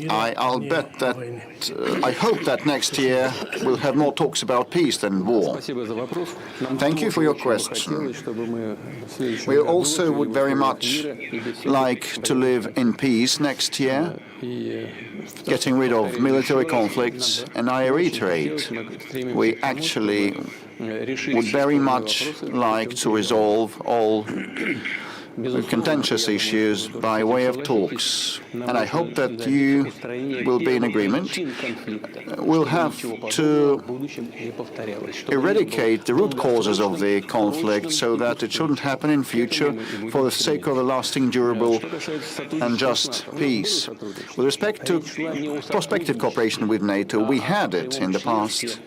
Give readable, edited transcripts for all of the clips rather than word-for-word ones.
I'll bet that I hope that next year we'll have more talks about peace than war. Thank you for your question. We also would very much like to live in peace next year, getting rid of military conflicts, and I reiterate, we actually would very much like to resolve all contentious issues by way of talks. And I hope that you will be in agreement. We'll have to eradicate the root causes of the conflict so that it shouldn't happen in future for the sake of a lasting, durable and just peace. With respect to prospective cooperation with NATO, we had it in the past.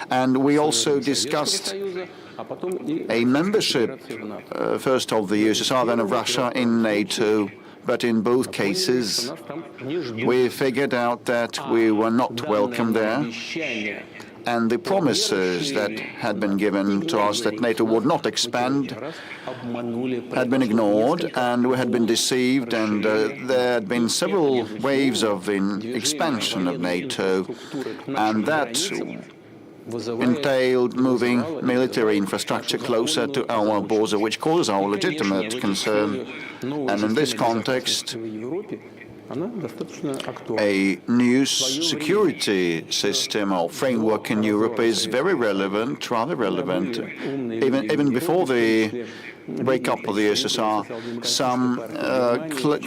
And we also discussed a membership, first of the USSR, then of Russia, in NATO. But in both cases, we figured out that we were not welcome there. And the promises that had been given to us that NATO would not expand had been ignored, and we had been deceived, and there had been several waves of expansion of NATO, and that entailed moving military infrastructure closer to our border, which causes our legitimate concern. And in this context, a new security system or framework in Europe is very relevant, rather relevant. Even before the breakup of the USSR, some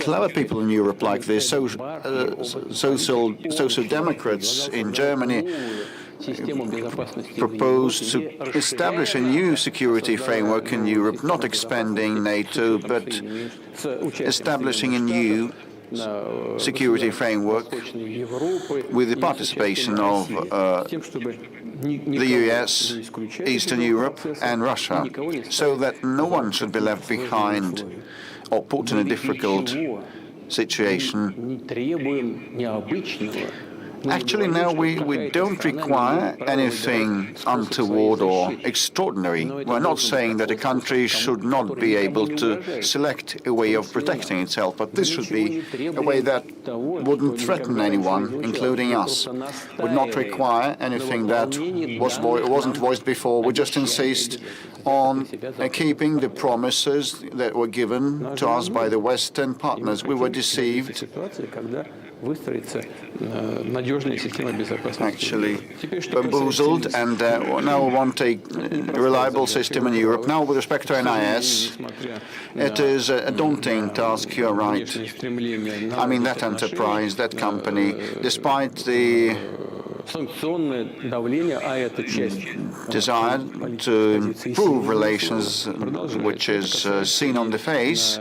clever people in Europe, like the social democrats in Germany, proposed to establish a new security framework in Europe, not expanding NATO, but establishing a new security framework with the participation of the US, Eastern Europe and Russia, so that no one should be left behind or put in a difficult situation. Actually, now we don't require anything untoward or extraordinary. We're not saying that a country should not be able to select a way of protecting itself, but this should be a way that wouldn't threaten anyone, including us. Would not require anything that wasn't voiced before. We just insist on keeping the promises that were given to us by the Western partners. We were deceived. Actually bamboozled, and now we want a reliable system in Europe. Now, with respect to NIS, it is a daunting task, you're right. I mean, that enterprise, that company, despite the desire to improve relations, which is seen on the face,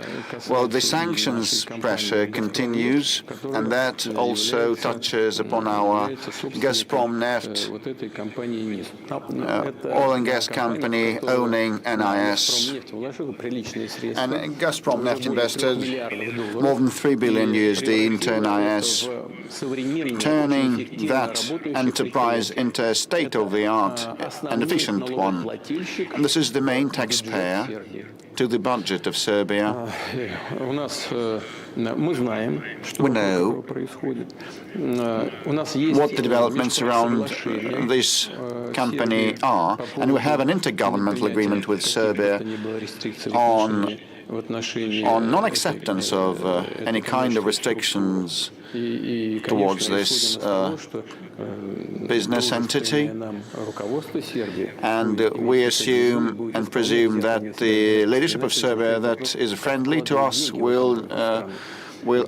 well, the sanctions pressure continues, and that also touches upon our Gazprom Neft, oil and gas company owning NIS. And Gazprom Neft invested more than $3 billion into NIS, turning that enterprise into a state-of-the-art and efficient one. And this is the main taxpayer to the budget of Serbia. We know what the developments around this company are, and we have an intergovernmental agreement with Serbia on non-acceptance of any kind of restrictions towards this business entity, and we assume and presume that the leadership of Serbia that is friendly to us will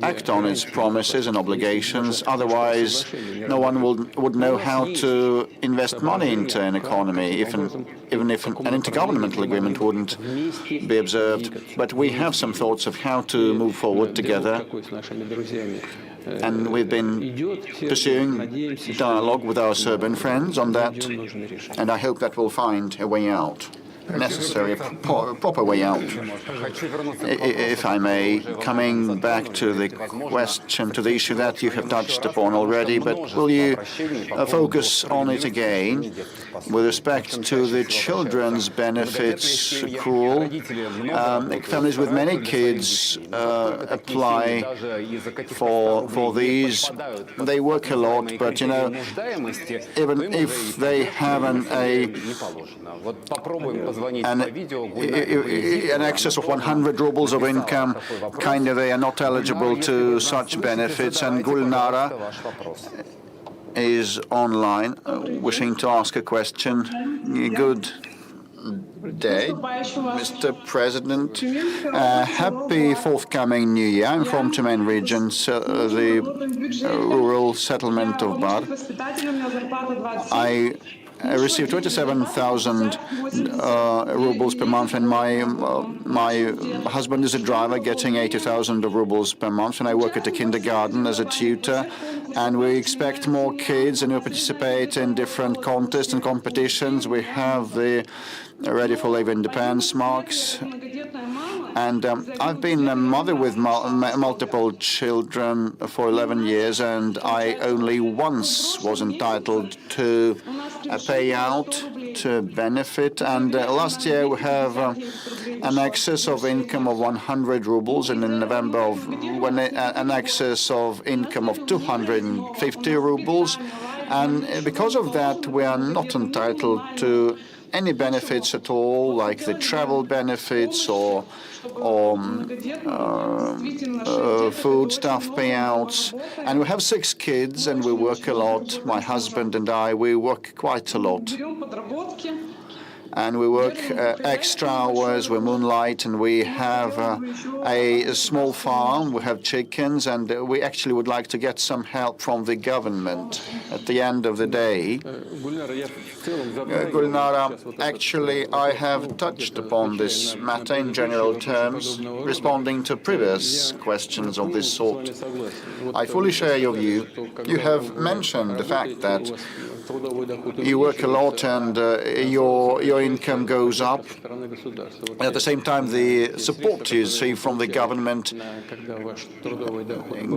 act on its promises and obligations. Otherwise, no one would know how to invest money into an economy, even if an intergovernmental agreement wouldn't be observed. But we have some thoughts of how to move forward together. And we've been pursuing dialogue with our Serbian friends on that, and I hope that we'll find a way out. necessary, proper way out. If I may, coming back to the question, to the issue that you have touched upon already, but will you focus on it again with respect to the children's benefits accrual? Families with many kids apply for these. They work a lot, but even if they have an excess of 100 rubles of income, they are not eligible to such benefits. And Gulnara is online, wishing to ask a question. Good day, Mr. President. Happy forthcoming New Year. I'm from Tyumen region, the rural settlement of Bar. I received 27,000 rubles per month, and my husband is a driver, getting 80,000 rubles per month, and I work at a kindergarten as a tutor. And we expect more kids, and we participate in different contests and competitions. We have the Ready for Labor Independence marks. And I've been a mother with multiple children for 11 years, and I only once was entitled to a payout, to benefit. And last year we have an excess of income of 100 rubles, and in November an excess of income of 250 rubles. And because of that, we are not entitled to any benefits at all, like the travel benefits or food stuff payouts. And we have 6 kids, and we work a lot. My husband and I, we work quite a lot. And we work extra hours, we moonlight, and we have a small farm, we have chickens, and we actually would like to get some help from the government at the end of the day. Gulnara, actually, I have touched upon this matter in general terms, responding to previous questions of this sort. I fully share your view. You have mentioned the fact that you work a lot and your income goes up. At the same time, the support you receive from the government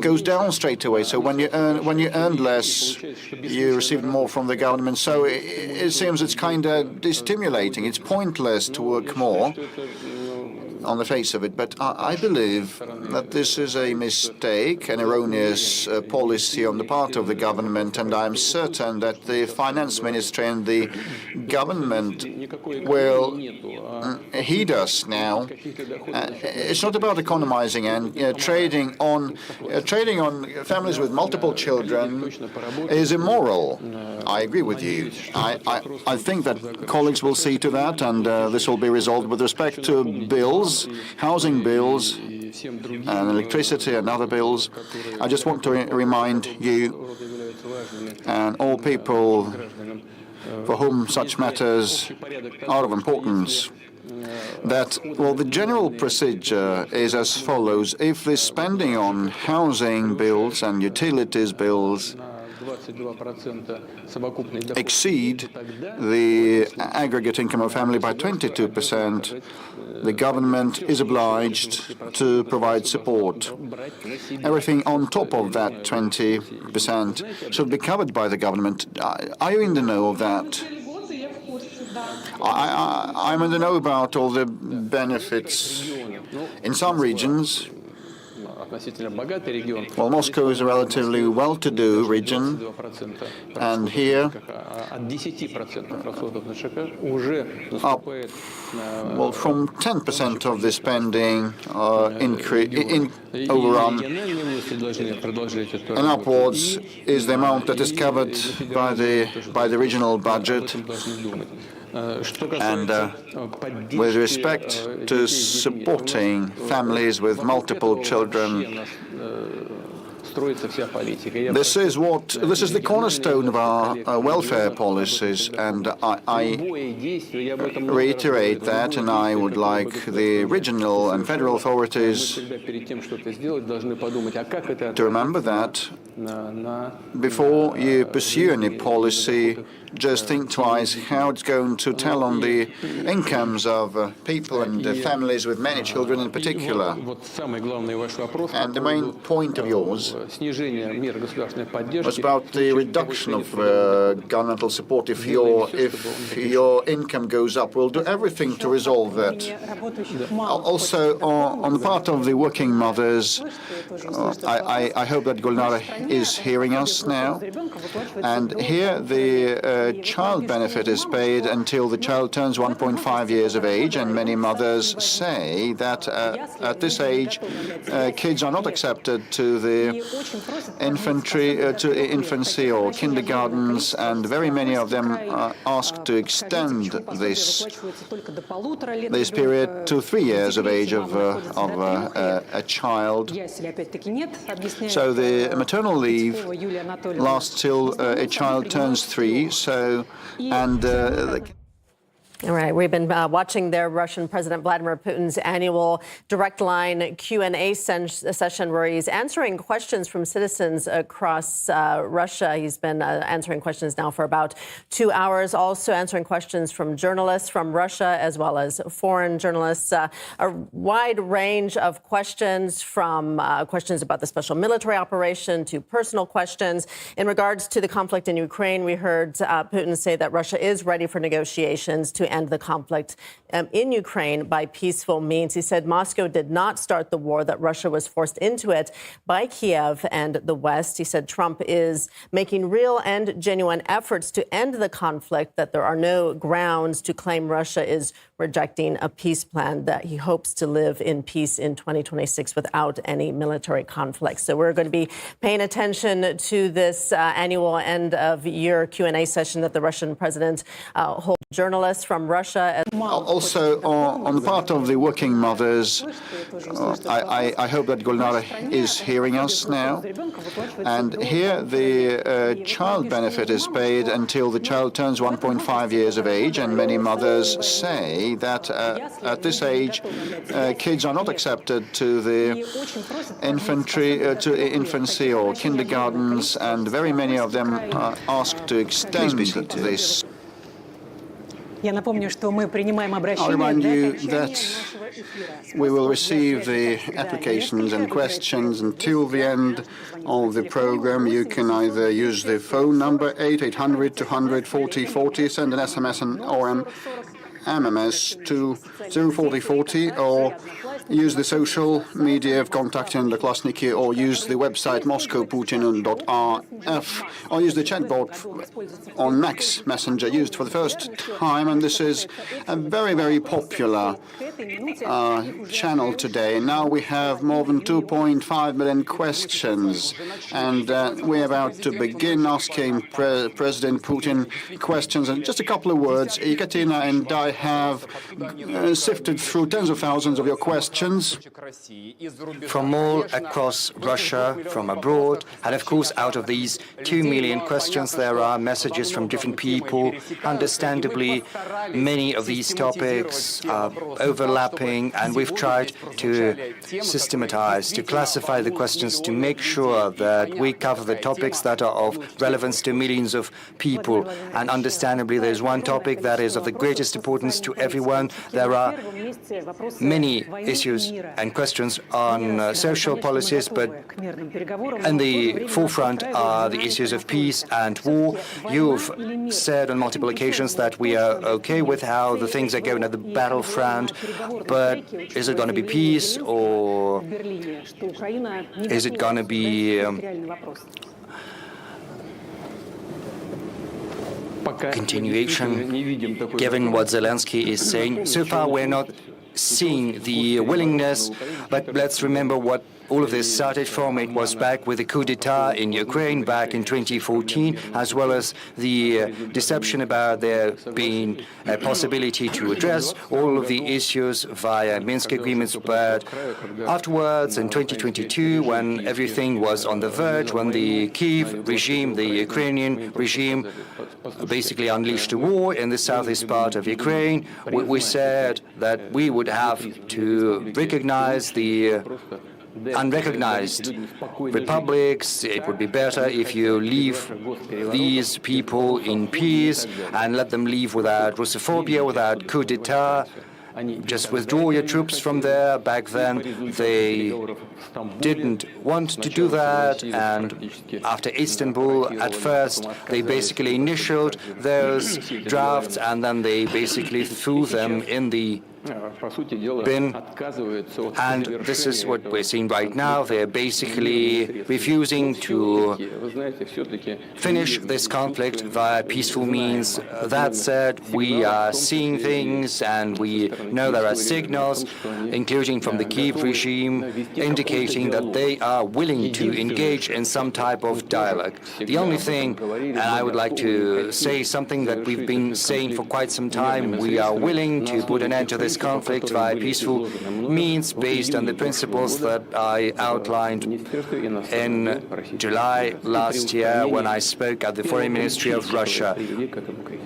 goes down straight away. So when you earn less, you receive more from the government. So it seems it's kind of destimulating. It's pointless to work more on the face of it, but I believe that this is a mistake, an erroneous policy on the part of the government, and I'm certain that the finance ministry and the government will heed us now. It's not about economizing and trading on families with multiple children is immoral. I agree with you. I think that colleagues will see to that, and this will be resolved with respect to bills. Housing bills and electricity and other bills. I just want to remind you and all people for whom such matters are of importance that, well, the general procedure is as follows. If the spending on housing bills and utilities bills exceed the aggregate income of a family by 22%, the government is obliged to provide support. Everything on top of that 20% should be covered by the government. Are you in the know of that? I'm in the know about all the benefits. In some regions, well, Moscow is a relatively well-to-do region, and here, from 10% of the spending overrun and upwards is the amount that is covered by the regional budget. And with respect to supporting families with multiple children, this is the cornerstone of our welfare policies, and I reiterate that, and I would like the regional and federal authorities to remember that before you pursue any policy, just think twice how it's going to tell on the incomes of people and families with many children in particular. And the main point of yours was about the reduction of governmental support. If your income goes up, we'll do everything to resolve that. Also, on the part of the working mothers, I hope that Gulnara is hearing us now. And here the child benefit is paid until the child turns 1.5 years of age, and many mothers say that at this age kids are not accepted to the infancy or kindergartens, and very many of them are asked to extend this period to 3 years of age of a child. So the maternal leave lasts till a child turns 3. All right, we've been watching there Russian President Vladimir Putin's annual direct line Q&A session where he's answering questions from citizens across Russia. He's been answering questions now for about 2 hours, also answering questions from journalists from Russia as well as foreign journalists. A wide range of questions, from questions about the special military operation to personal questions. In regards to the conflict in Ukraine, we heard Putin say that Russia is ready for negotiations to end the conflict in Ukraine by peaceful means. He said Moscow did not start the war, that Russia was forced into it by Kiev and the West. He said Trump is making real and genuine efforts to end the conflict, that there are no grounds to claim Russia is rejecting a peace plan, that he hopes to live in peace in 2026 without any military conflict. So we're going to be paying attention to this annual end-of-year Q&A session that the Russian president holds journalists from Russia. Also, on the part of the working mothers, I hope that Gulnara is hearing us now. And here the child benefit is paid until the child turns 1.5 years of age, and many mothers say that at this age kids are not accepted to the infancy or kindergartens, and very many of them are asked to extend this. I'll remind you that we will receive the applications and questions until the end of the program. You can either use the phone number 8800 200 40 40, send an SMS or MMS to 04040, or use the social media of contacting the Klasniki, or use the website moscowputin.rf, or use the chatbot on Max Messenger, used for the first time. And this is a very, very popular channel today. Now we have more than 2.5 million questions, and we're about to begin asking President Putin questions. And just a couple of words, Ekaterina and I have sifted through tens of thousands of your questions from all across Russia, from abroad, and of course out of these 2 million questions there are messages from different people. Understandably, many of these topics are overlapping, and we've tried to systematize, to classify the questions, to make sure that we cover the topics that are of relevance to millions of people. And understandably, there's one topic that is of the greatest importance to everyone. There are many issues and questions on social policies, but in the forefront are the issues of peace and war. You've said on multiple occasions that we are okay with how the things are going at the battlefront, but is it going to be peace, or is it going to be continuation, given what Zelensky is saying? So far, we're not seeing the willingness, but let's remember what all of this started from. It was back with the coup d'etat in Ukraine back in 2014, as well as the deception about there being a possibility to address all of the issues via Minsk agreements. But afterwards, in 2022, when everything was on the verge, when the Kyiv regime, the Ukrainian regime, basically unleashed a war in the southeast part of Ukraine, we said that we would have to recognize the unrecognized republics. It would be better if you leave these people in peace and let them leave without Russophobia, without coup d'etat. Just withdraw your troops from there. Back then, they didn't want to do that, and after Istanbul, at first, they basically initialed those drafts, and then they basically threw them in the bin. And this is what we're seeing right now. They're basically refusing to finish this conflict via peaceful means. That said, we are seeing things, and we know there are signals, including from the Kyiv regime, indicating that they are willing to engage in some type of dialogue. The only thing, and I would like to say something that we've been saying for quite some time, we are willing to put an end to this conflict via peaceful means based on the principles that I outlined in July last year when I spoke at the Foreign Ministry of Russia.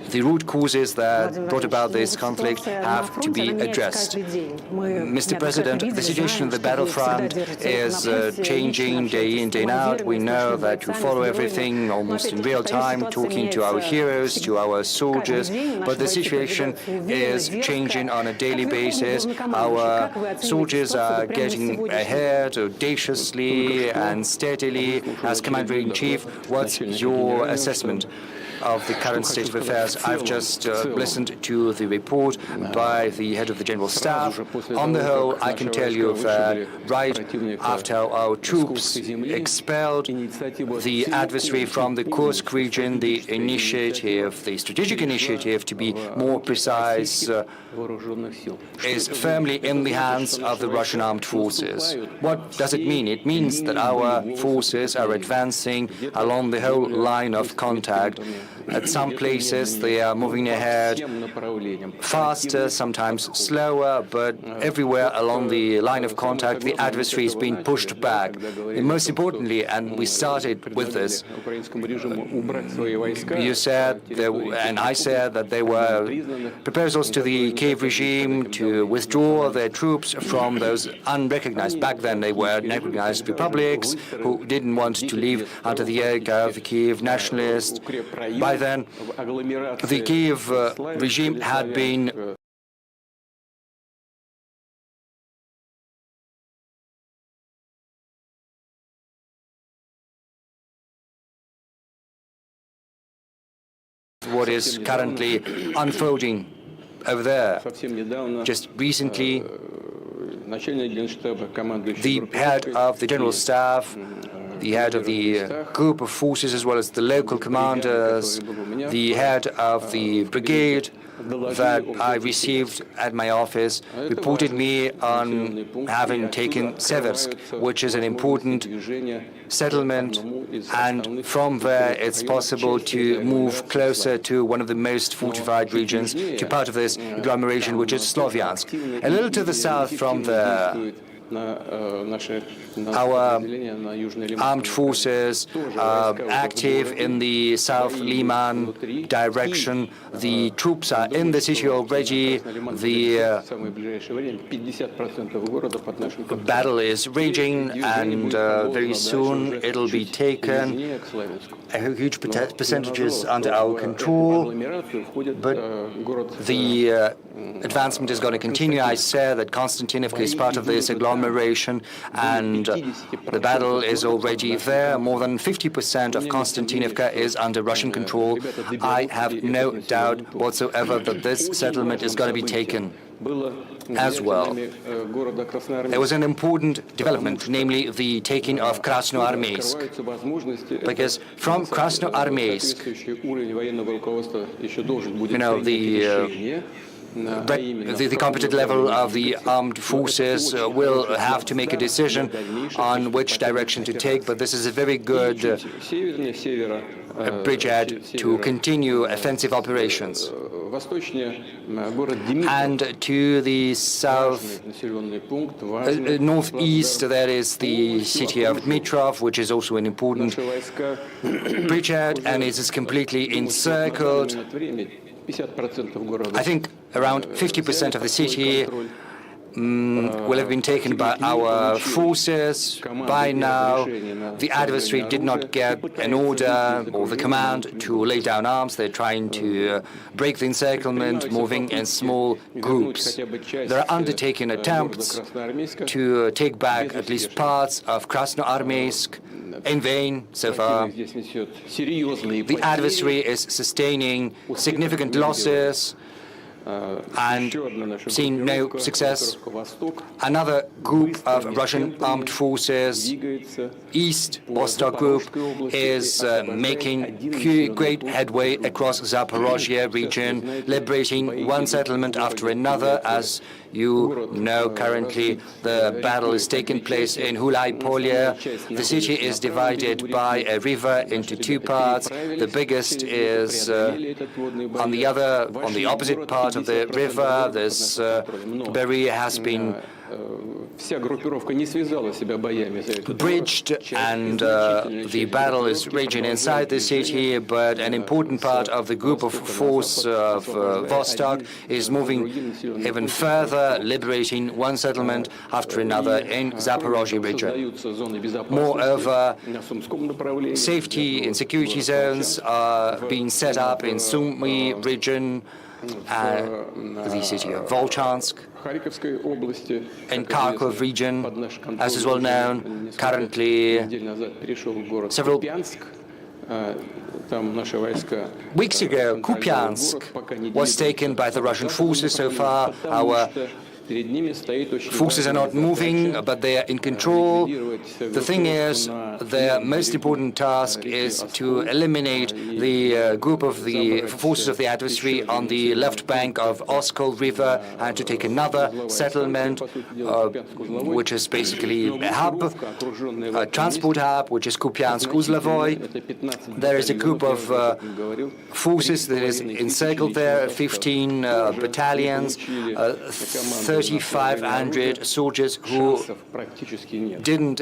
The root causes that brought about this conflict have to be addressed. Mr. President, the situation on the battlefront is changing day in, day out. We know that to follow everything almost in real time, talking to our heroes, to our soldiers, but the situation is changing on a daily basis. Our soldiers are getting ahead audaciously and steadily. As Commander-in-Chief, what's your assessment of the current state of affairs? I've just listened to the report by the head of the General Staff. On the whole, I can tell you that right after our troops expelled the adversary from the Kursk region, the initiative, the strategic initiative, to be more precise, is firmly in the hands of the Russian armed forces. What does it mean? It means that our forces are advancing along the whole line of contact. At some places, they are moving ahead faster, sometimes slower, but everywhere along the line of contact, the adversary is being pushed back. And most importantly, and we started with this, you said, and I said, that there were proposals to the Kyiv regime to withdraw their troops from those unrecognized, back then they were unrecognized republics, who didn't want to leave under the yoke of the Kyiv nationalists. By then, the Kyiv regime had been what is currently unfolding over there. Just recently, the head of the General Staff, the head of the group of forces, as well as the local commanders, the head of the brigade that I received at my office, reported me on having taken Seversk, which is an important settlement, and from there it's possible to move closer to one of the most fortified regions, to part of this agglomeration, which is Sloviansk. A little to the south from there, our armed forces are active in the South Liman direction. The troops are in the city already. The battle is raging, and very soon it'll be taken. A huge percentage is under our control, but the advancement is going to continue. I said that Konstantinovka is part of this agglomeration, and the battle is already there. More than 50% of Konstantinovka is under Russian control. I have no doubt whatsoever that this settlement is going to be taken as well. There was an important development, namely the taking of Krasnoarmeysk, because from Krasnoarmeysk, the competent level of the armed forces will have to make a decision on which direction to take, but this is a very good bridgehead to continue offensive operations. And to the south, northeast, there is the city of Dmitrov, which is also an important bridgehead, and it is completely encircled. I think around 50% of the city will have been taken by our forces. By now, the adversary did not get an order or the command to lay down arms. They're trying to break the encirclement, moving in small groups. They're undertaking attempts to take back at least parts of Krasnoarmeysk. In vain so far. The adversary is sustaining significant losses and seeing no success. Another group of Russian armed forces, East Vostok Group, is making great headway across Zaporozhye region, liberating one settlement after another. As you know, currently the battle is taking place in Hulai-Polye. The city is divided by a river into two parts. The biggest is on the opposite part of the river. This barrier has been bridged, and the battle is raging inside the city, but an important part of the group of force of Vostok is moving even further, liberating one settlement after another in Zaporozhye region. Moreover, safety and security zones are being set up in Sumy region, the city of Volchansk, in Kharkov region, as is well known. Currently, several weeks ago, Kupiansk was taken by the Russian forces. So far, our forces are not moving, but they are in control. The thing is, their most important task is to eliminate the group of the forces of the adversary on the left bank of Oskol River and to take another settlement, which is basically a hub, a transport hub, which is Kupiansk-Uzlovoy. There is a group of forces that is encircled there, 15 battalions, 3,500 soldiers who didn't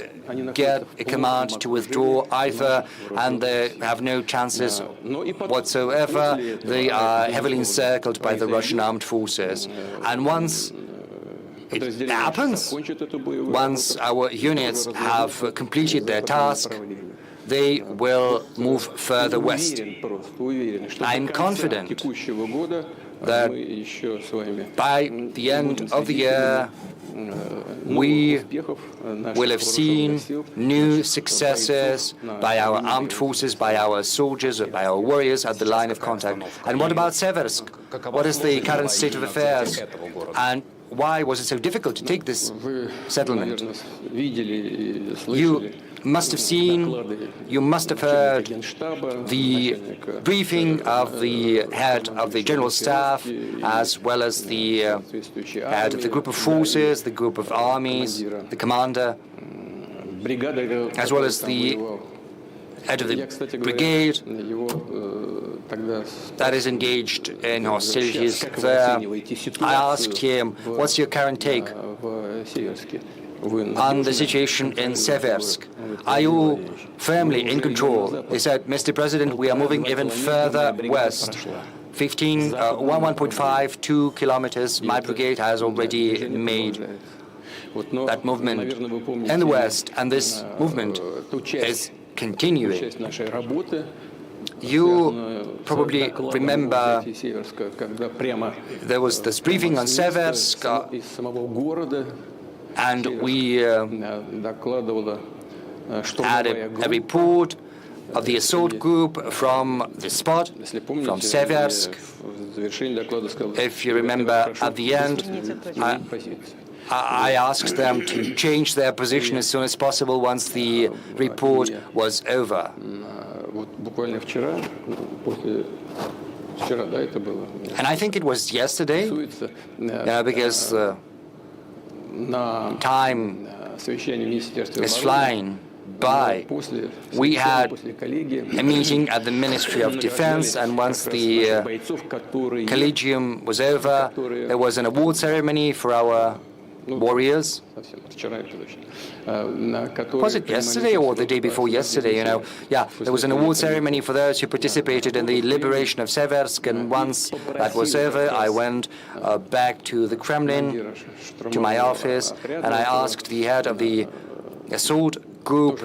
get a command to withdraw either, and they have no chances whatsoever. They are heavily encircled by the Russian armed forces. And once it happens, once our units have completed their task, they will move further west. I'm confident that by the end of the year, we will have seen new successes by our armed forces, by our soldiers, by our warriors at the line of contact. And what about Seversk? What is the current state of affairs? And why was it so difficult to take this settlement? You must have seen, you must have heard the briefing of the head of the general staff, as well as the head of the group of forces, the group of armies, the commander, as well as the head of the brigade that is engaged in hostilities there. I asked him, what's your current take on the situation in Seversk? Are you firmly in control? He said, Mr. President, we are moving even further west. 1.5, 2 kilometers, my brigade has already made that movement in the west, and this movement is continuing. You probably remember there was this briefing on Seversk, and we had a report of the assault group from the spot, from Seversk. If you remember, at the end, I asked them to change their position as soon as possible once the report was over. And I think it was yesterday, because time is flying by. We had a meeting at the Ministry of Defense, and once the collegium was over, there was an award ceremony for our warriors. Was it yesterday or the day before yesterday? Yeah, there was an award ceremony for those who participated in the liberation of Seversk, and once that was over, I went back to the Kremlin, to my office, and I asked the head of the assault group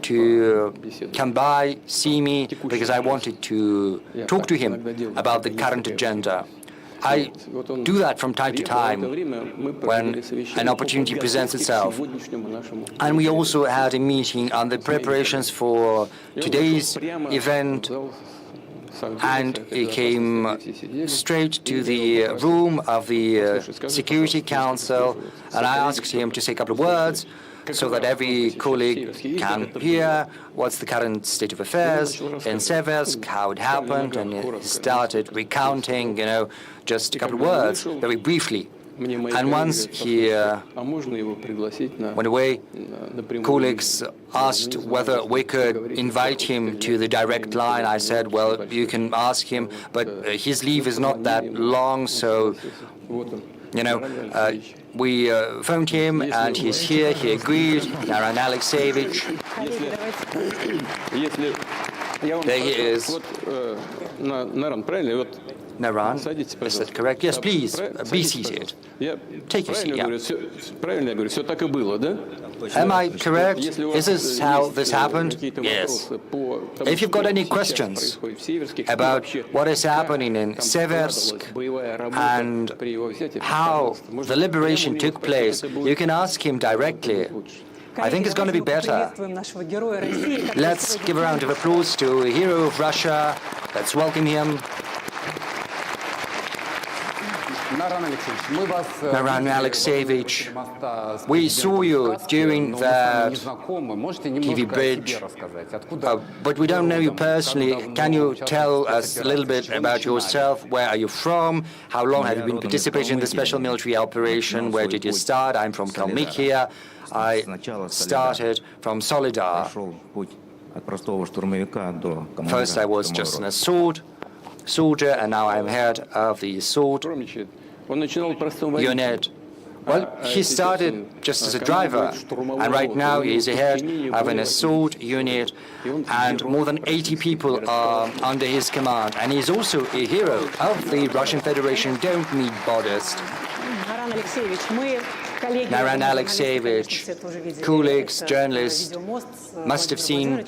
to come by, see me, because I wanted to talk to him about the current agenda. I do that from time to time when an opportunity presents itself. And we also had a meeting on the preparations for today's event, and he came straight to the room of the Security Council, and I asked him to say a couple of words so that every colleague can hear what's the current state of affairs in Seversk, how it happened, and he started recounting, just a couple of words, very briefly. And once he went away, colleagues asked whether we could invite him to the direct line. I said, well, you can ask him, but his leave is not that long, so, we phoned him, and he's here. He agreed. Naran Alexeyevich. There he is. Naran, is that correct? Yes, please, be seated. Take your seat, yeah. Am I correct? Is this how this happened? Yes. If you've got any questions about what is happening in Seversk and how the liberation took place, you can ask him directly. I think it's going to be better. Let's give a round of applause to a hero of Russia. Let's welcome him. Naran Alexeyevich, we saw you during that TV bridge, but we don't know you personally. Can you tell us a little bit about yourself? Where are you from? How long have you been participating in the special military operation? Where did you start? I'm from Kalmykia. I started from Solidar. First I was just an assault soldier, and now I'm head of the assault unit. Well, he started just as a driver, and right now he's a head of an assault unit, and more than 80 people are under his command. And he's also a hero of the Russian Federation. Don't be modest. Naran Alexeyevich, colleagues, journalists must have seen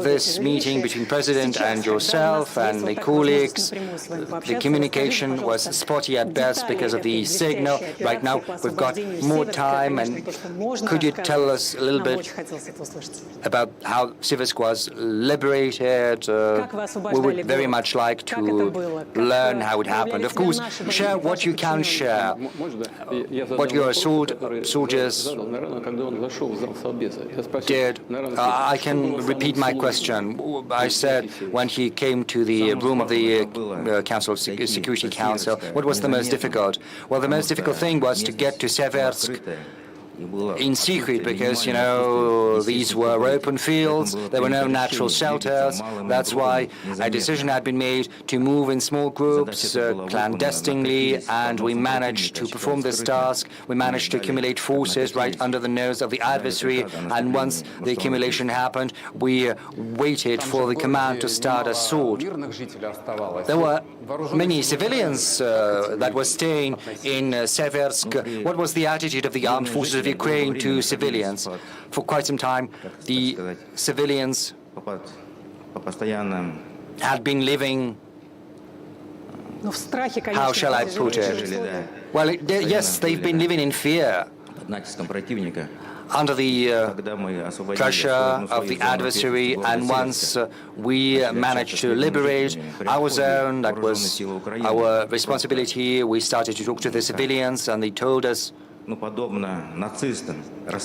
this meeting between President and yourself and the colleagues. The communication was spotty at best because of the signal. Right now we've got more time, and could you tell us a little bit about how Seversk was liberated? We would very much like to learn how it happened. Of course, share what you can share, what your soldiers did. I can repeat my question. I said when he came to the room of the Security Council, what was the most difficult? Well, the most difficult thing was to get to Seversk in secret, because, these were open fields, there were no natural shelters. That's why a decision had been made to move in small groups, clandestinely, and we managed to perform this task. We managed to accumulate forces right under the nose of the adversary, and once the accumulation happened, we waited for the command to start assault. There were many civilians that were staying in Seversk. What was the attitude of the armed forces of Ukraine to civilians? For quite some time, the civilians had been living, how shall I put it? Well, yes, they've been living in fear under the pressure of the adversary, and once we managed to liberate our zone, that was our responsibility. We started to talk to the civilians, and they told us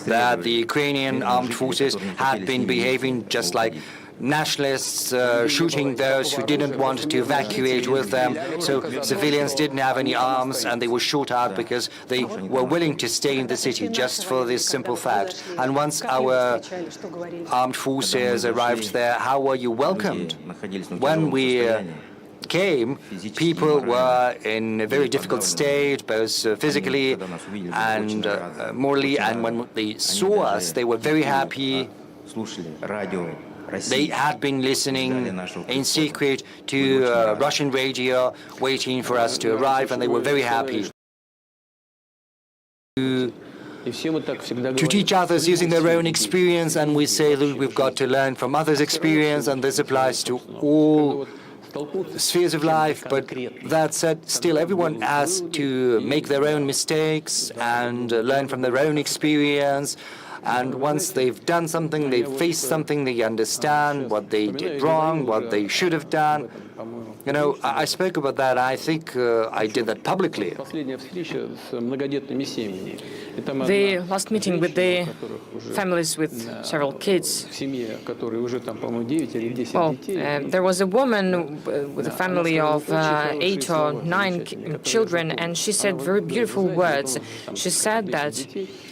that the Ukrainian armed forces had been behaving just like nationalists, shooting those who didn't want to evacuate with them. So civilians didn't have any arms, and they were shot at because they were willing to stay in the city just for this simple fact. And once our armed forces arrived there, how were you welcomed? When we it came, people were in a very difficult state, both physically and morally, and when they saw us, they were very happy. They had been listening in secret to Russian radio, waiting for us to arrive, and they were very happy. To teach others using their own experience, and we say that we've got to learn from others' experience, and this applies to all spheres of life. But that said, still everyone has to make their own mistakes and learn from their own experience. And once they've done something, they've faced something, they understand what they did wrong, what they should have done. You know, I spoke about that. I think I did that publicly. The last meeting with the families with several kids. Well, there was a woman with a family of 8 or 9 children, and she said very beautiful words. She said that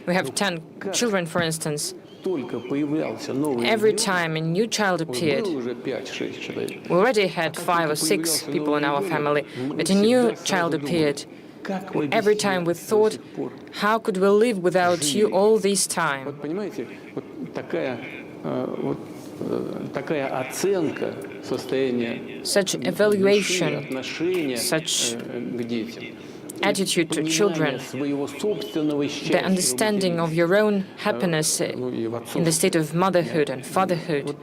we have 10 children, for instance. Every time a new child appeared, we already had 5 or 6 people in our family, but a new child appeared. Every time we thought, how could we live without you all this time? Such evaluation, such attitude to children, the understanding of your own happiness in the state of motherhood and fatherhood.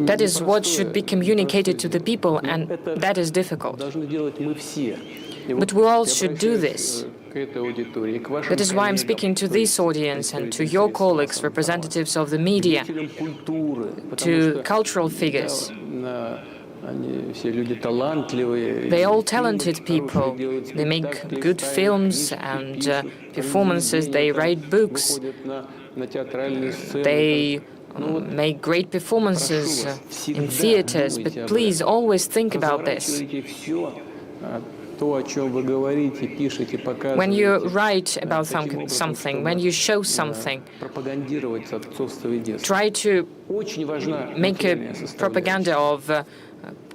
That is what should be communicated to the people, and that is difficult. But we all should do this. That is why I'm speaking to this audience and to your colleagues, representatives of the media, to cultural figures. They're all talented people. They make good films and performances. They write books. They make great performances in theaters. But please always think about this. When you write about something, when you show something, try to make a propaganda of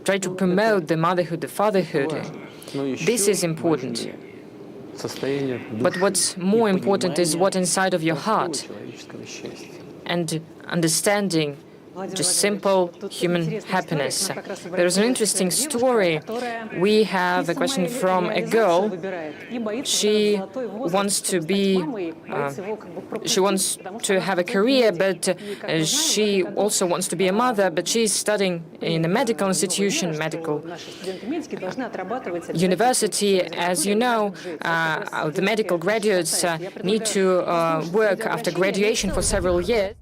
try to promote the motherhood, the fatherhood. This is important. But what's more important is what inside of your heart, and understanding just simple human happiness. There is an interesting story. We have a question from a girl. She wants to have a career, but she also wants to be a mother, but she's studying in a medical institution, medical university. As you know, the medical graduates need to work after graduation for several years.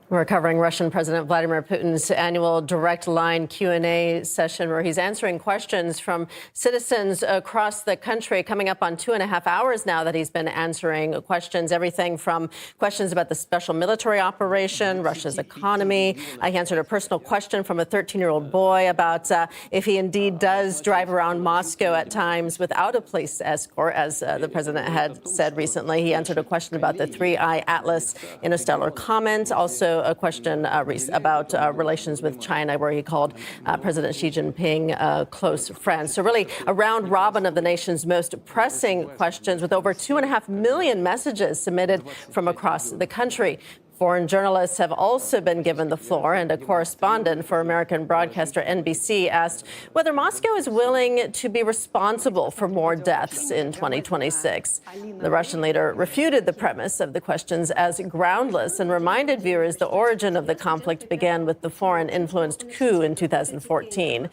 We're covering Russian President Vladimir Putin's annual direct line Q&A session, where he's answering questions from citizens across the country, coming up on 2.5 hours now that he's been answering questions, everything from questions about the special military operation, Russia's economy. He answered a personal question from a 13-year-old boy about if he indeed does drive around Moscow at times without a police escort, as the president had said recently. He answered a question about the Three-Eye Atlas interstellar comet, also a question about relations with China, where he called President Xi Jinping a close friend. So really a round robin of the nation's most pressing questions, with over 2.5 million messages submitted from across the country. Foreign journalists have also been given the floor, and a correspondent for American broadcaster NBC asked whether Moscow is willing to be responsible for more deaths in 2026. The Russian leader refuted the premise of the questions as groundless and reminded viewers the origin of the conflict began with the foreign-influenced coup in 2014.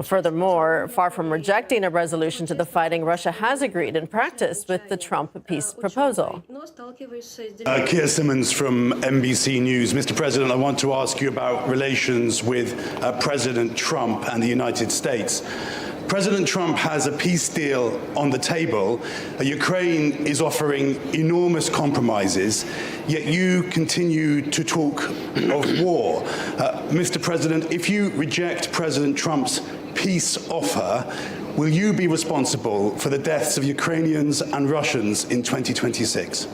Furthermore, far from rejecting a resolution to the fighting, Russia has agreed in practice with the Trump peace proposal. Keir Simmons from NBC News. Mr. President, I want to ask you about relations with President Trump and the United States. President Trump has a peace deal on the table. Ukraine is offering enormous compromises, yet you continue to talk of war. Mr. President, if you reject President Trump's peace offer, will you be responsible for the deaths of Ukrainians and Russians in 2026?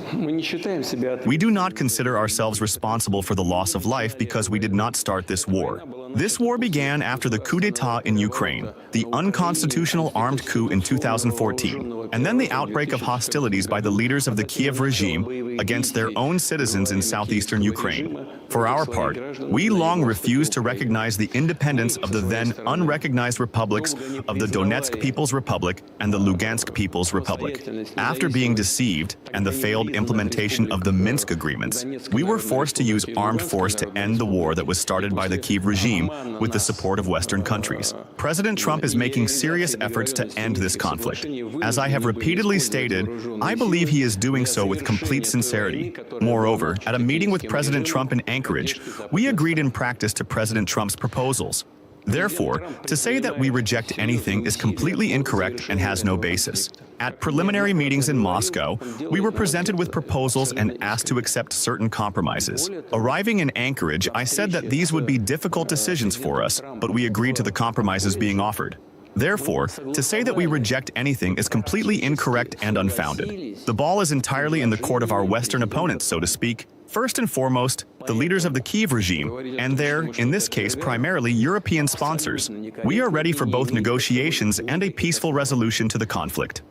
We do not consider ourselves responsible for the loss of life because we did not start this war. This war began after the coup d'etat in Ukraine, the unconstitutional armed coup in 2014, and then the outbreak of hostilities by the leaders of the Kiev regime against their own citizens in southeastern Ukraine. For our part, we long refused to recognize the independence of the then unrecognized republics of the Donetsk People's Republic and the Lugansk People's Republic. After being deceived and the failed implementation of the Minsk agreements, we were forced to use armed force to end the war that was started by the Kiev regime with the support of Western countries. President Trump is making serious efforts to end this conflict. As I have repeatedly stated, I believe he is doing so with complete sincerity. Moreover, at a meeting with President Trump in Anchorage, we agreed in practice to President Trump's proposals. Therefore, to say that we reject anything is completely incorrect and has no basis. At preliminary meetings in Moscow, we were presented with proposals and asked to accept certain compromises. Arriving in Anchorage, I said that these would be difficult decisions for us, but we agreed to the compromises being offered. Therefore, to say that we reject anything is completely incorrect and unfounded. The ball is entirely in the court of our Western opponents, so to speak. First and foremost, the leaders of the Kiev regime, and their, in this case, primarily European sponsors. We are ready for both negotiations and a peaceful resolution to the conflict.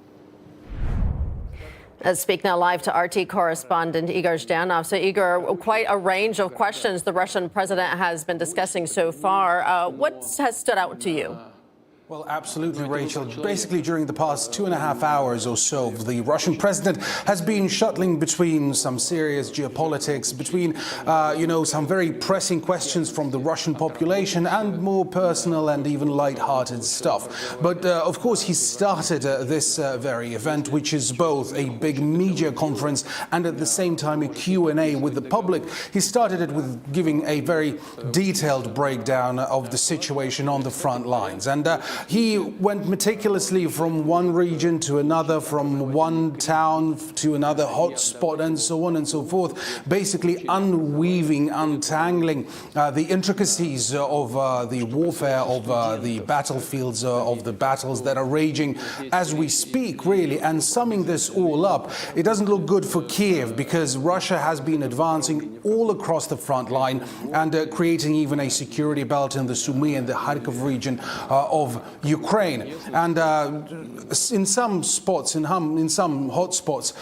Let's speak now live to RT correspondent Igor Zhdanov. So, Igor, quite a range of questions the Russian president has been discussing so far. What has stood out to you? Well, absolutely, Rachel. Basically, during the past 2.5 hours or so, the Russian president has been shuttling between some serious geopolitics, between, some very pressing questions from the Russian population and more personal and even light-hearted stuff. But, of course, he started this very event, which is both a big media conference and at the same time a Q&A with the public. He started it with giving a very detailed breakdown of the situation on the front lines. And he went meticulously from one region to another, from one town to another hotspot, and so on and so forth, basically untangling the intricacies of the warfare, of the battlefields, of the battles that are raging as we speak, really. And summing this all up, it doesn't look good for Kiev because Russia has been advancing all across the front line and creating even a security belt in the Sumy and the Kharkiv region of Ukraine. And in some spots, in some hotspots,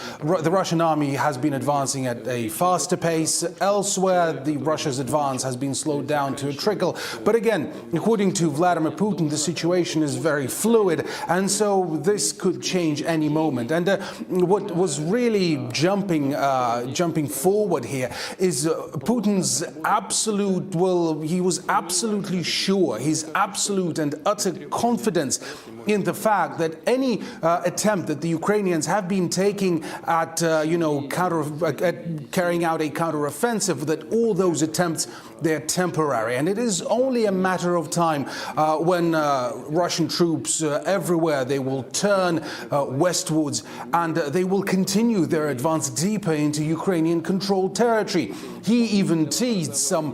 the Russian army has been advancing at a faster pace. Elsewhere, Russia's advance has been slowed down to a trickle. But again, according to Vladimir Putin, the situation is very fluid, and so this could change any moment. And what was really jumping forward here is Putin's absolute, he was absolutely sure, his absolute and utter confidence in the fact that any attempt that the Ukrainians have been taking at, carrying out a counteroffensive, that all those attempts, they're temporary. And it is only a matter of time when Russian troops everywhere, they will turn westwards and they will continue their advance deeper into Ukrainian-controlled territory. He even teased some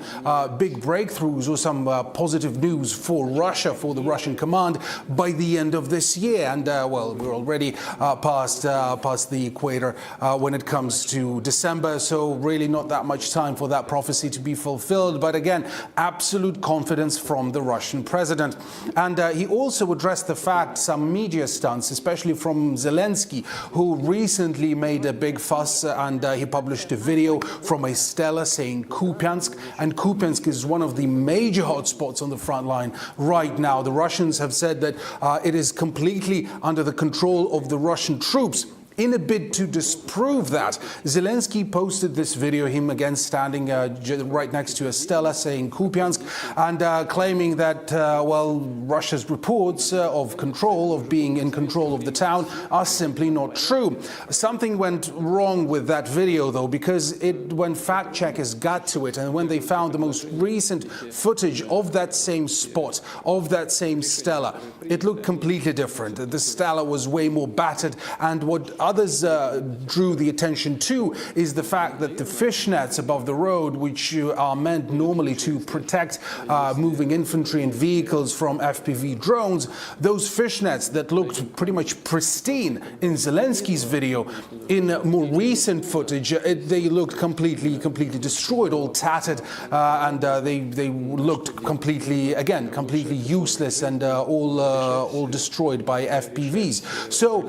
big breakthroughs or some positive news for Russia, for the Russian command, by the end of this year. And, we're already past the equator when it comes to December, so really not that much time for that prophecy to be fulfilled. But again, absolute confidence from the Russian president. And he also addressed the fact, some media stunts, especially from Zelensky, who recently made a big fuss, and he published a video from a stela saying Kupiansk. And Kupiansk is one of the major hotspots on the front line right now. The Russians have said that it is completely under the control of the Russian troops. In a bid to disprove that, Zelensky posted this video, him again standing right next to a stela saying Kupiansk, and claiming that, Russia's reports of being in control of the town are simply not true. Something went wrong with that video, though, because when fact checkers got to it and when they found the most recent footage of that same spot, of that same stela, it looked completely different. The stela was way more battered, and what others drew the attention to is the fact that the fishnets above the road, which are meant normally to protect moving infantry and vehicles from FPV drones, those fishnets that looked pretty much pristine in Zelensky's video, in more recent footage, they looked completely destroyed, all tattered, and they looked completely useless and all destroyed by FPVs. So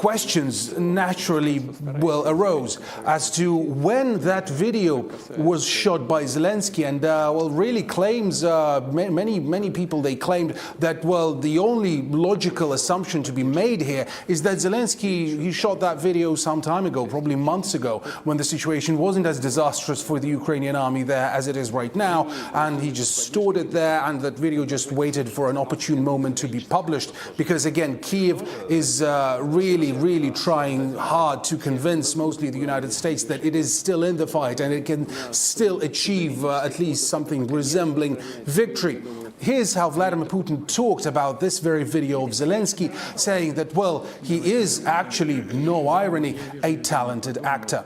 questions naturally arose as to when that video was shot by Zelensky, and really claims many people, they claimed that the only logical assumption to be made here is that Zelensky, he shot that video some time ago, probably months ago, when the situation wasn't as disastrous for the Ukrainian army there as it is right now, and he just stored it there, and that video just waited for an opportune moment to be published, because again, Kyiv is really trying hard to convince mostly the United States that it is still in the fight and it can still achieve at least something resembling victory. Here's how Vladimir Putin talked about this very video of Zelensky, saying that, he is actually, no irony, a talented actor.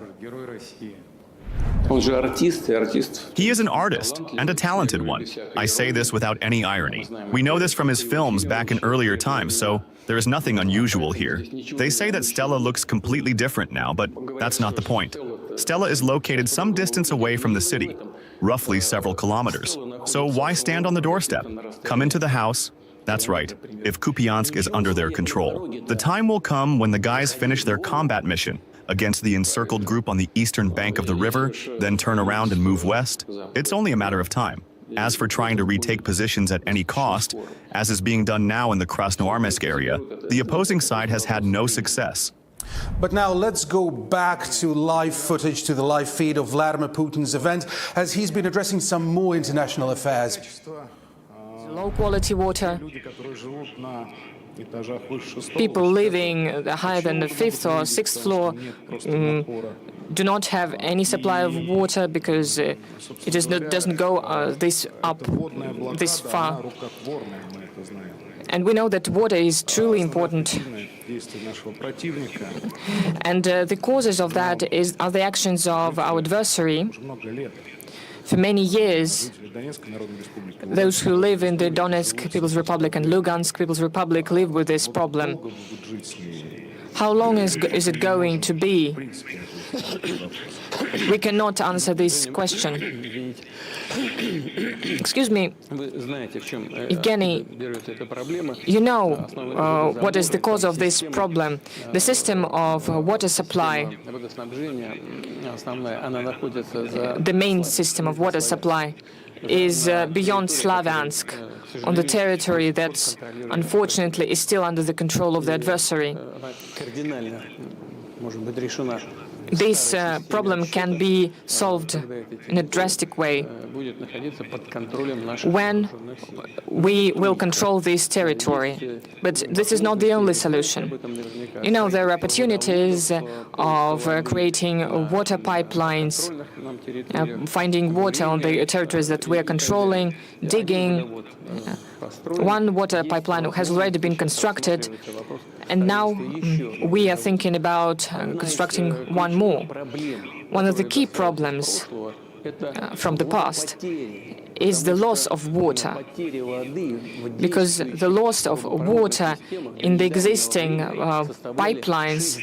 He is an artist, and a talented one. I say this without any irony. We know this from his films back in earlier times, so there is nothing unusual here. They say that Stella looks completely different now, but that's not the point. Stella is located some distance away from the city, roughly several kilometers. So why stand on the doorstep? Come into the house. That's right, if Kupiansk is under their control. The time will come when the guys finish their combat mission against the encircled group on the eastern bank of the river, then turn around and move west. It's only a matter of time. As for trying to retake positions at any cost, as is being done now in the Krasnoarmeysk area, the opposing side has had no success. But now let's go back to live footage, to the live feed of Vladimir Putin's event, as he's been addressing some more international affairs. Low-quality water. People living higher than the 5th or 6th floor do not have any supply of water because it doesn't go this far. And we know that water is truly important. And the causes of that are the actions of our adversary. For many years, those who live in the Donetsk People's Republic and Lugansk People's Republic live with this problem. How long is it going to be? We cannot answer this question. Excuse me, Evgeny, you know what is the cause of this problem. The system of water supply, the main system of water supply, is beyond Slavyansk, on the territory that, unfortunately, is still under the control of the adversary. This problem can be solved in a drastic way when we will control this territory. But this is not the only solution. You know, there are opportunities of creating water pipelines, finding water on the territories that we are controlling, digging. One water pipeline has already been constructed, and now we are thinking about constructing one more. One of the key problems from the past is the loss of water, because the loss of water in the existing pipelines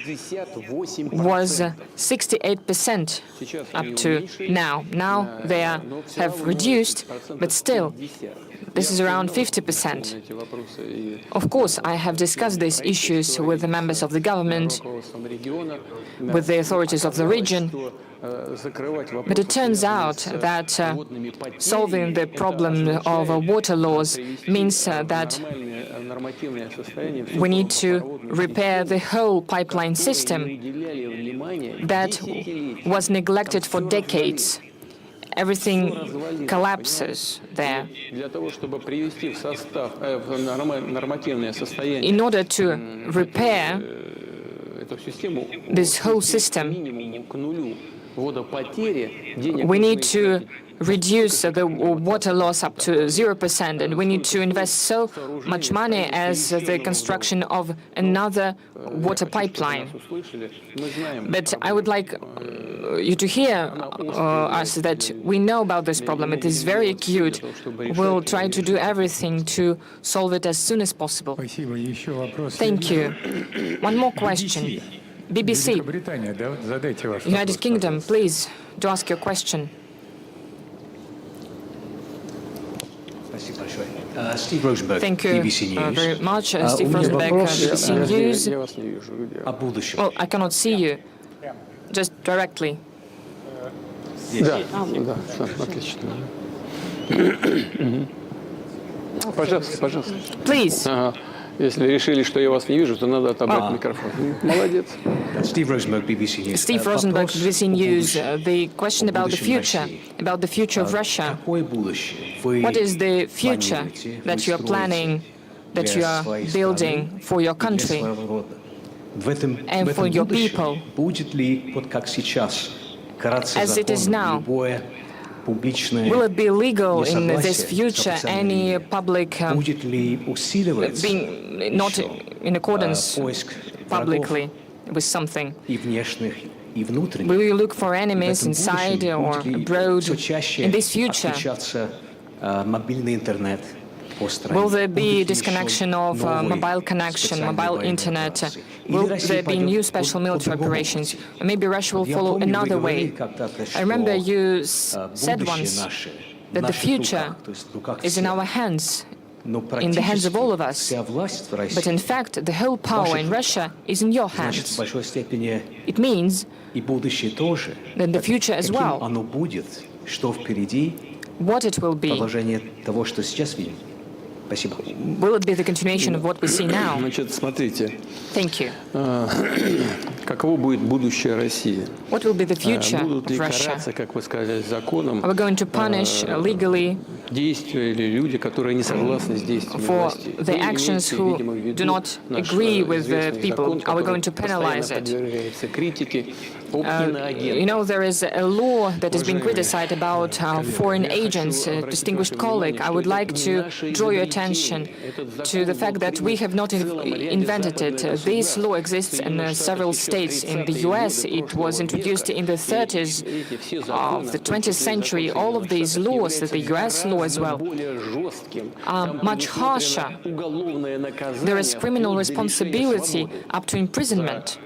was 68% up to now. Now they have reduced, but still this is around 50%. Of course, I have discussed these issues with the members of the government, with the authorities of the region, but it turns out that solving the problem of water loss means that we need to repair the whole pipeline system that was neglected for decades. Everything collapses there. In order to repair this whole system, we need to reduce the water loss up to 0%, and we need to invest so much money as the construction of another water pipeline. But I would like you to hear us that we know about this problem. It is very acute. We'll try to do everything to solve it as soon as possible. Thank you. One more question. BBC, United Kingdom, please, to ask your question. Thank you very much, Steve Rosenberg, BBC News. Well, I cannot see you. Just directly. Да, отлично. Пожалуйста, пожалуйста. Please. Если решили, что я вас не вижу, то надо отобрать микрофон. Молодец. Steve Rosenberg, BBC News. Steve Rosenberg, BBC News. The question about the future of Russia. What is the future that you are planning, that you are building for your country and for your people? As it is now, will it be legal in this future any public being not in accordance publicly with something? Will you look for enemies inside or abroad in this future? Will there be disconnection of mobile connection, mobile internet? Will there be new special military operations? Or maybe Russia will follow another way? I remember you said once that the future is in our hands, in the hands of all of us. But in fact, the whole power in Russia is in your hands. It means that the future as well, what it will be. Will it be the continuation of what we see now? Значит, смотрите. Thank you. Каково будет будущее России? What will be the future Будут ли of Russia? караться, как вы сказали, законом Are we going to punish legally действия или люди, которые не согласны с действиями for власти? the actions who do not agree with the people? Are we going to penalize it? You know, there is a law that has been criticized about foreign agents. Distinguished colleague, I would like to draw your attention to the fact that we have not invented it. This law exists in several states. In the US, it was introduced in the 30s of the 20th century. All of these laws, the US law as well, are much harsher. There is criminal responsibility up to imprisonment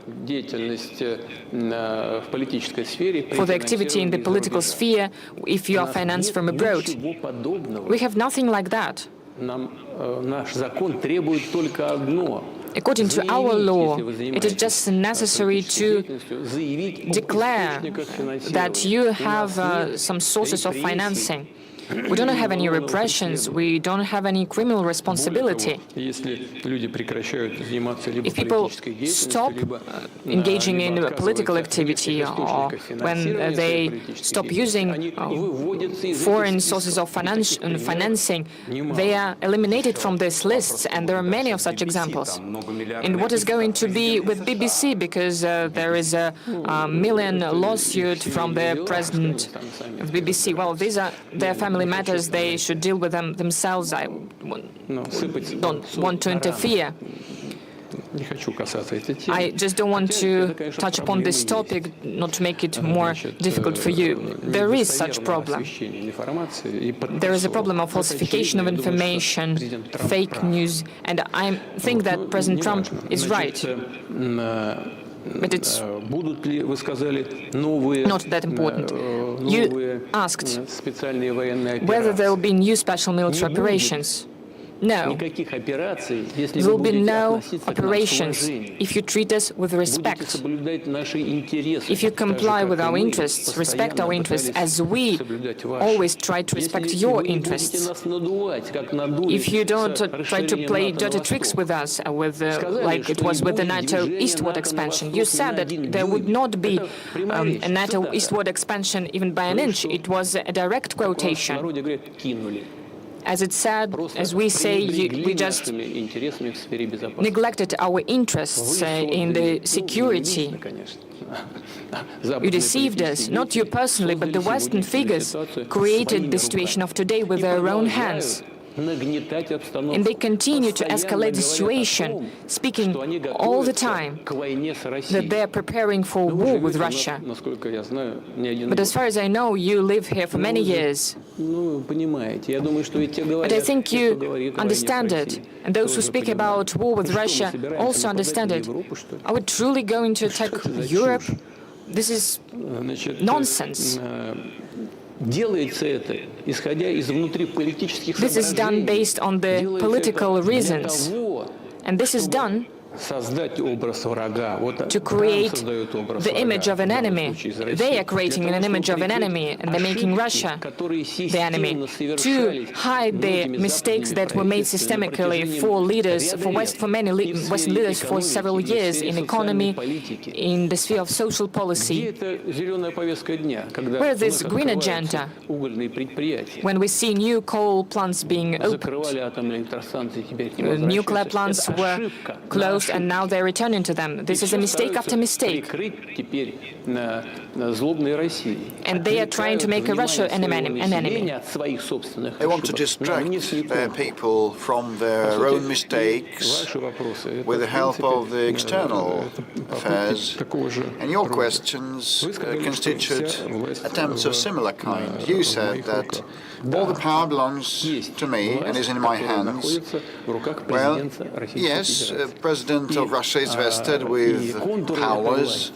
for the activity in the political sphere if you are financed from abroad. We have nothing like that. According to our law, it is just necessary to declare that you have some sources of financing. We don't have any repressions, we don't have any criminal responsibility. If people stop engaging in political activity or when they stop using foreign sources of financing, they are eliminated from these lists, and there are many of such examples. And what is going to be with BBC, because there is a million lawsuit from the president of BBC? Well, these are their family matters. They should deal with them themselves. I don't want to interfere. I just don't want to touch upon this topic, not to make it more difficult for you. There is such problem. There is a problem of falsification of information, fake news, and I think that President Trump is right. But it's not that important. You asked whether there will be new special military operations. No. There will be no operations if you treat us with respect. If you comply with our interests, respect our interests, as we always try to respect your interests. If you don't try to play dirty tricks with us, like it was with the NATO eastward expansion. You said that there would not be a NATO eastward expansion even by an inch. It was a direct quotation. As it's sad, as we say, we just neglected our interests in the security. You deceived us, not you personally, but the Western figures created the situation of today with their own hands. And they continue to escalate the situation, speaking all the time that they are preparing for war with Russia. But as far as I know, you live here for many years. But I think you understand it. And those who speak about war with Russia also understand it. Are we truly going to attack Europe? This is nonsense. This is done based on the political reasons, and this is done to create the image of an enemy. They are creating an image of an enemy, and they're making Russia the enemy to hide the mistakes that were made systemically for leaders, for many Western leaders for several years in economy, in the sphere of social policy. Where is this green agenda? When we see new coal plants being opened, nuclear plants were closed, and now they're returning to them. This is a mistake after mistake. And they are trying to make Russia an enemy. They want to distract their people from their own mistakes with the help of the external affairs. And your questions constitute attempts of similar kind. You said that all the power belongs to me and is in my hands. Well, yes, President of Russia is vested with powers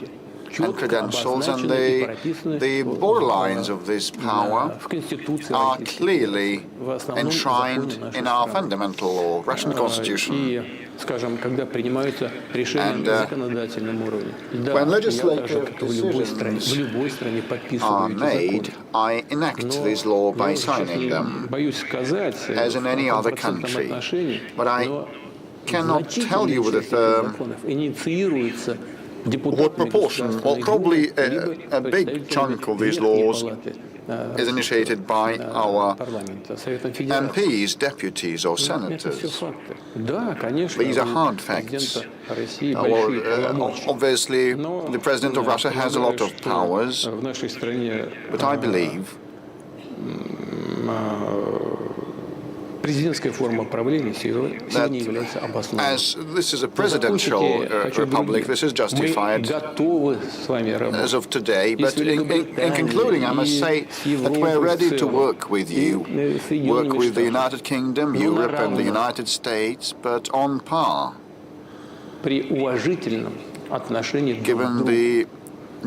and credentials, and the borderlines of this power are clearly enshrined in our fundamental law, Russian constitution. And when legislative decisions are made, I enact this law by signing them, as in any other country. But I cannot tell you with a firm what proportion. Well, probably a big chunk of these laws is initiated by our MPs, deputies or senators. These are hard facts. Obviously, the President of Russia has a lot of powers, but I believe that as this is a presidential republic, this is justified as of today. But in concluding, I must say that we're ready to work with you, work with the United Kingdom, Europe and the United States, but on par, given the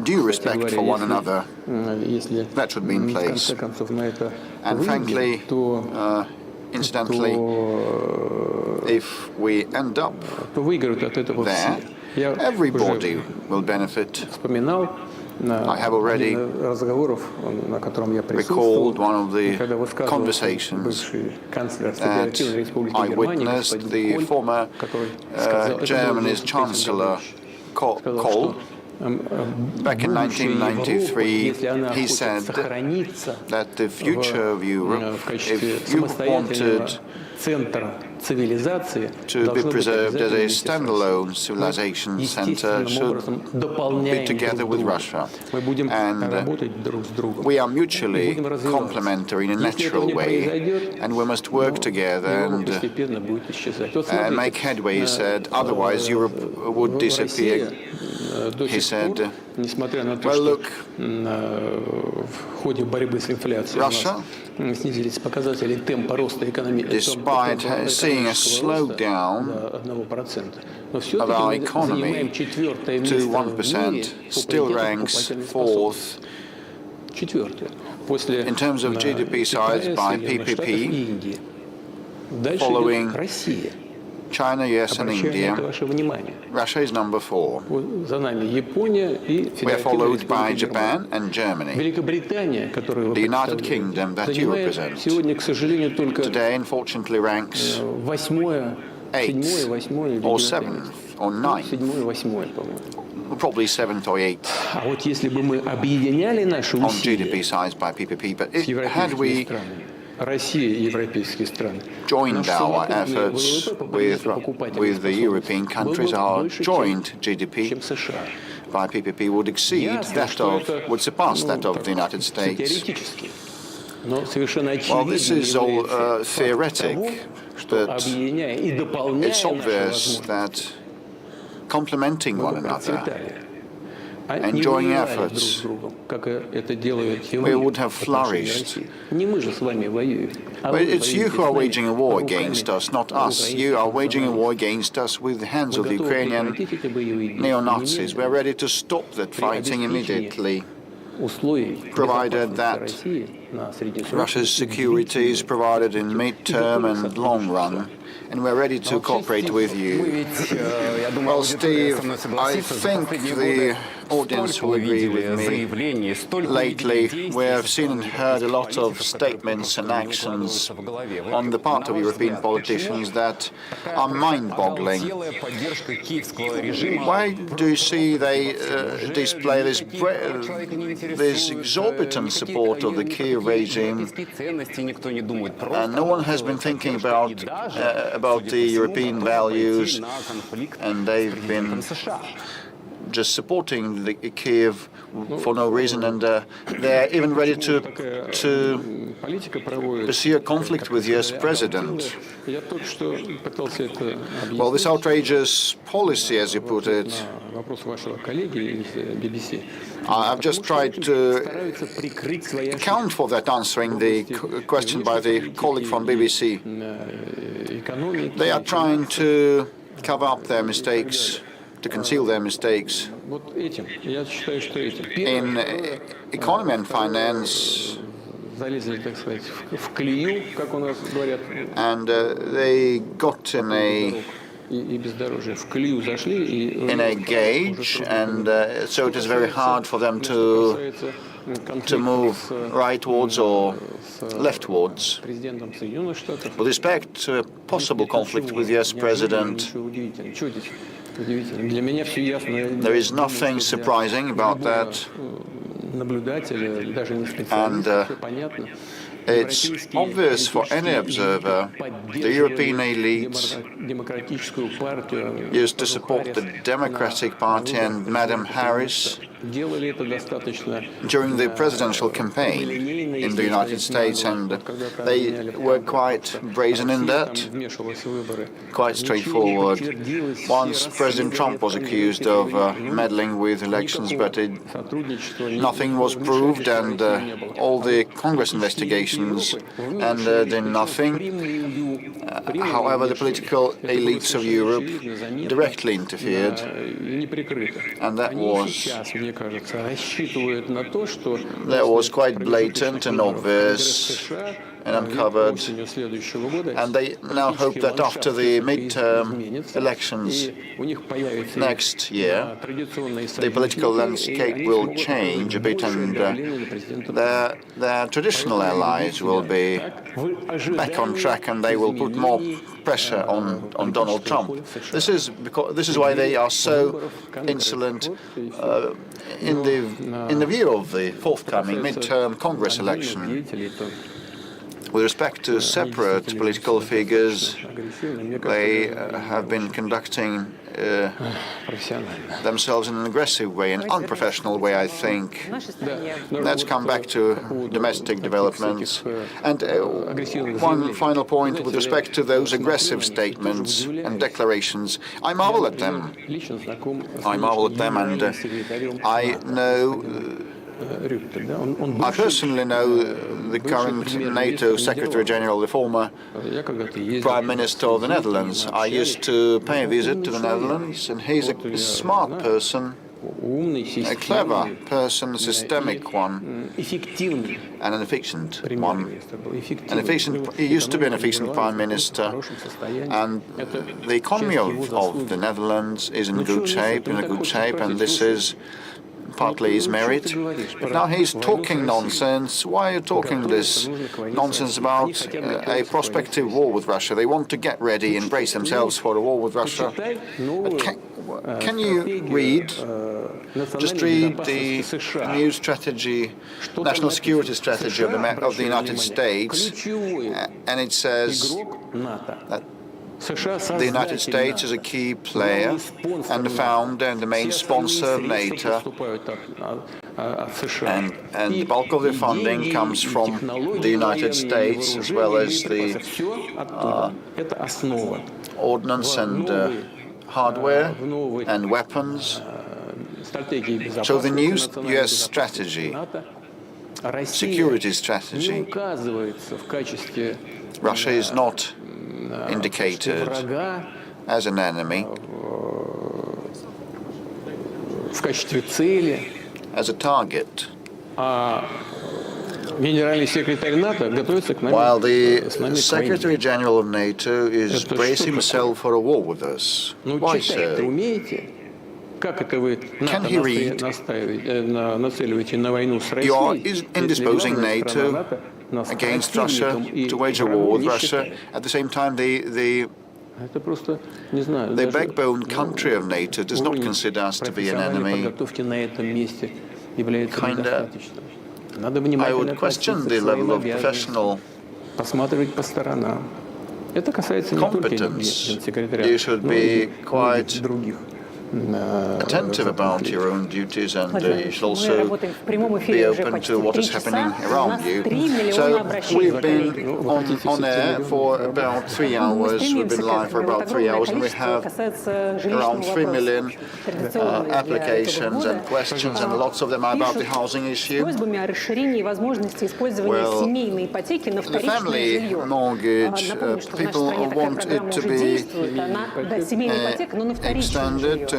due respect for one another that should be in place. And frankly, incidentally, if we end up there, everybody will benefit. I have already recalled one of the conversations that I witnessed. The former Germany's Chancellor Kohl, back in 1993, he said that the future of Europe, if you wanted to be preserved as a standalone civilization center, should be together with Russia. And we are mutually complementary in a natural way, and we must work together and make headway, he said, otherwise Europe would disappear. He said, well, look, Russia, despite seeing a slowdown of our economy to 1%, still ranks fourth in terms of GDP size by PPP, following China, US and India. Russia is number 4. We are followed by Japan and Germany. The United Kingdom that you represent today unfortunately ranks 8th or 7th or 9th. Probably 7th or 8th on GDP size by PPP. But had we joined our efforts with the European countries. Our joint GDP by PPP would surpass that of the United States. Well, this is all theoretic, but it's obvious that complementing one another, enjoying efforts, we would have flourished. But it's you who are waging a war against us, not us. You are waging a war against us with the hands of the Ukrainian neo-Nazis. We're ready to stop that fighting immediately, provided that Russia's security is provided in mid-term and long run, and we're ready to cooperate with you. Well, Steve, I think the audience will agree with me. Lately, we have seen and heard a lot of statements and actions on the part of European politicians that are mind-boggling. Why do you see they display this exorbitant support of the Kiev regime, and no one has been thinking about the European values, and they've been just supporting the Kiev for no reason, and they're even ready to pursue a conflict with US President. Well, this outrageous policy, as you put it, I've just tried to account for that, answering the question by the colleague from BBC. They are trying to cover up their mistakes, to conceal their mistakes. In economy and finance, and they got in a gauge, and so it is very hard for them to move rightwards or leftwards. With respect to a possible conflict with US President, there is nothing surprising about that, and it's obvious for any observer. The European elites used to support the Democratic Party and Madam Harris during the presidential campaign in the United States, and they were quite brazen in that, quite straightforward. Once President Trump was accused of meddling with elections, but nothing was proved, and all the Congress investigations ended in nothing. However, the political elites of Europe directly interfered, and that was quite blatant and obvious and uncovered, and they now hope that after the mid-term elections next year, the political landscape will change a bit, and their traditional allies will be back on track, and they will put more pressure on Donald Trump. This is why they are so insolent in the view of the forthcoming mid-term Congress election. With respect to separate political figures, they have been conducting themselves in an aggressive way, an unprofessional way, I think. Let's come back to domestic developments. And one final point with respect to those aggressive statements and declarations. I marvel at them. And I know. I personally know the current NATO Secretary General, the former Prime Minister of the Netherlands. I used to pay a visit to the Netherlands, and he's a smart person, a clever person, a systemic one, and an efficient one. He used to be an efficient Prime Minister, and the economy of the Netherlands is in a good shape, and this is partly his merit. But now he's talking nonsense. Why are you talking this nonsense about a prospective war with Russia? They want to get ready and brace themselves for a war with Russia. But can you read Just read the new strategy, national security strategy of the United States, and it says that the United States is a key player and the founder and the main sponsor of NATO, and the bulk of the funding comes from the United States, as well as the ordnance and hardware and weapons. So the new U.S. strategy, security strategy, Russia is not indicated as an enemy, as a target. While the Secretary General of NATO is bracing himself for a war with us. Why so? Can he read? You are indisposing NATO against Russia to wage a war with Russia. At the same time, the backbone country of NATO does not consider us to be an enemy. I would question the level of professional competence. You should be quite attentive about your own duties, and you should also be open to what is happening around you. So we've been on air for about 3 hours. We've been live for about 3 hours, and we have around 3 million applications and questions, and lots of them are about the housing issue. Well, the family mortgage, people want it to be extended to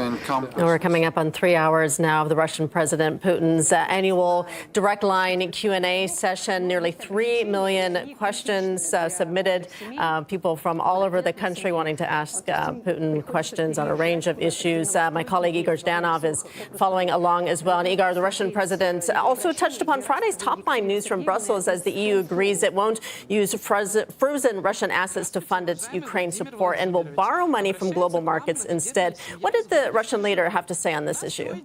We're coming up on 3 hours now of the Russian President Putin's annual direct line Q&A session. Nearly 3 million questions submitted. People from all over the country wanting to ask Putin questions on a range of issues. My colleague Igor Zhdanov is following along as well. And Igor, the Russian president also touched upon Friday's top-line news from Brussels as the EU agrees it won't use frozen Russian assets to fund its Ukraine support and will borrow money from global markets instead. What did the Russian leader have to say on this issue?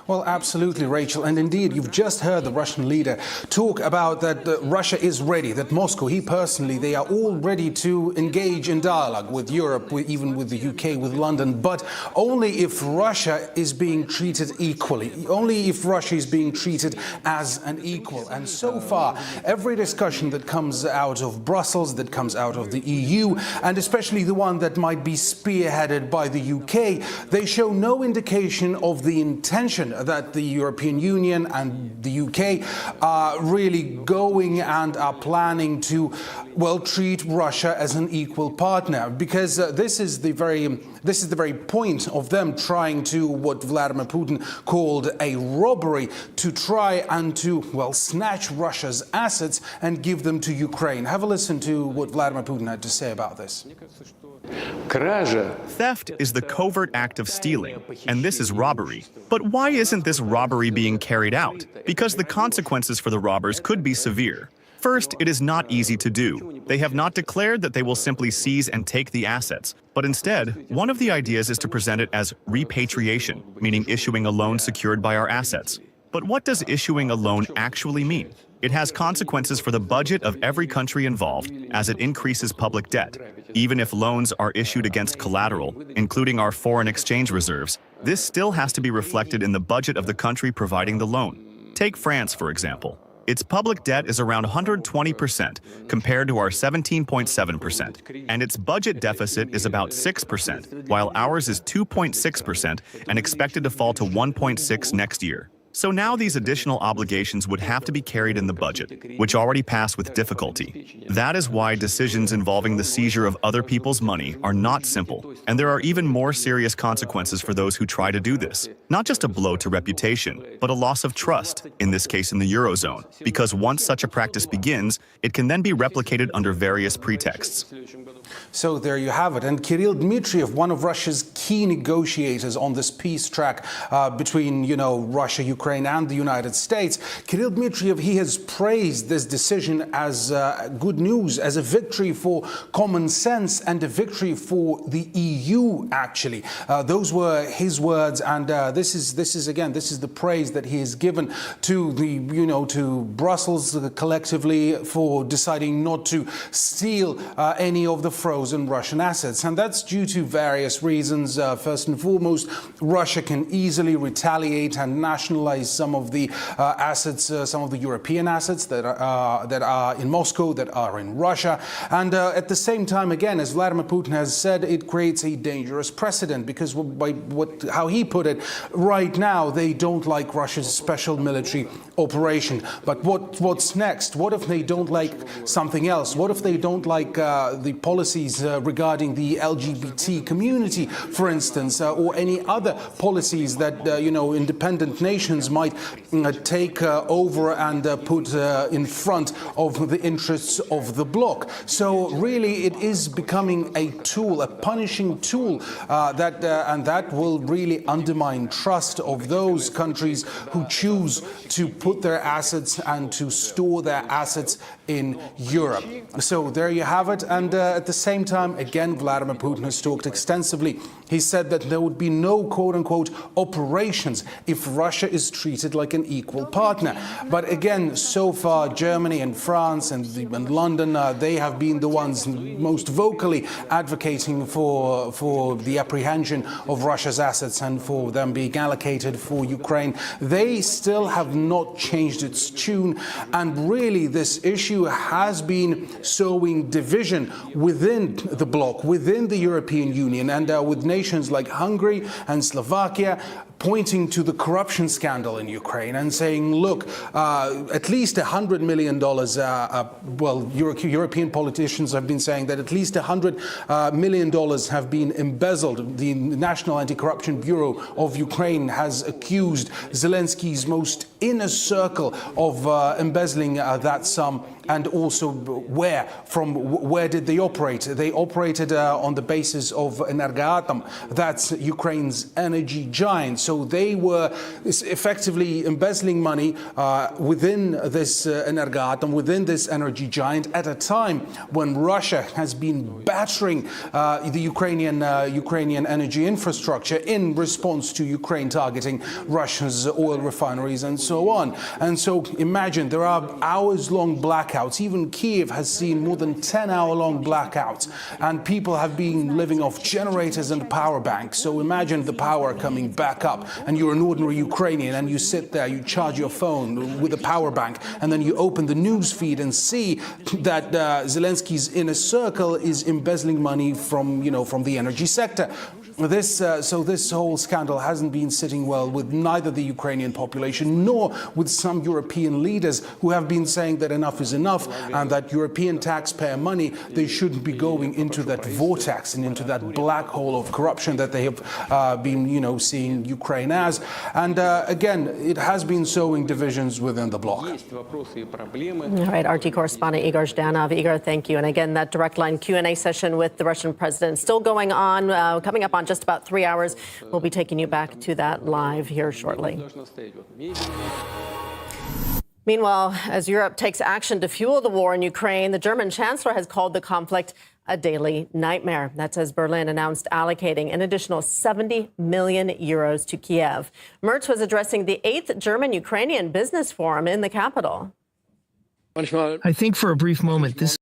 Well, absolutely, Rachel. And indeed, you've just heard the Russian leader talk about that Russia is ready, that Moscow, he personally, they are all ready to engage in dialogue with Europe, even with the UK, with London, but only if Russia is being treated equally, only if Russia is being treated as an equal. And so far, every discussion that comes out of Brussels, that comes out of the EU, and especially the one that might be spearheaded by the UK, they show no indication of the intention that the European Union and the UK are really going and are planning to, well, treat Russia as an equal partner, because this is the very point of them trying to what Vladimir Putin called a robbery, to try and to, well, snatch Russia's assets and give them to Ukraine. Have a listen to what Vladimir Putin had to say about this. Theft is the covert act of stealing, and this is robbery. But why isn't this robbery being carried out? Because the consequences for the robbers could be severe. First, it is not easy to do. They have not declared that they will simply seize and take the assets, but instead, one of the ideas is to present it as repatriation, meaning issuing a loan secured by our assets. But what does issuing a loan actually mean? It has consequences for the budget of every country involved, as it increases public debt. Even if loans are issued against collateral, including our foreign exchange reserves, this still has to be reflected in the budget of the country providing the loan. Take France, for example. Its public debt is around 120% compared to our 17.7%, and its budget deficit is about 6%, while ours is 2.6% and expected to fall to 1.6% next year. So now these additional obligations would have to be carried in the budget, which already passed with difficulty. That is why decisions involving the seizure of other people's money are not simple, and there are even more serious consequences for those who try to do this. Not just a blow to reputation, but a loss of trust, in this case in the Eurozone, because once such a practice begins, it can then be replicated under various pretexts. So there you have it. And Kirill Dmitriev, one of Russia's key negotiators on this peace track between, Russia, Ukraine, Ukraine and the United States. Kirill Dmitriev, he has praised this decision as good news, as a victory for common sense and a victory for the EU, actually. Those were his words, and this is the praise that he has given to to Brussels collectively for deciding not to steal any of the frozen Russian assets. And that's due to various reasons. First and foremost, Russia can easily retaliate and nationalize some of the assets, some of the European assets that are in Moscow, that are in Russia. And at the same time, again, as Vladimir Putin has said, it creates a dangerous precedent because how he put it, right now they don't like Russia's special military operation. But what's next? What if they don't like something else? What if they don't like the policies regarding the LGBT community, for instance, or any other policies that independent nations might take over and put in front of the interests of the bloc? So really, it is becoming a tool, a punishing tool, that will really undermine trust of those countries who choose to put their assets and to store their assets in Europe. So there you have it. And at the same time, again, Vladimir Putin has talked extensively. He said that there would be no quote-unquote operations if Russia is treated like an equal partner. But again, so far, Germany and France and London, they have been the ones most vocally advocating for the apprehension of Russia's assets and for them being allocated for Ukraine. They still have not changed its tune. And really, this issue has been sowing division within the bloc, within the European Union, and with nations like Hungary and Slovakia pointing to the corruption scandal in Ukraine and saying, look, at least $100 million, European politicians have been saying that at least $100 million have been embezzled. The National Anti-Corruption Bureau of Ukraine has accused Zelensky's most inner circle of embezzling that sum. And also, where did they operate? They operated on the basis of Energoatom, that's Ukraine's energy giant. So they were effectively embezzling money within this Energoatom, within this energy giant, at a time when Russia has been battering the Ukrainian energy infrastructure in response to Ukraine targeting Russia's oil refineries and so on. And so imagine there are hours-long blackouts. Even Kiev has seen more than 10-hour-long blackouts, and people have been living off generators and power banks. So imagine the power coming back up, and you're an ordinary Ukrainian, and you sit there, you charge your phone with a power bank, and then you open the news feed and see that Zelensky's inner circle is embezzling money from the energy sector. So this whole scandal hasn't been sitting well with neither the Ukrainian population nor with some European leaders who have been saying that enough is enough and that European taxpayer money, they shouldn't be going into that vortex and into that black hole of corruption that they have been, seeing Ukraine as. And again, it has been sowing divisions within the bloc. All right, RT correspondent Igor Zhdanov. Igor, thank you. And again, that direct line Q&A session with the Russian president still going on, coming up on just about 3 hours. We'll be taking you back to that live here shortly. Meanwhile, as Europe takes action to fuel the war in Ukraine, the German chancellor has called the conflict a daily nightmare. That's as Berlin announced allocating an additional 70 million euros to Kiev. Merz was addressing the 8th German-Ukrainian Business Forum in the capital. I think for a brief moment, this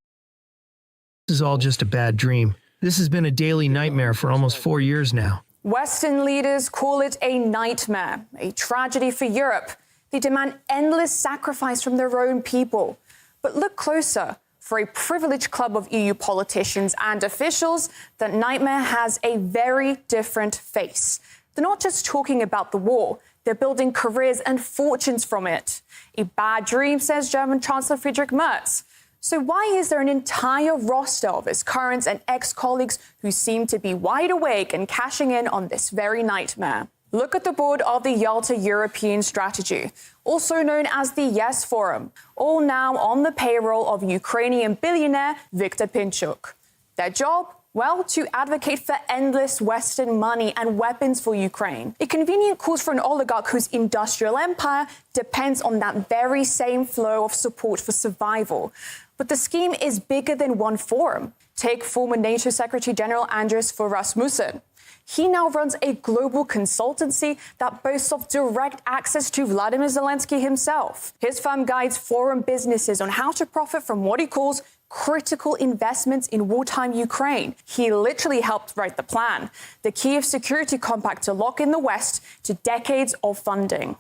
is all just a bad dream. This has been a daily nightmare for almost 4 years now. Western leaders call it a nightmare, a tragedy for Europe. They demand endless sacrifice from their own people. But look closer. For a privileged club of EU politicians and officials, that nightmare has a very different face. They're not just talking about the war. They're building careers and fortunes from it. A bad dream, says German Chancellor Friedrich Merz. So why is there an entire roster of his current and ex-colleagues who seem to be wide awake and cashing in on this very nightmare? Look at the board of the Yalta European Strategy, also known as the Yes Forum, all now on the payroll of Ukrainian billionaire Viktor Pinchuk. Their job? Well, to advocate for endless Western money and weapons for Ukraine. A convenient cause for an oligarch whose industrial empire depends on that very same flow of support for survival. But the scheme is bigger than one forum. Take former NATO Secretary General Anders Fogh Rasmussen. He now runs a global consultancy that boasts of direct access to Vladimir Zelensky himself. His firm guides foreign businesses on how to profit from what he calls critical investments in wartime Ukraine. He literally helped write the plan, the Kiev Security Compact to lock in the West to decades of funding.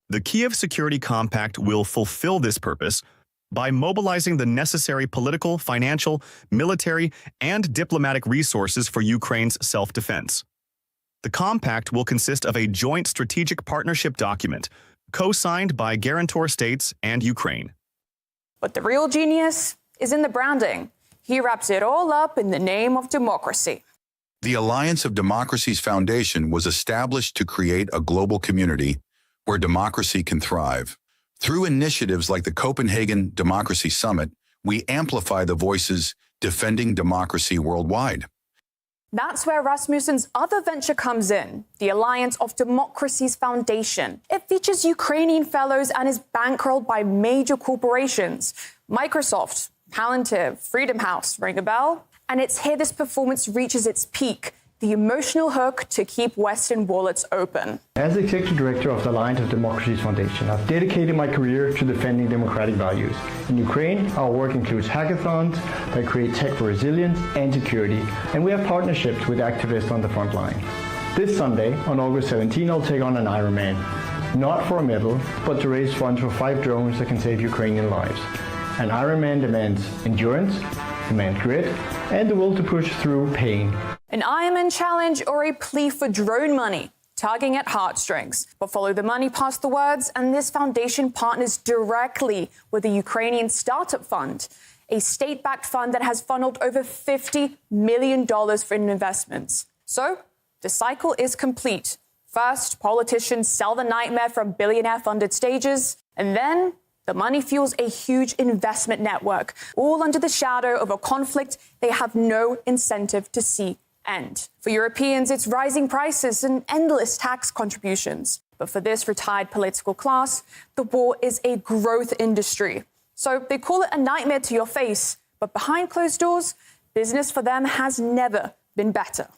The Kiev Security Compact will fulfill this purpose by mobilizing the necessary political, financial, military, and diplomatic resources for Ukraine's self-defense. The compact will consist of a joint strategic partnership document, co-signed by guarantor states and Ukraine. But the real genius is in the branding. He wraps it all up in the name of democracy. The Alliance of Democracies Foundation was established to create a global community where democracy can thrive. Through initiatives like the Copenhagen Democracy Summit, we amplify the voices defending democracy worldwide. That's where Rasmussen's other venture comes in, the Alliance of Democracies Foundation. It features Ukrainian fellows and is bankrolled by major corporations. Microsoft, Palantir, Freedom House, ring a bell? And it's here this performance reaches its peak, the emotional hook to keep Western wallets open. As Executive Director of the Alliance of Democracies Foundation, I've dedicated my career to defending democratic values. In Ukraine, our work includes hackathons that create tech for resilience and security, and we have partnerships with activists on the front line. This Sunday, on August 17, I'll take on an Ironman, not for a medal, but to raise funds for 5 drones that can save Ukrainian lives. An Ironman demands endurance, demands grit, and the will to push through pain. An Ironman challenge or a plea for drone money, tugging at heartstrings. But follow the money past the words, and this foundation partners directly with the Ukrainian Startup Fund, a state-backed fund that has funneled over $50 million for investments. So the cycle is complete. First, politicians sell the nightmare from billionaire-funded stages, and then the money fuels a huge investment network, all under the shadow of a conflict they have no incentive to see end. For Europeans, it's rising prices and endless tax contributions. But for this retired political class, the war is a growth industry. So they call it a nightmare to your face, but behind closed doors, business for them has never been better.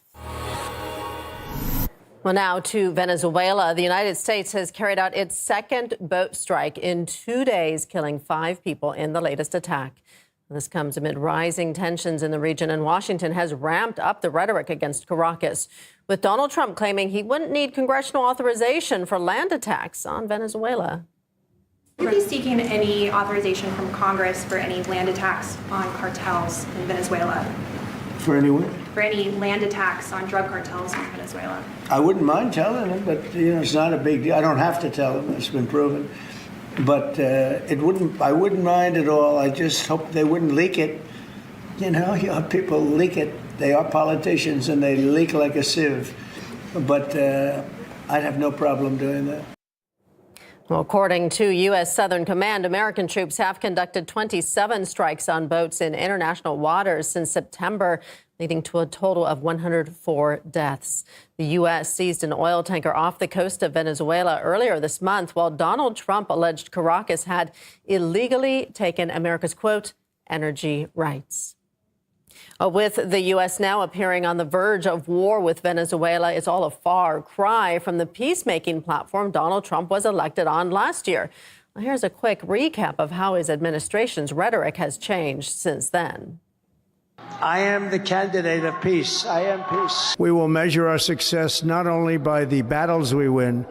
Well, now to Venezuela. The United States has carried out its second boat strike in 2 days, killing 5 people in the latest attack. This comes amid rising tensions in the region, and Washington has ramped up the rhetoric against Caracas, with Donald Trump claiming he wouldn't need congressional authorization for land attacks on Venezuela. Will you be seeking any authorization from Congress for any land attacks on cartels in Venezuela? For anyone? For any land attacks on drug cartels in Venezuela? I wouldn't mind telling them, but it's not a big deal. I don't have to tell them. It's been proven. But I wouldn't mind at all. I just hope they wouldn't leak it. You know, people leak it. They are politicians and they leak like a sieve. But I'd have no problem doing that. Well, according to U.S. Southern Command, American troops have conducted 27 strikes on boats in international waters since September, leading to a total of 104 deaths. The U.S. seized an oil tanker off the coast of Venezuela earlier this month, while Donald Trump alleged Caracas had illegally taken America's, quote, energy rights. With the U.S. now appearing on the verge of war with Venezuela, it's all a far cry from the peacemaking platform Donald Trump was elected on last year. Well, here's a quick recap of how his administration's rhetoric has changed since then. I am the candidate of peace. I am peace. We will measure our success not only by the battles we win,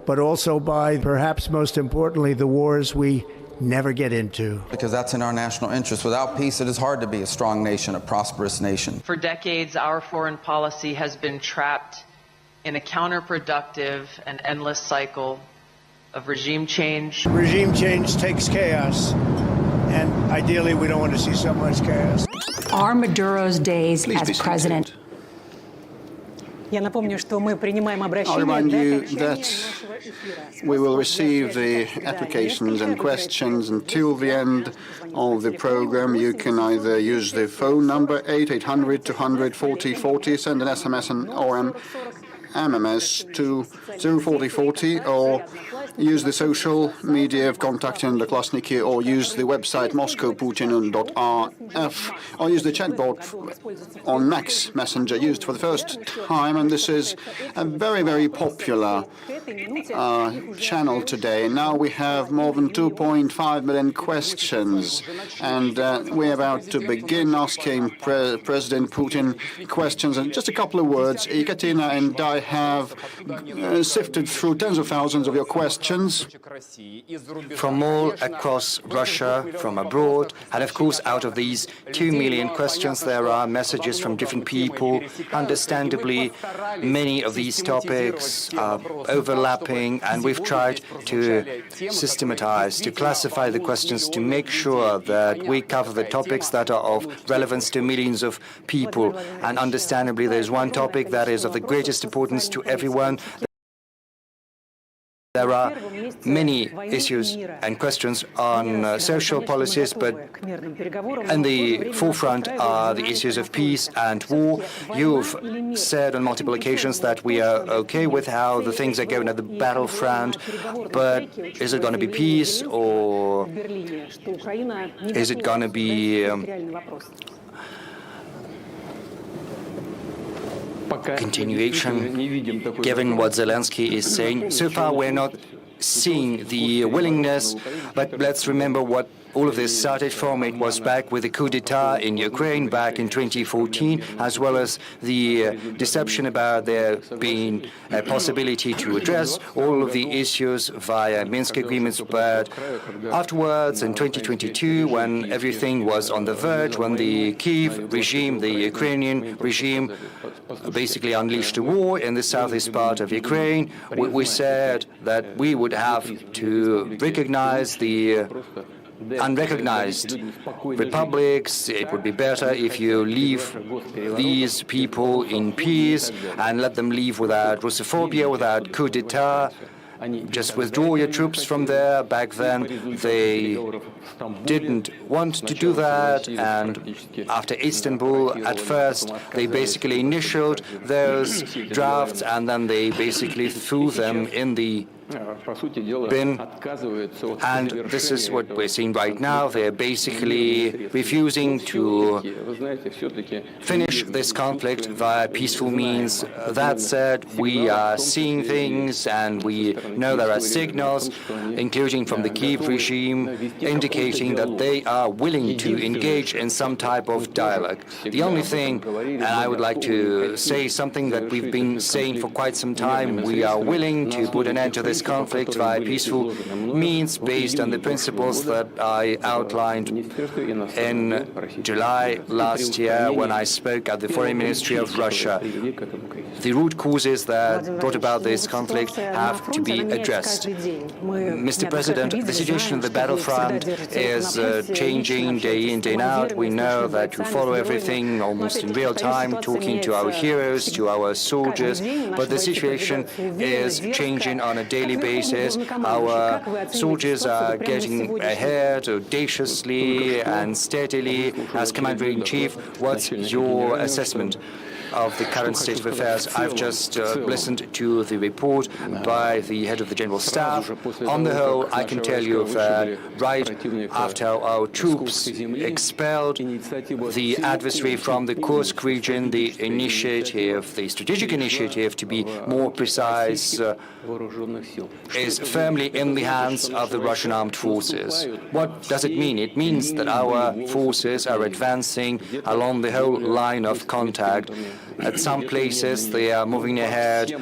but also by, perhaps most importantly, the wars we never get into. Because that's in our national interest. Without peace, it is hard to be a strong nation, a prosperous nation. For decades, our foreign policy has been trapped in a counterproductive and endless cycle of regime change. Regime change takes chaos, and ideally we don't want to see so much chaos. Are Maduro's days as president I'll remind you that we will receive the applications and questions until the end of the program. You can either use the phone number 8800 200 40 40, send an SMS or MMS to 04040, or use the social media of contacting the Klasniki, or use the website moscowputin.rf, or use the chatbot on Max Messenger, used for the first time. And this is a very, very popular channel today. Now we have more than 2.5 million questions, and we're about to begin asking President Putin questions. And just a couple of words, Ekaterina and I have sifted through tens of thousands of your questions. From all across Russia, from abroad, and of course out of these 2 million questions there are messages from different people. Understandably, many of these topics are overlapping, and we've tried to systematize, to classify the questions, to make sure that we cover the topics that are of relevance to millions of people. And understandably, there's one topic that is of the greatest importance to everyone. There are many issues and questions on social policies, but in the forefront are the issues of peace and war. You've said on multiple occasions that we are okay with how the things are going at the battlefront, but is it going to be peace, or is it going to be continuation, given what Zelensky is saying? So far, we're not seeing the willingness, but let's remember what all of this started from. It was back with the coup d'etat in Ukraine back in 2014, as well as the deception about there being a possibility to address all of the issues via Minsk agreements. But afterwards, in 2022, when everything was on the verge, when the Kyiv regime, the Ukrainian regime, basically unleashed a war in the southeast part of Ukraine, we said that we would have to recognize the unrecognized republics. It would be better if you leave these people in peace and let them leave without Russophobia, without coup d'etat. Just withdraw your troops from there. Back then, they didn't want to do that, and after Istanbul, at first, they basically initialed those drafts, and then they basically threw them in the bin. And this is what we're seeing right now. They're basically refusing to finish this conflict via peaceful means. That said, we are seeing things, and we know there are signals, including from the Kyiv regime, indicating that they are willing to engage in some type of dialogue. The only thing, and I would like to say something that we've been saying for quite some time, we are willing to put an end to this conflict via peaceful means based on the principles that I outlined in July last year when I spoke at the Foreign Ministry of Russia. The root causes that brought about this conflict have to be addressed. Mr. President, the situation on the battlefront is changing day in, day out. We know that you follow everything almost in real time, talking to our heroes, to our soldiers, but the situation is changing on a daily basis. Our soldiers are getting ahead audaciously and steadily. As Commander-in-Chief, what's your assessment of the current state of affairs? I've just listened to the report by the head of the General Staff. On the whole, I can tell you that right after our troops expelled the adversary from the Kursk region, the initiative, the strategic initiative, to be more precise, is firmly in the hands of the Russian armed forces. What does it mean? It means that our forces are advancing along the whole line of contact. At some places, they are moving ahead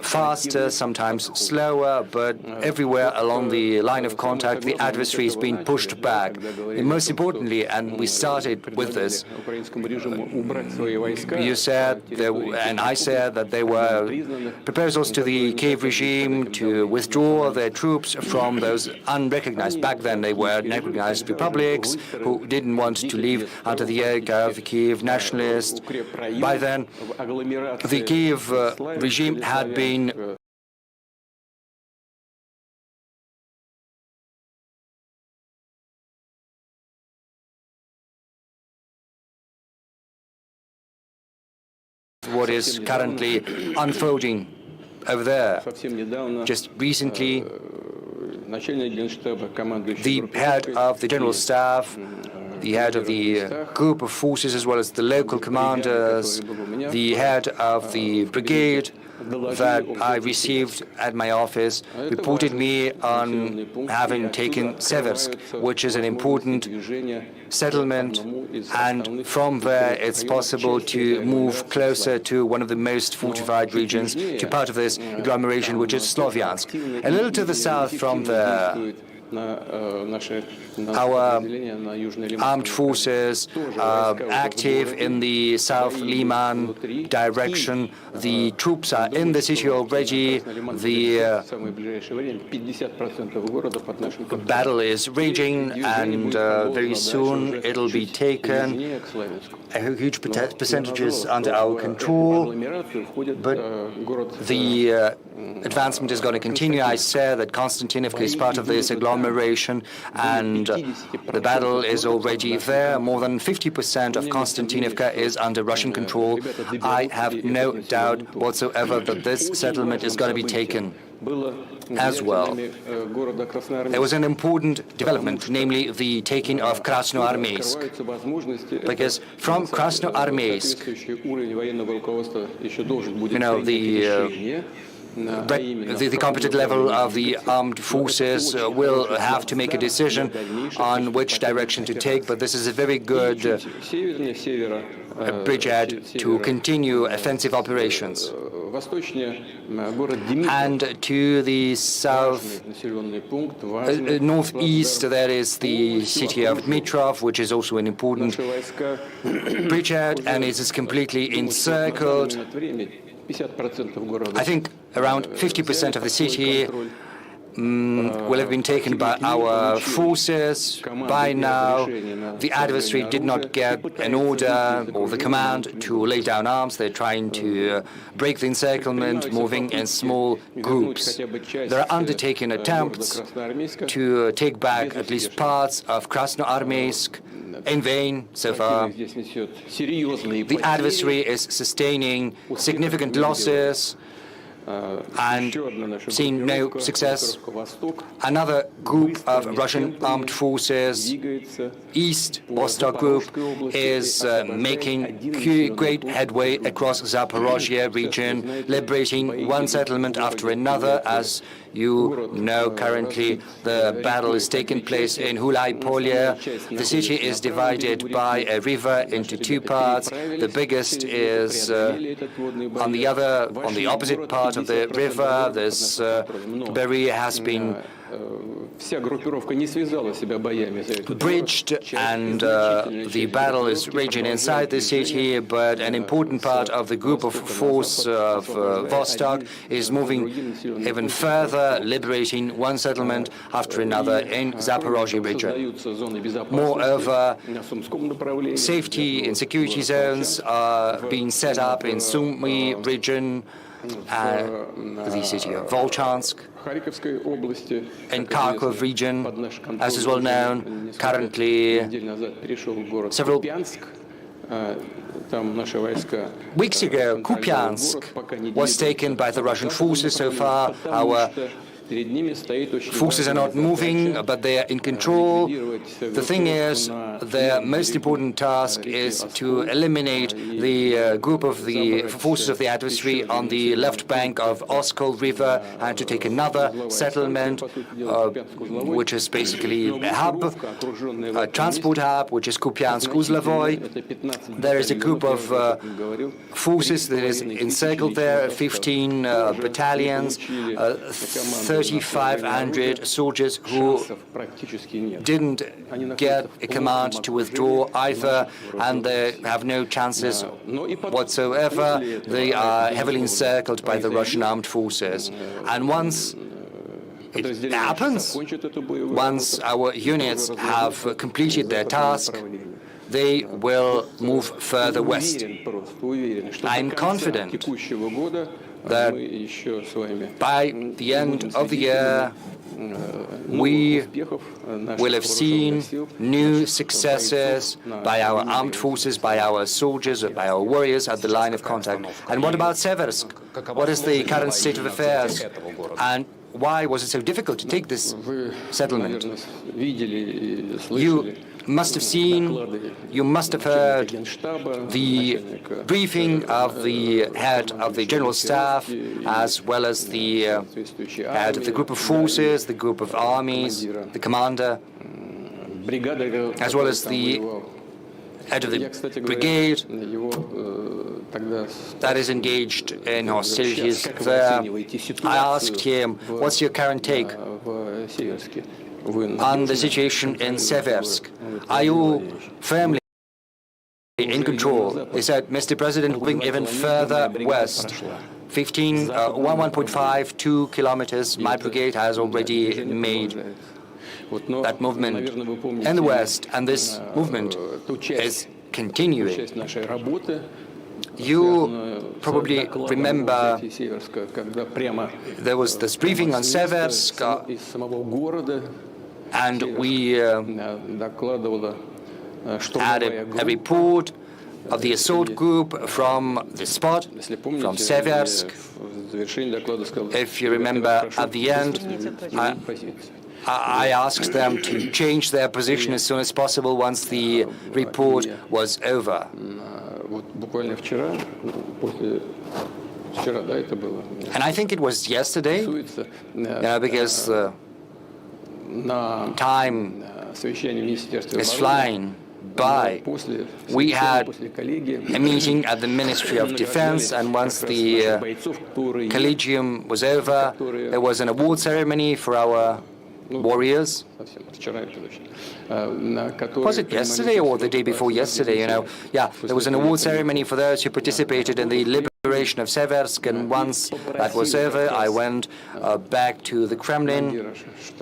faster, sometimes slower, but everywhere along the line of contact, the adversary is being pushed back. And most importantly, and we started with this, you said, and I said, that there were proposals to the Kyiv regime to withdraw their troops from those unrecognized, back then they were recognized republics, who didn't want to leave under the yoke of the Kyiv nationalists. By then, the Kiev regime had been what is currently unfolding over there. Just recently, the head of the General Staff, the head of the group of forces, as well as the local commanders, the head of the brigade that I received at my office, reported me on having taken Seversk, which is an important settlement, and from there it's possible to move closer to one of the most fortified regions, to part of this agglomeration, which is Sloviansk. A little to the south from there, our armed forces are active in the South Liman direction. The troops are in the city already. The battle is raging, and very soon it'll be taken. A huge percentage is under our control, but the advancement is going to continue. I said that Konstantinivka is part of this agglomeration, and the battle is already there. More than 50% of Konstantinivka is under Russian control. I have no doubt whatsoever that this settlement is going to be taken as well. There was an important development, namely the taking of Krasnoarmeysk, because from Krasnoarmeysk, the competent level of the armed forces will have to make a decision on which direction to take, but this is a very good bridgehead to continue offensive operations. And to the south, northeast, there is the city of Dmitrov, which is also an important bridgehead, and it is completely encircled. I think around 50% of the city will have been taken by our forces. By now, the adversary did not get an order or the command to lay down arms. They're trying to break the encirclement, moving in small groups. They're undertaking attempts to take back at least parts of Krasnoarmeysk. In vain so far. The adversary is sustaining significant losses and seeing no success. Another group of Russian armed forces, East Vostok Group, is making great headway across Zaporozhye region, liberating one settlement after another. As you know, currently the battle is taking place in Hulai-Polye. The city is divided by a river into two parts. The biggest is on the opposite part of the river. This barrier has been bridged, and the battle is raging inside the city, but an important part of the group of force of Vostok is moving even further, liberating one settlement after another in Zaporozhye region. Moreover, safety and security zones are being set up in Sumy region, the city of Volchansk, in Kharkov region, as is well known. Currently, several weeks ago, Kupiansk was taken by the Russian forces. So far, our forces are not moving, but they are in control. The thing is, their most important task is to eliminate the group of the forces of the adversary on the left bank of Oskol River and to take another settlement, which is basically a hub, a transport hub, which is Kupiansk-Uzlovoy. There is a group of forces that is encircled there, 15 battalions, 3,500 soldiers who didn't get a command to withdraw either, and they have no chances whatsoever. They are heavily encircled by the Russian armed forces. And once it happens, once our units have completed their task, they will move further west. I'm confident that by the end of the year, we will have seen new successes by our armed forces, by our soldiers, by our warriors at the line of contact. And what about Seversk? What is the current state of affairs? And why was it so difficult to take this settlement? You must have seen, you must have heard the briefing of the head of the General Staff, as well as the head of the group of forces, the group of armies, the commander, as well as the head of the brigade that is engaged in hostilities there. I asked him, what's your current take on the situation in Seversk? Are you firmly in control? He said, Mr. President, moving even further west, 1.5, 2 kilometers, my brigade has already made that movement in the west, and this movement is continuing. You probably remember there was this briefing on Seversk, and we had a report of the assault group from the spot, from Seversk. If you remember, at the end, I asked them to change their position as soon as possible once the report was over. And I think it was yesterday, because time is flying by. We had a meeting at the Ministry of Defense, and once the collegium was over, there was an award ceremony for our warriors. Was it yesterday or the day before yesterday? Yeah, there was an award ceremony for those who participated in the liberation of Seversk, and once that was over, I went back to the Kremlin,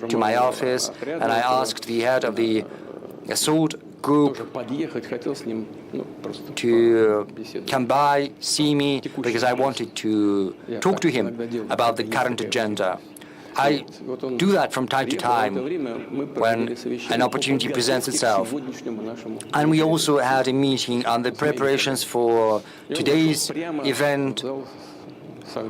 to my office, and I asked the head of the assault group to come by, see me, because I wanted to talk to him about the current agenda. I do that from time to time when an opportunity presents itself. And we also had a meeting on the preparations for today's event,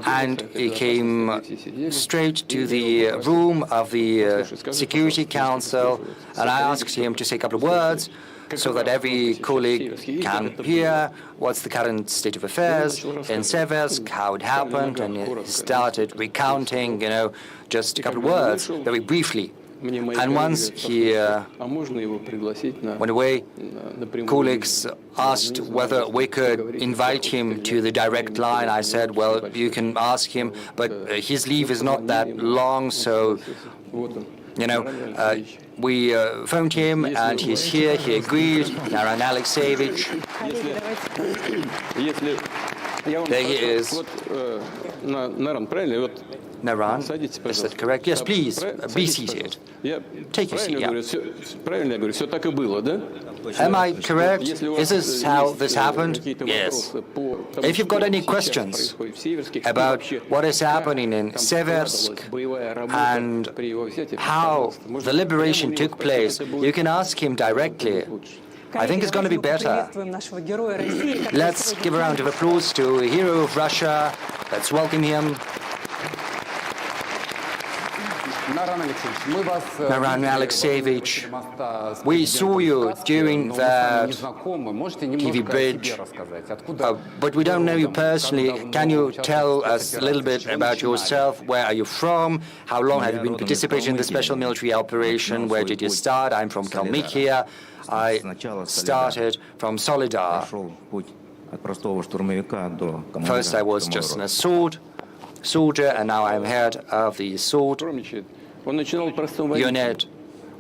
and he came straight to the room of the Security Council, and I asked him to say a couple of words so that every colleague can hear what's the current state of affairs in Seversk, how it happened, and he started recounting, just a couple of words, very briefly. And once he went away, colleagues asked whether we could invite him to the direct line. I said, well, you can ask him, but his leave is not that long, so, we phoned him, and he's here. He agreed. Naran Alexeyevich. There he is. Naran, is that correct? Yes, please, be seated. Take your seat, yeah. Am I correct? Is this how this happened? Yes. If you've got any questions about what is happening in Seversk and how the liberation took place, you can ask him directly. I think it's going to be better. Let's give a round of applause to a hero of Russia. Let's welcome him. Naran Alexeyevich, we saw you during that TV bridge, but we don't know you personally. Can you tell us a little bit about yourself? Where are you from? How long have you been participating in the special military operation? Where did you start? I'm from Kalmykia. I started from Solidar. First I was just an assault soldier, and now I'm head of the assault unit.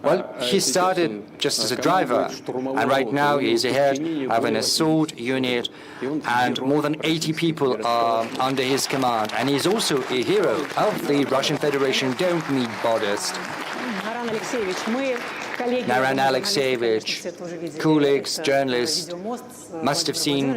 Well, he started just as a driver, and right now he's a head of an assault unit, and more than 80 people are under his command. And he's also a hero of the Russian Federation. Don't be modest. Naran Alexeyevich, colleagues, journalists must have seen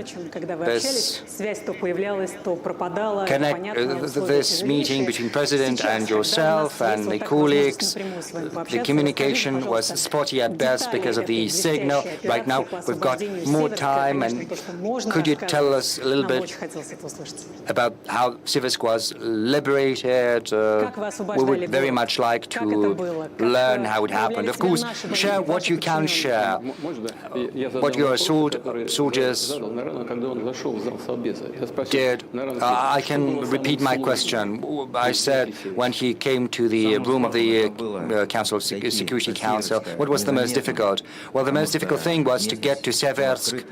this meeting between President and yourself and the colleagues. The communication was spotty at best because of the signal. Right now, we've got more time, and could you tell us a little bit about how Siversk was liberated? We would very much like to learn how it happened. Of course, share what you can share, what your soldiers did. I can repeat my question. I said when he came to the room of the Security Council, what was the most difficult? Well, the most difficult thing was to get to Seversk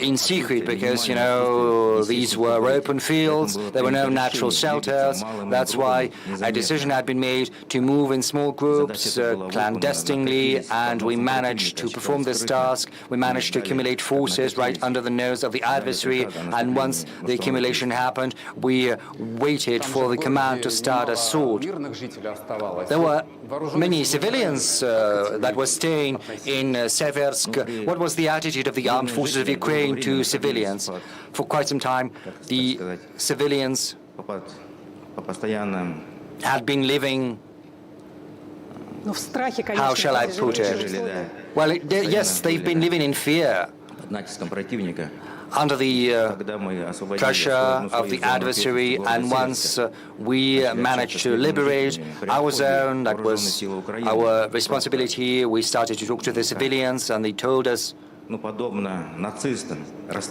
in secret, because, you know, these were open fields, there were no natural shelters. That's why a decision had been made to move in small groups, clandestinely, and we managed to perform this task. We managed to accumulate forces right under the nose of the adversary, and once the accumulation happened, we waited for the command to start assault. There were many civilians that were staying in Seversk. What was the attitude of the armed forces of Ukraine to civilians? For quite some time, the civilians had been living, how shall I put it? Well, yes, they've been living in fear under the pressure of the adversary, and once we managed to liberate our zone, that was our responsibility. We started to talk to the civilians, and they told us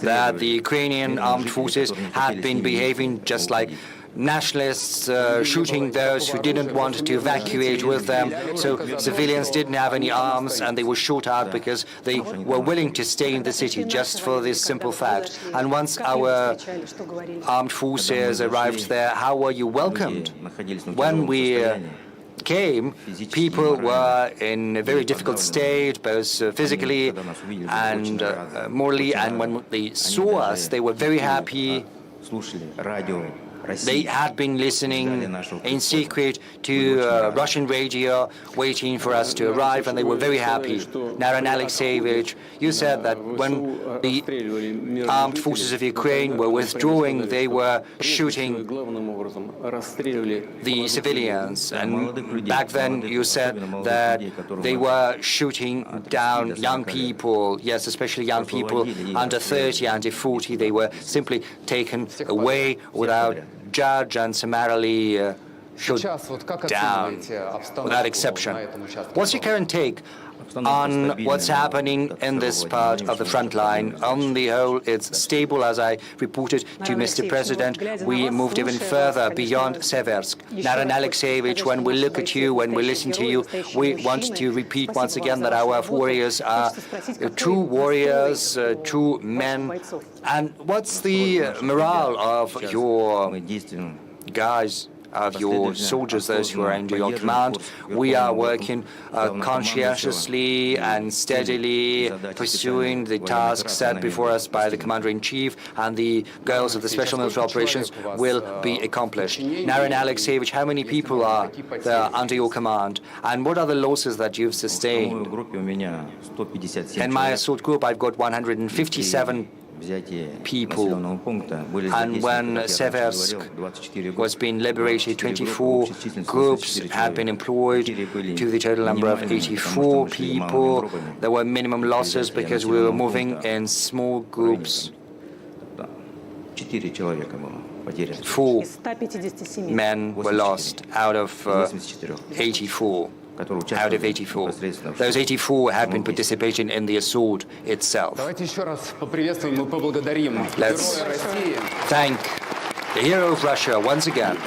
that the Ukrainian armed forces had been behaving just like nationalists, shooting those who didn't want to evacuate with them. So civilians didn't have any arms, and they were shot out because they were willing to stay in the city just for this simple fact. And once our armed forces arrived there, how were you welcomed? When we came, people were in a very difficult state, both physically and morally, and when they saw us, they were very happy. They had been listening in secret to Russian radio, waiting for us to arrive, and they were very happy. Naran Alexeyevich, you said that when the armed forces of Ukraine were withdrawing, they were shooting the civilians. And back then you said that they were shooting down young people, yes, especially young people under 30, under 40. They were simply taken away without judge and summarily shot down without exception. What's your current take on what's happening in this part of the front line? On the whole, it's stable, as I reported to Mr. President. We moved even further beyond Seversk. Naran Alexeyevich, when we look at you, when we listen to you, we want to repeat once again that our warriors are true warriors, true men. And what's the morale of your guys, of your soldiers, those who are under your command? We are working conscientiously and steadily, pursuing the tasks set before us by the Commander-in-Chief, and the goals of the Special Military Operations will be accomplished. Naran Alexeyevich, how many people are there under your command, and what are the losses that you've sustained? In my assault group, I've got 157 people, and when Seversk was being liberated, 24 groups had been employed to the total number of 84 people. There were minimum losses because we were moving in small groups. 4 men were lost out of 84. Those 84 had been participating in the assault itself. Let's thank the hero of Russia once again.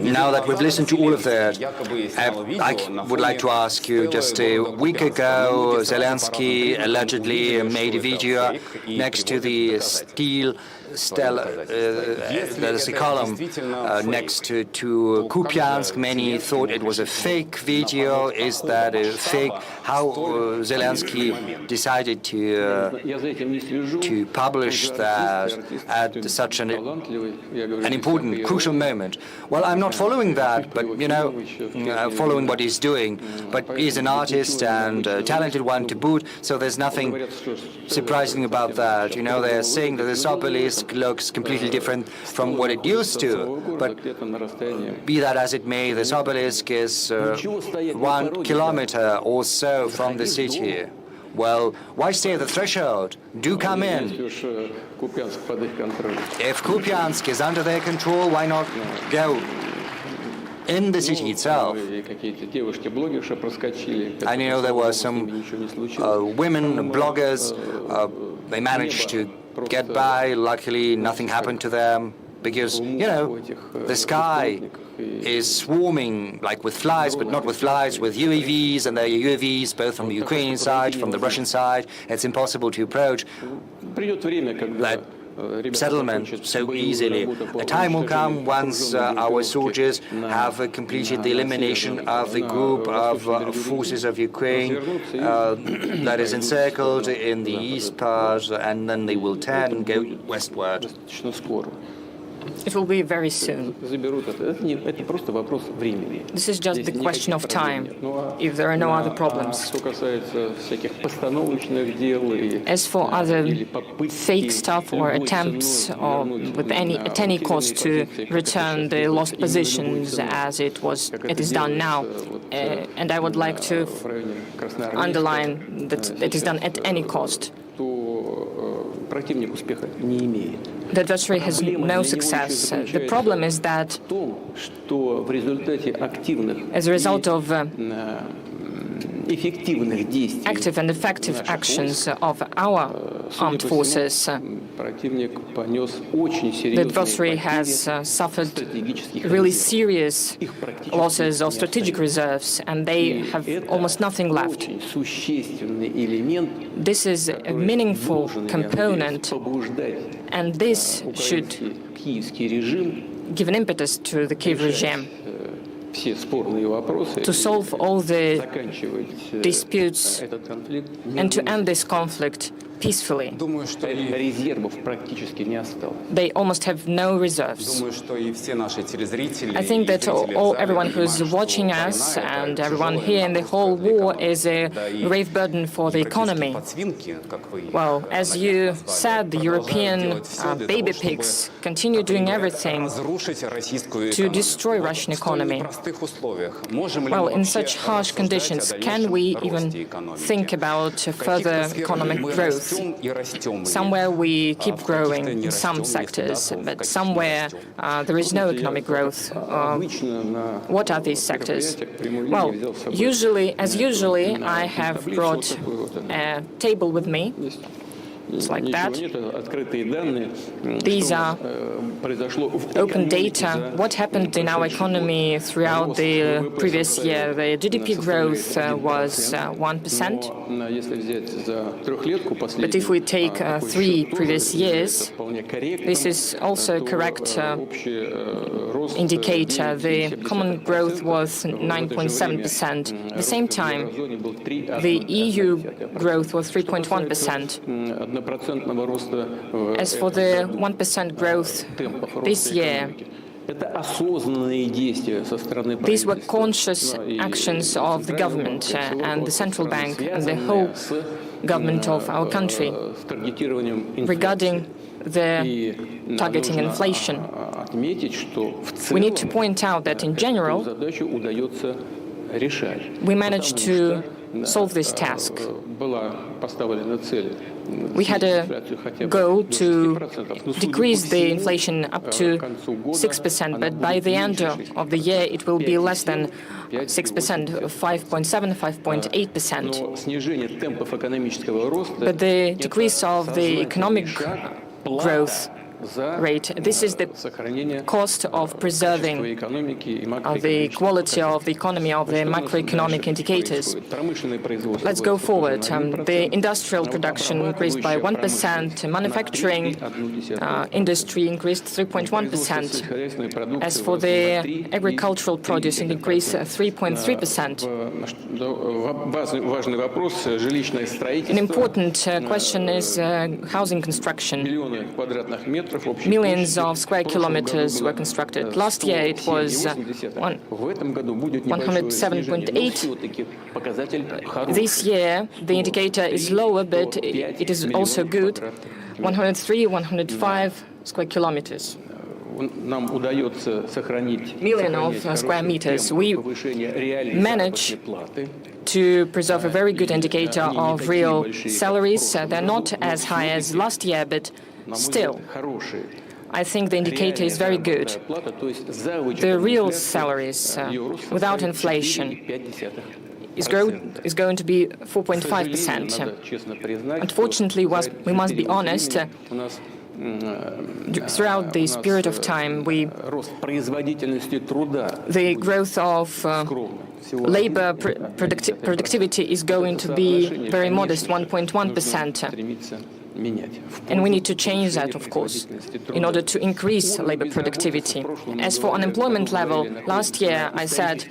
Now that we've listened to all of that, I would like to ask you, just a week ago, Zelensky allegedly made a video next to the steel there's a column next to Kupiansk. Many thought it was a fake video. Is that a fake? How Zelensky decided to publish that at such an important, crucial moment? Well, I'm not following that, but, following what he's doing. But he's an artist and a talented one to boot, so there's nothing surprising about that. They're saying that this obelisk looks completely different from what it used to. But be that as it may, this obelisk is 1 kilometer or so from the city. Well, why stay at the threshold? Do come in. If Kupiansk is under their control, why not go in the city itself? And there were some women bloggers. They managed to get by. Luckily, nothing happened to them because, the sky is swarming like with flies, but not with flies, with UAVs, and there are UAVs both from the Ukrainian side, from the Russian side. It's impossible to approach that settlement so easily. A time will come once our soldiers have completed the elimination of the group of forces of Ukraine that is encircled in the east part, and then they will turn and go westward. It will be very soon. This is just the question of time, if there are no other problems. As for other fake stuff or attempts at any cost to return the lost positions as it is done now, and I would like to underline that it is done at any cost. The adversary has no success. The problem is that as a result of active and effective actions of our armed forces, the adversary has suffered really serious losses of strategic reserves, and they have almost nothing left. This is a meaningful component, and this should give an impetus to the Kyiv regime to solve all the disputes and to end this conflict peacefully. They almost have no reserves. I think that everyone who's watching us and everyone here in the whole war is a grave burden for the economy. Well, as you said, the European baby pigs continue doing everything to destroy Russian economy. Well, in such harsh conditions, can we even think about further economic growth? Somewhere we keep growing in some sectors, but somewhere there is no economic growth. What are these sectors? Well, as usually, I have brought a table with me. It's like that. These are open data. What happened in our economy throughout the previous year? The GDP growth was 1%. But if we take 3 previous years, this is also correct indicator. The common growth was 9.7%. At the same time, the EU growth was 3.1%. As for the 1% growth this year, these were conscious actions of the government and the central bank and the whole government of our country regarding the targeting inflation. We need to point out that in general, we managed to solve this task. We had a goal to decrease the inflation up to 6%, but by the end of the year it will be less than 6%, 5.7, 5.8%. But the decrease of the economic growth rate. This is the cost of preserving the quality of the economy, of the macroeconomic indicators. Let's go forward. The industrial production increased by 1%, manufacturing industry increased 3.1%. As for the agricultural produce, it increased 3.3%. An important question is housing construction. Millions of square kilometers were constructed. Last year it was 107.8. This year the indicator is lower, but it is also good. 103, 105 square kilometers. Million of square meters. We manage to preserve a very good indicator of real salaries. They're not as high as last year, but still, I think the indicator is very good. The real salaries, without inflation, is going to be 4.5%. Unfortunately, we must be honest, throughout this period of time, the growth of labor productivity is going to be very modest, 1.1%. And we need to change that, of course, in order to increase labor productivity. As for unemployment level, last year I said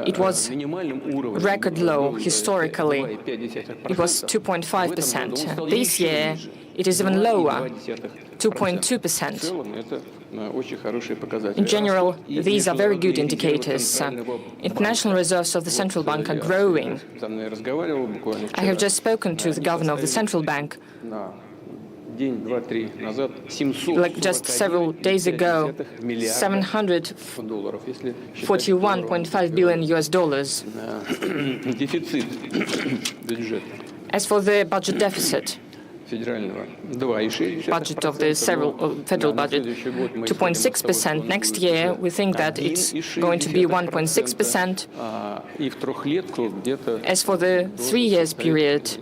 it was record low historically. It was 2.5%. This year it is even lower, 2.2%. In general, these are very good indicators. International reserves of the central bank are growing. I have just spoken to the governor of the central bank. Like just several days ago, $741.5 billion US dollars. As for the budget deficit, budget of the federal budget, 2.6%. Next year, we think that it's going to be 1.6%. As for the 3 years period,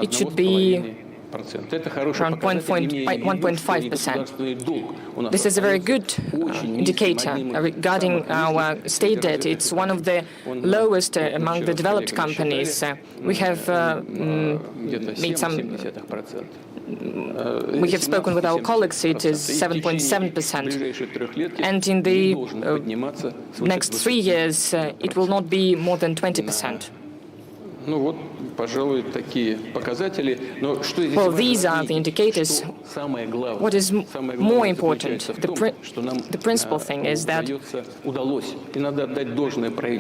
it should be around 1.5%. This is a very good indicator regarding our state debt. It's one of the lowest among the developed companies. We have made some. We have spoken with our colleagues. It is 7.7%, and in the next 3 years, it will not be more than 20%. Well, these are the indicators. What is more important, the principal thing is that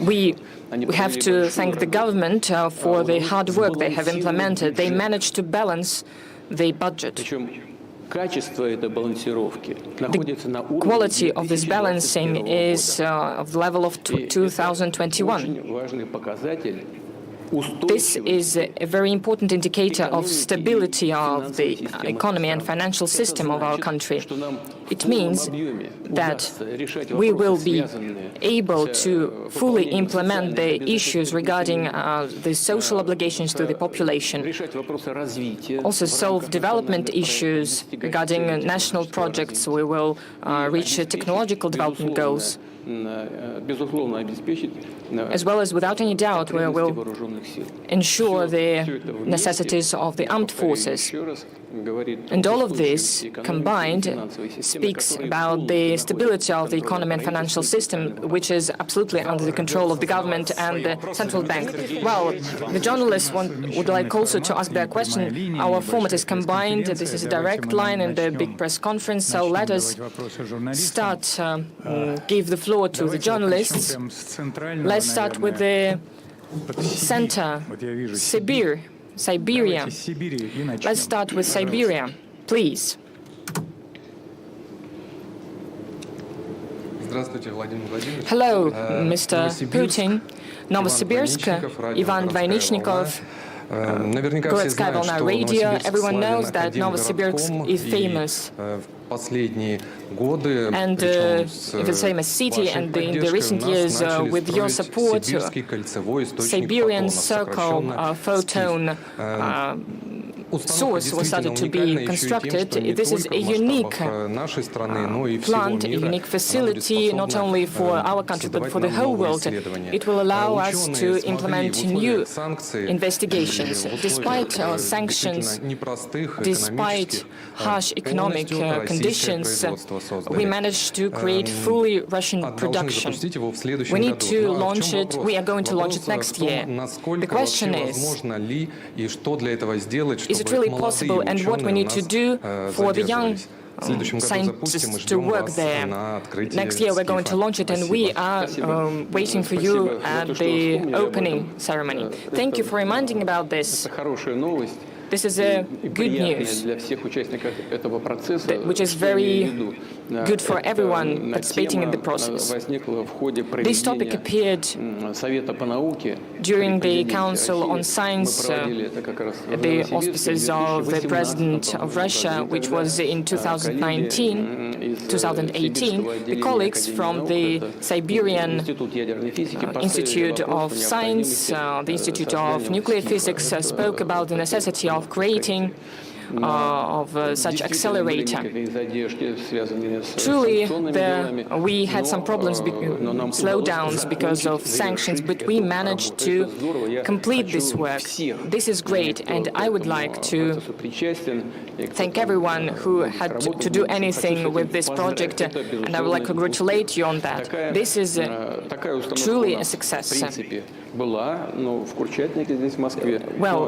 we have to thank the government for the hard work they have implemented. They managed to balance the budget. The quality of this balancing is of the level of 2021. This is a very important indicator of stability of the economy and financial system of our country. It means that we will be able to fully implement the issues regarding the social obligations to the population, also solve development issues regarding national projects. We will reach technological development goals. As well as, without any doubt, we will ensure the necessities of the armed forces. And all of this combined speaks about the stability of the economy and financial system, which is absolutely under the control of the government and the central bank. Well, the journalists would like also to ask their question. Our format is combined. This is a direct line in the big press conference. So let us start, give the floor to the journalists. Let's start with the center, Siberia. Let's start with Siberia, please. Hello, Mr. Putin. Novosibirsk, Ivan Dvainichnikov, Gorодская Volna Radio. Everyone knows that Novosibirsk is famous. And it's a famous city, and in the recent years, with your support, Siberian Circle Photon source was started to be constructed. This is a unique plant, a unique facility, not only for our country, but for the whole world. It will allow us to implement new investigations. Despite sanctions, despite harsh economic conditions, we managed to create fully Russian production. We need to launch it. We are going to launch it next year. The question is it really possible, and what we need to do for the young scientists to work there? Next year we're going to launch it, and we are waiting for you at the opening ceremony. Thank you for reminding about this. This is a good news, which is very good for everyone participating in the process. This topic appeared during the Council on Science at the auspices of the President of Russia, which was in 2018. The colleagues from the Siberian Institute of Science, the Institute of Nuclear Physics, spoke about the necessity of creating such accelerator. Truly, we had some problems, slowdowns because of sanctions, but we managed to complete this work. This is great, and I would like to thank everyone who had to do anything with this project, and I would like to congratulate you on that. This is truly a success. Well,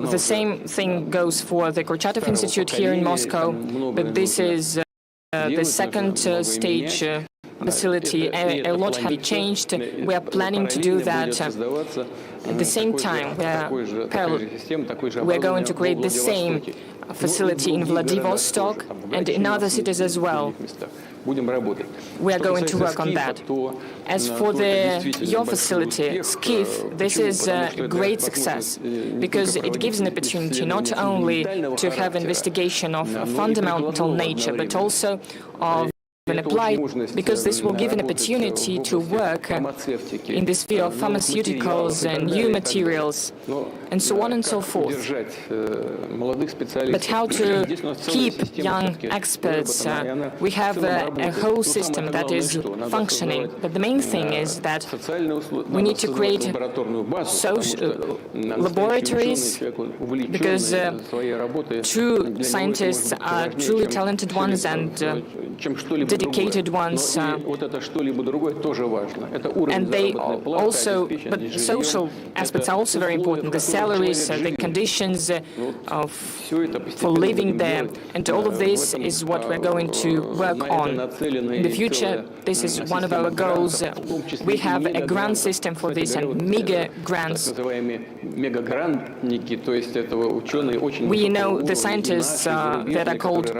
the same thing goes for the Kurchatov Institute here in Moscow, but this is the second stage facility. A lot has changed. We are planning to do that. At the same time, we're going to create the same facility in Vladivostok and in other cities as well. We are going to work on that. As for your facility, SCIF, this is a great success because it gives an opportunity not only to have investigation of a fundamental nature, but also of an applied, because this will give an opportunity to work in the sphere of pharmaceuticals and new materials and so on and so forth. But how to keep young experts? We have a whole system that is functioning, but the main thing is that we need to create laboratories, because true scientists are truly talented ones and dedicated ones, and they also, but social aspects are also very important. The salaries, the conditions for living there, and all of this is what we're going to work on. In the future, this is one of our goals. We have a grant system for this and mega grants. We know the scientists that are called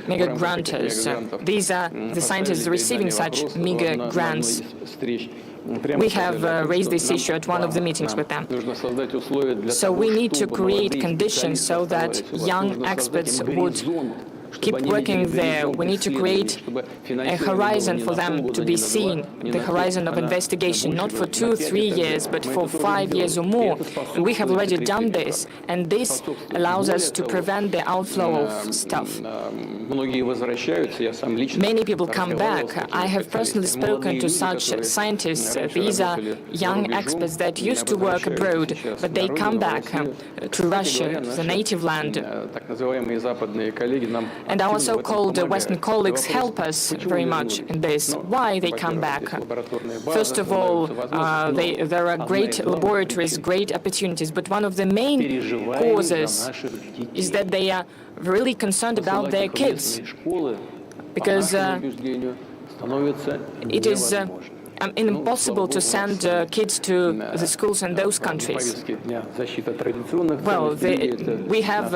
mega granters. These are the scientists receiving such mega grants. We have raised this issue at one of the meetings with them. So we need to create conditions so that young experts would keep working there. We need to create a horizon for them to be seen, the horizon of investigation, not for 2 or 3 years, but for 5 years or more. And we have already done this, and this allows us to prevent the outflow of stuff. Many people come back. I have personally spoken to such scientists. These are young experts that used to work abroad, but they come back to Russia, the native land. And our so-called Western colleagues help us very much in this. Why they come back? First of all, there are great laboratories, great opportunities, but one of the main causes is that they are really concerned about their kids, because it is impossible to send kids to the schools in those countries. Well, we have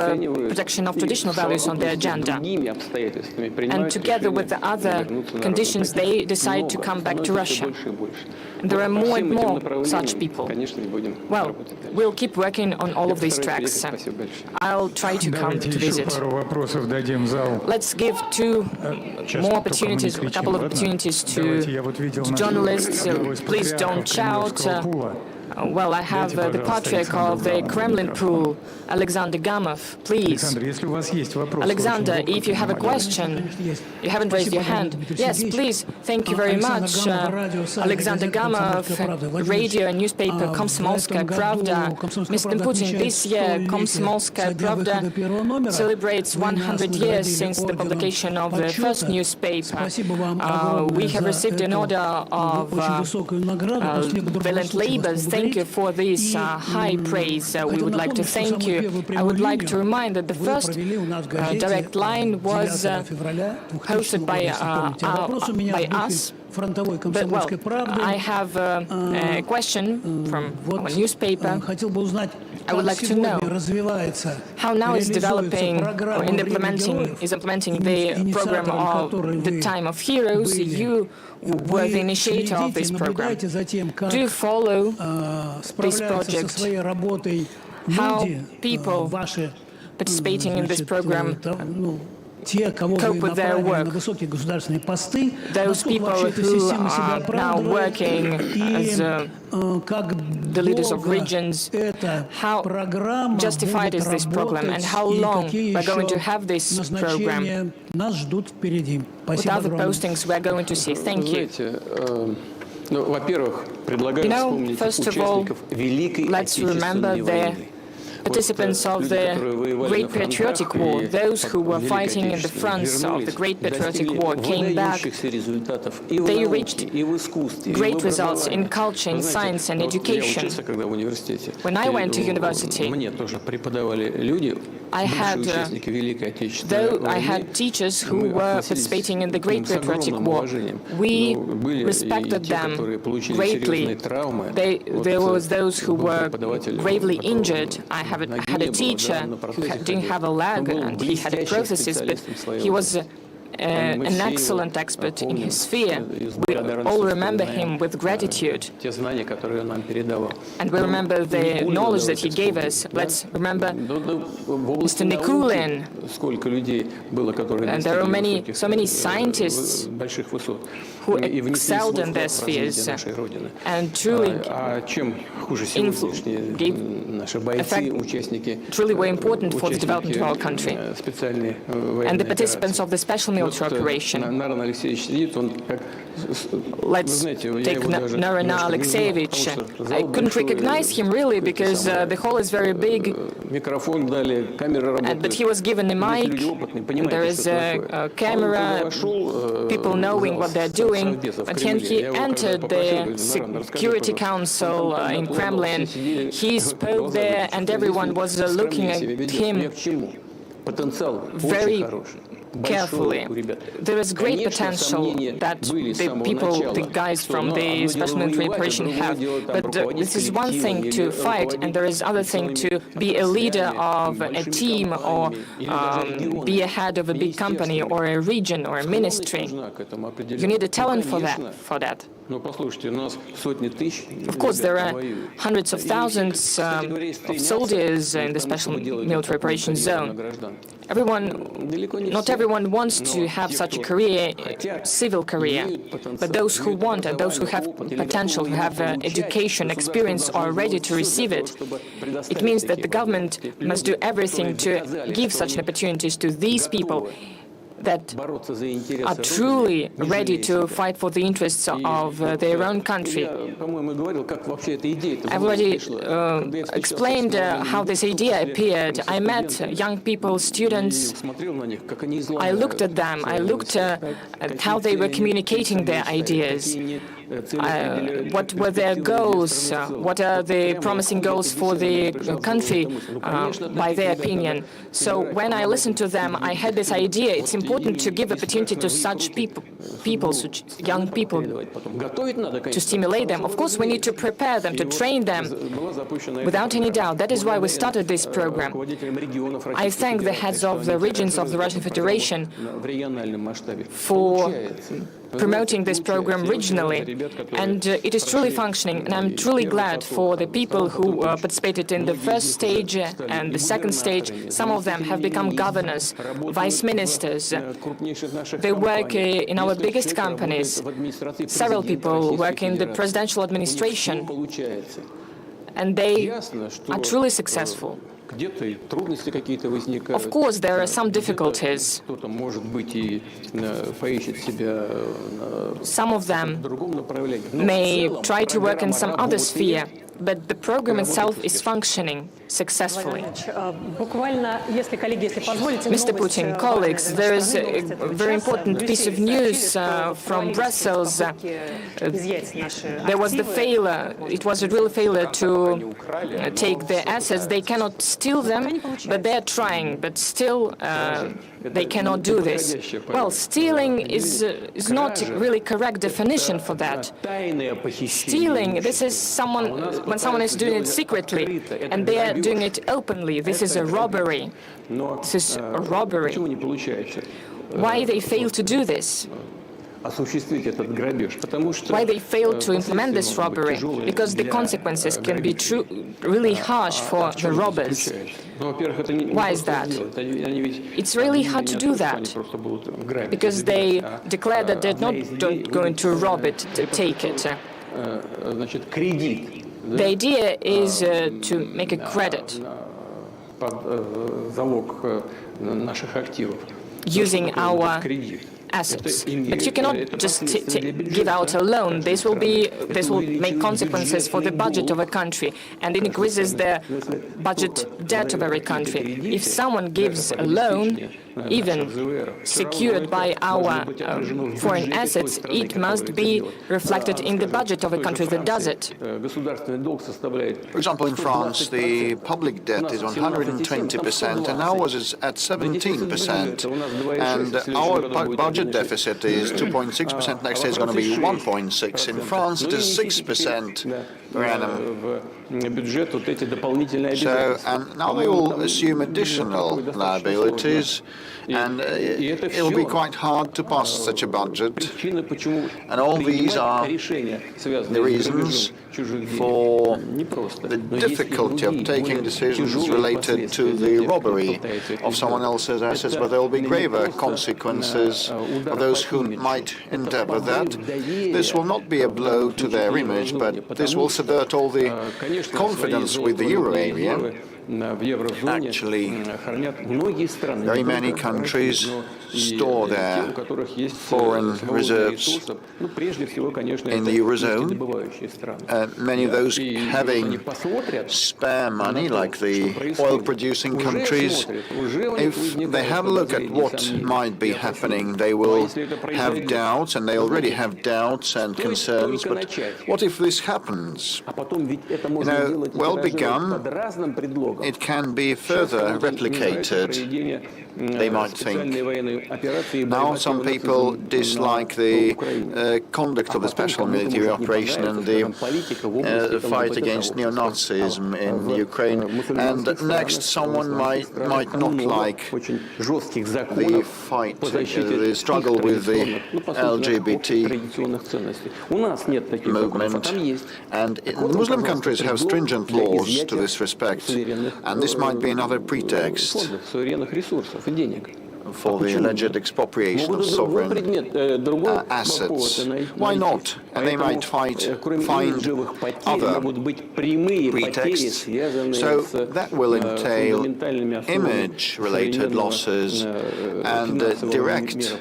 protection of traditional values on the agenda. And together with the other conditions, they decide to come back to Russia. And there are more and more such people. Well, we'll keep working on all of these tracks. I'll try to come to visit. Let's give a couple of opportunities to journalists. Please don't shout. Well, I have the patriarch of the Kremlin pool, Alexander Gamov. Please. Alexander, if you have a question, you haven't raised your hand. Yes, please. Thank you very much. Alexander Gamov, radio and newspaper Komsomolskaya Pravda. Mr. Putin, this year Komsomolskaya Pravda celebrates 100 years since the publication of the first newspaper. We have received an order of valiant labors. Thank you for this high praise. We would like to thank you. I would like to remind that the first direct line was hosted by us. But, well, I have a question from our newspaper. I would like to know how now is developing or implementing the program of the Time of Heroes. You were the initiator of this program. Do you follow this project? How people participating in this program cope with their work? Those people who are now working as the leaders of regions, how justified is this program and how long we're going to have this program? What other postings we're going to see? Thank you. You know, first of all, let's remember the participants of the Great Patriotic War, those who were fighting in the fronts of the Great Patriotic War, came back. They reached great results in culture, in science and education. When I went to university, I had teachers who were participating in the Great Patriotic War. We respected them greatly. There was those who were gravely injured. I had a teacher who didn't have a leg and he had a prosthesis, but he was an excellent expert in his sphere. We all remember him with gratitude. And we remember the knowledge that he gave us. Let's remember Mr. Nikulin. And there are so many scientists who excelled in their spheres and truly truly were important for the development of our country. And the participants of the special military operation. Let's take Narina Alexeyevich. I couldn't recognize him really because the hall is very big, but he was given a mic, and there is a camera, people knowing what they're doing. But when he entered the Security Council in Kremlin, he spoke there and everyone was looking at him very carefully. There is great potential that the guys from the special military operation have. But this is one thing to fight, and there is other thing to be a leader of a team or be a head of a big company or a region or a ministry. You need a talent for that. Of course, there are hundreds of thousands of soldiers in the special military operations zone. Not everyone wants to have such a career, civil career, but those who want and those who have potential, who have education, experience, are ready to receive it. It means that the government must do everything to give such opportunities to these people that are truly ready to fight for the interests of their own country. I've already explained how this idea appeared. I met young people, students. I looked at them. I looked at how they were communicating their ideas. What were their goals? What are the promising goals for the country, by their opinion? So when I listened to them, I had this idea. It's important to give opportunity to such such young people, to stimulate them. Of course, we need to prepare them, to train them, without any doubt. That is why we started this program. I thank the heads of the regions of the Russian Federation for promoting this program regionally, and it is truly functioning, and I'm truly glad for the people who participated in the first stage and the second stage. Some of them have become governors, vice ministers. They work in our biggest companies. Several people work in the presidential administration. and they are truly successful. Of course, there are some difficulties. Some of them may try to work in some other sphere, but the program itself is functioning successfully. Mr. Putin, colleagues, there is a very important piece of news from Brussels. There was the failure, it was a real failure to take the assets. They cannot steal them, but they are trying, but still they cannot do this. Well, stealing is not really correct definition for that. Stealing, this is when someone is doing it secretly, and they are doing it openly. This is a robbery. This is a robbery. Why they fail to do this? Why they fail to implement this robbery? Because the consequences can be really harsh for the robbers. Why is that? It's really hard to do that, because they declare that they're not going to rob it, to take it. The idea is to make a credit using our assets. But you cannot just give out a loan. This will make consequences for the budget of a country, and it increases the budget debt of every country. If someone gives a loan, even secured by our foreign assets, it must be reflected in the budget of a country that does it. For example, in France, the public debt is 120%, and ours is at 17%. And our budget deficit is 2.6%. Next year is going to be 1.6%. In France, it is 6% per annum. So, and now they will assume additional liabilities, and it will be quite hard to pass such a budget. And all these are the reasons for the difficulty of taking decisions related to the robbery of someone else's assets, but there will be graver consequences for those who might interpret that. This will not be a blow to their image, but this will subvert all the confidence with the euro area. Actually, very many countries store their foreign reserves in the eurozone. Many of those having spare money, like the oil-producing countries, if they have a look at what might be happening, they will have doubts, and they already have doubts and concerns. But what if this happens? You know, well begun, it can be further replicated, they might think. Now some people dislike the conduct of the special military operation and the fight against neo-Nazism in Ukraine, and next someone might not like the fight, the struggle with the LGBT movement. And Muslim countries have stringent laws to this respect, and this might be another pretext for the alleged expropriation of sovereign assets. Why not? And they might find other pretexts. So that will entail image-related losses and direct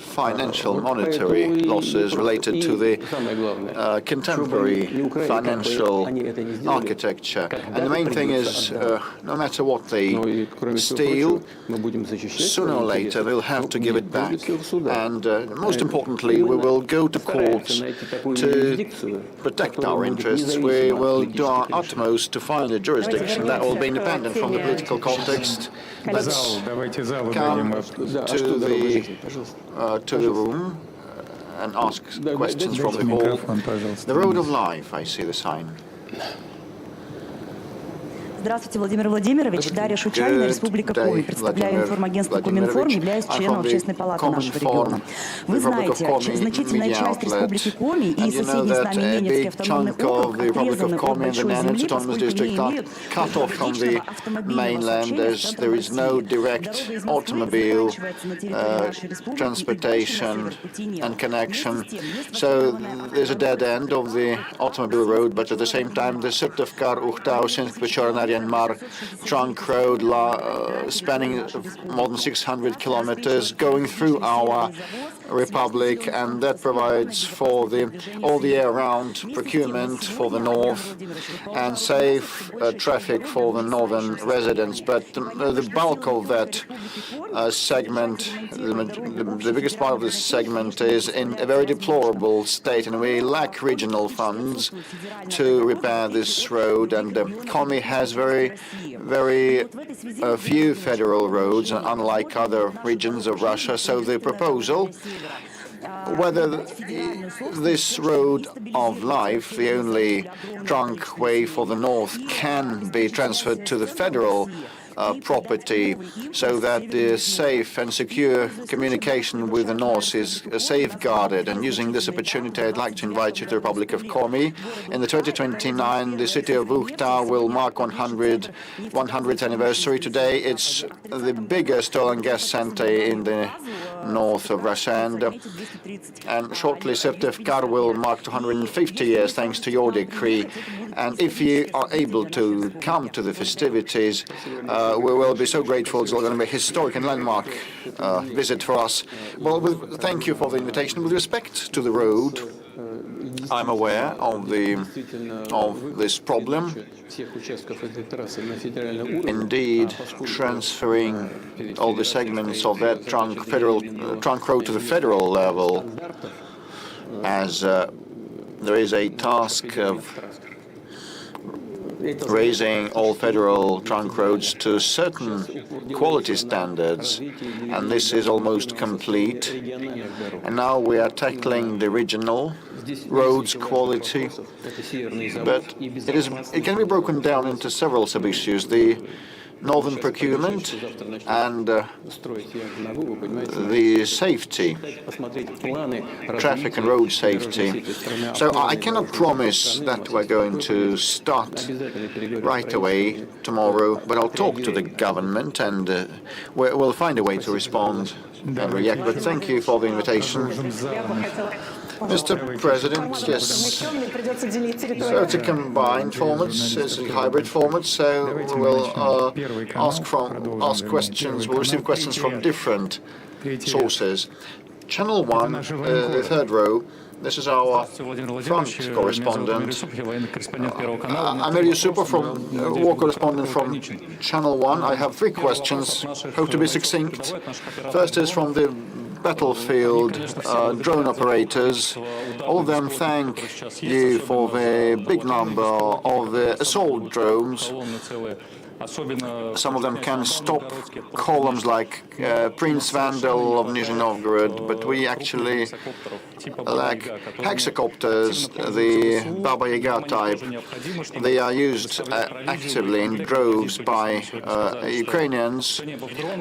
financial monetary losses related to the contemporary financial architecture. And the main thing is, no matter what they steal, sooner or later they'll have to give it back. And most importantly, we will go to court to protect our interests. We will do our utmost to find a jurisdiction that will be independent from the political context. Let's come to the room and ask questions from the hall. The road of life, I see the sign. Здравствуйте, Владимир Владимирович. Дарья Шучанина, Республика Коми. Представляю информагентство Коминформ, являюсь членом Общественной палаты нашего региона. Вы знаете, значительная часть Республики Коми и соседней с нами Ненецкий автономный округ отрезаны от большой земли, поскольку не имеют cut off from the mainland as there is no direct automobile transportation and connection. So there's a dead end of the automobile road, but at the same time the Syktyvkar-Uhta-Osinsk-Pechornaryan-Mar trunk road spanning more than 600 kilometers going through our republic, and that provides for all the year-round procurement for the north and safe traffic for the northern residents. But the bulk of that segment, the biggest part of this segment is in a very deplorable state, and we lack regional funds to repair this road. And Komi has very few federal roads, unlike other regions of Russia. So the proposal, whether this road of life, the only trunk way for the north, can be transferred to the federal property so that the safe and secure communication with the north is safeguarded. And using this opportunity, I'd like to invite you to the Republic of Komi. In the 2029, the city of Uhta will mark 100th anniversary. Today, it's the biggest oil and gas center in the north of Russia, and shortly Syktyvkar will mark 250 years thanks to your decree. And if you are able to come to the festivities, we will be so grateful. It's going to be a historic and landmark visit for us. Well, thank you for the invitation. With respect to the road, I'm aware of this problem. Indeed, transferring all the segments of that trunk road to the federal level, as there is a task of raising all federal trunk roads to certain quality standards, and this is almost complete. And now we are tackling the regional roads quality, but it can be broken down into several sub-issues: the northern procurement and the safety, traffic and road safety. So I cannot promise that we're going to start right away tomorrow, but I'll talk to the government and we'll find a way to respond and react. But thank you for the invitation. Mr. President, yes. So it's a combined format, it's a hybrid format, so we'll ask questions, we'll receive questions from different sources. Channel 1, the third row, this is our front correspondent. Amir Yusupov, war correspondent from Channel 1. I have 3 questions, hope to be succinct. First is from the battlefield drone operators. All of them thank you for the big number of the assault drones. Some of them can stop columns like Prince Vandal of Nizhny Novgorod, but we actually lack hexacopters, the Baba Yaga type. They are used actively in droves by Ukrainians,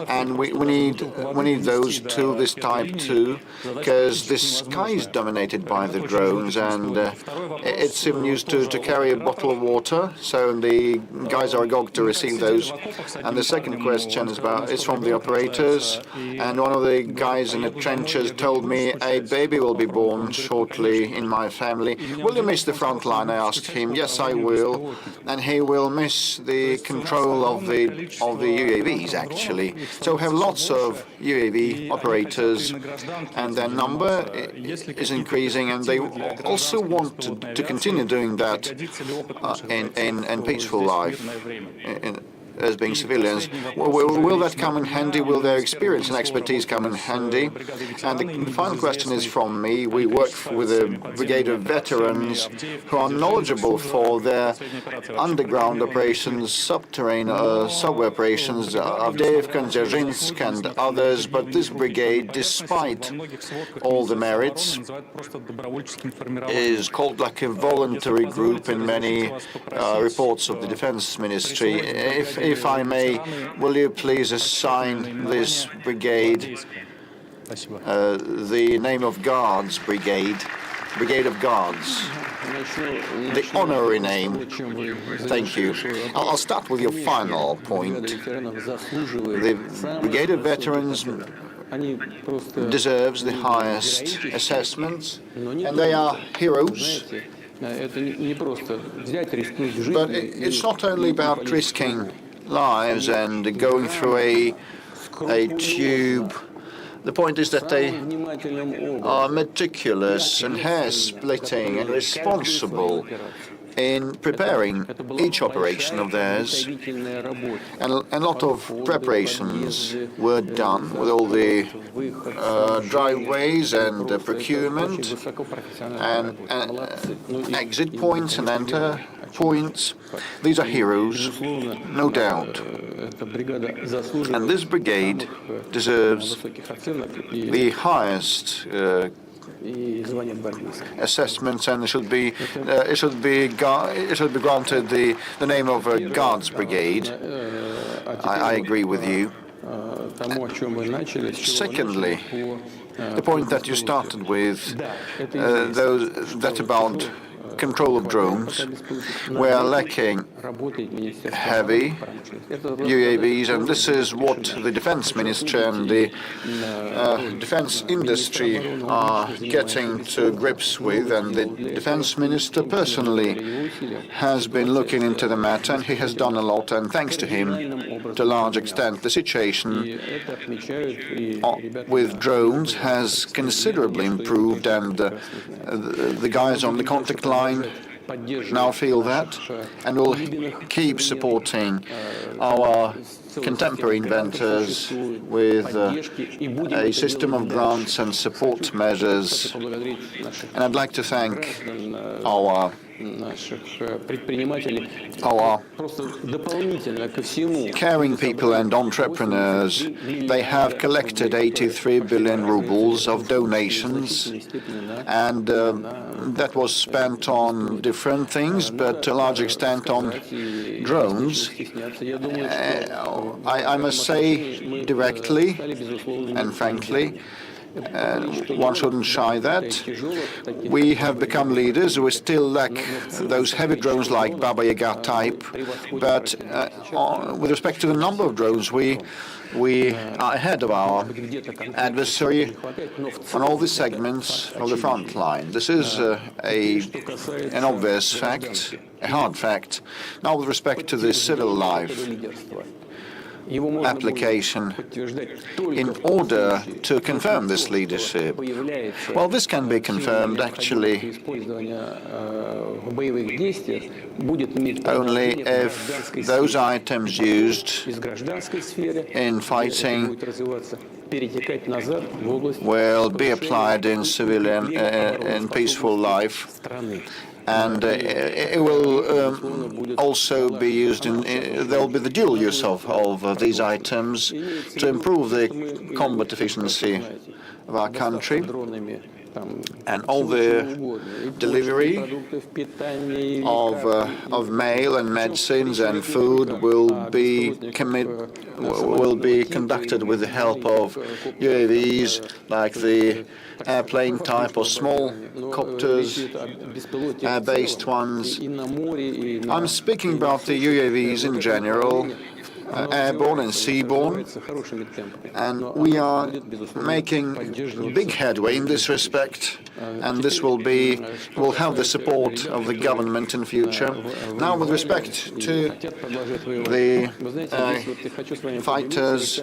and we need those too, this type too, because the sky is dominated by the drones, and it's even used to carry a bottle of water, so the guys are agog to receive those. And the second question is from the operators, and one of the guys in the trenches told me a baby will be born shortly in my family. Will you miss the front line? I asked him. Yes, I will, and he will miss the control of the UAVs actually. So we have lots of UAV operators, and their number is increasing, and they also want to continue doing that in peaceful life. as being civilians. Will that come in handy? Will their experience and expertise come in handy? And the final question is from me. We work with a brigade of veterans who are knowledgeable for their underground operations, subway operations, Avdiivka, Dzержinsk and others, but this brigade, despite all the merits, is called like a voluntary group in many reports of the Defense Ministry. If I may, will you please assign this brigade the name of Guards Brigade, Brigade of Guards, the honorary name? Thank you. I'll start with your final point. The Brigade of Veterans deserves the highest assessments, and they are heroes. But it's not only about risking lives and going through a tube. The point is that they are meticulous and hair-splitting and responsible in preparing each operation of theirs. And a lot of preparations were done with all the driveways and procurement and exit points and enter points. These are heroes, no doubt. And this brigade deserves the highest assessments, and it should be granted the name of a Guards Brigade. I agree with you. Secondly, the point that you started with, that about control of drones. We are lacking heavy UAVs, and this is what the Defense Ministry and the defense industry are getting to grips with, and the Defense Minister personally has been looking into the matter, and he has done a lot, and thanks to him, to a large extent, the situation with drones has considerably improved, and the guys on the contact line now feel that, and will keep supporting our contemporary inventors with a system of grants and support measures. And I'd like to thank our caring people and entrepreneurs. They have collected 83 billion rubles of donations, and that was spent on different things, but to a large extent on drones. I must say directly and frankly, one shouldn't shy that. We have become leaders. We still lack those heavy drones like Baba Yaga type, but with respect to the number of drones, we are ahead of our adversary on all the segments of the front line. This is an obvious fact, a hard fact. Now, with respect to the civil life application, in order to confirm this leadership, well, this can be confirmed actually only if those items used in fighting will be applied in civilian, in peaceful life. And it will also be used there will be the dual use of these items to improve the combat efficiency of our country. And all the delivery of mail and medicines and food will be conducted with the help of UAVs, like the airplane type or small copters, air-based ones. I'm speaking about the UAVs in general, airborne and seaborne, and we are making big headway in this respect, and this will have the support of the government in future. Now, with respect to the fighters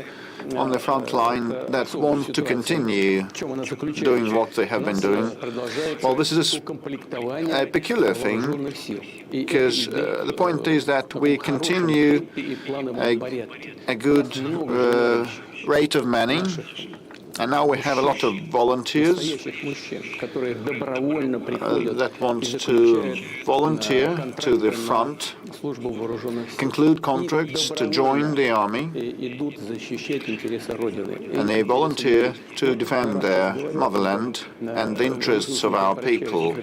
on the front line that want to continue doing what they have been doing. Well, this is a peculiar thing, because the point is that we continue a good rate of manning, and now we have a lot of volunteers that want to volunteer to the front, conclude contracts to join the army, and they volunteer to defend their motherland and the interests of our people.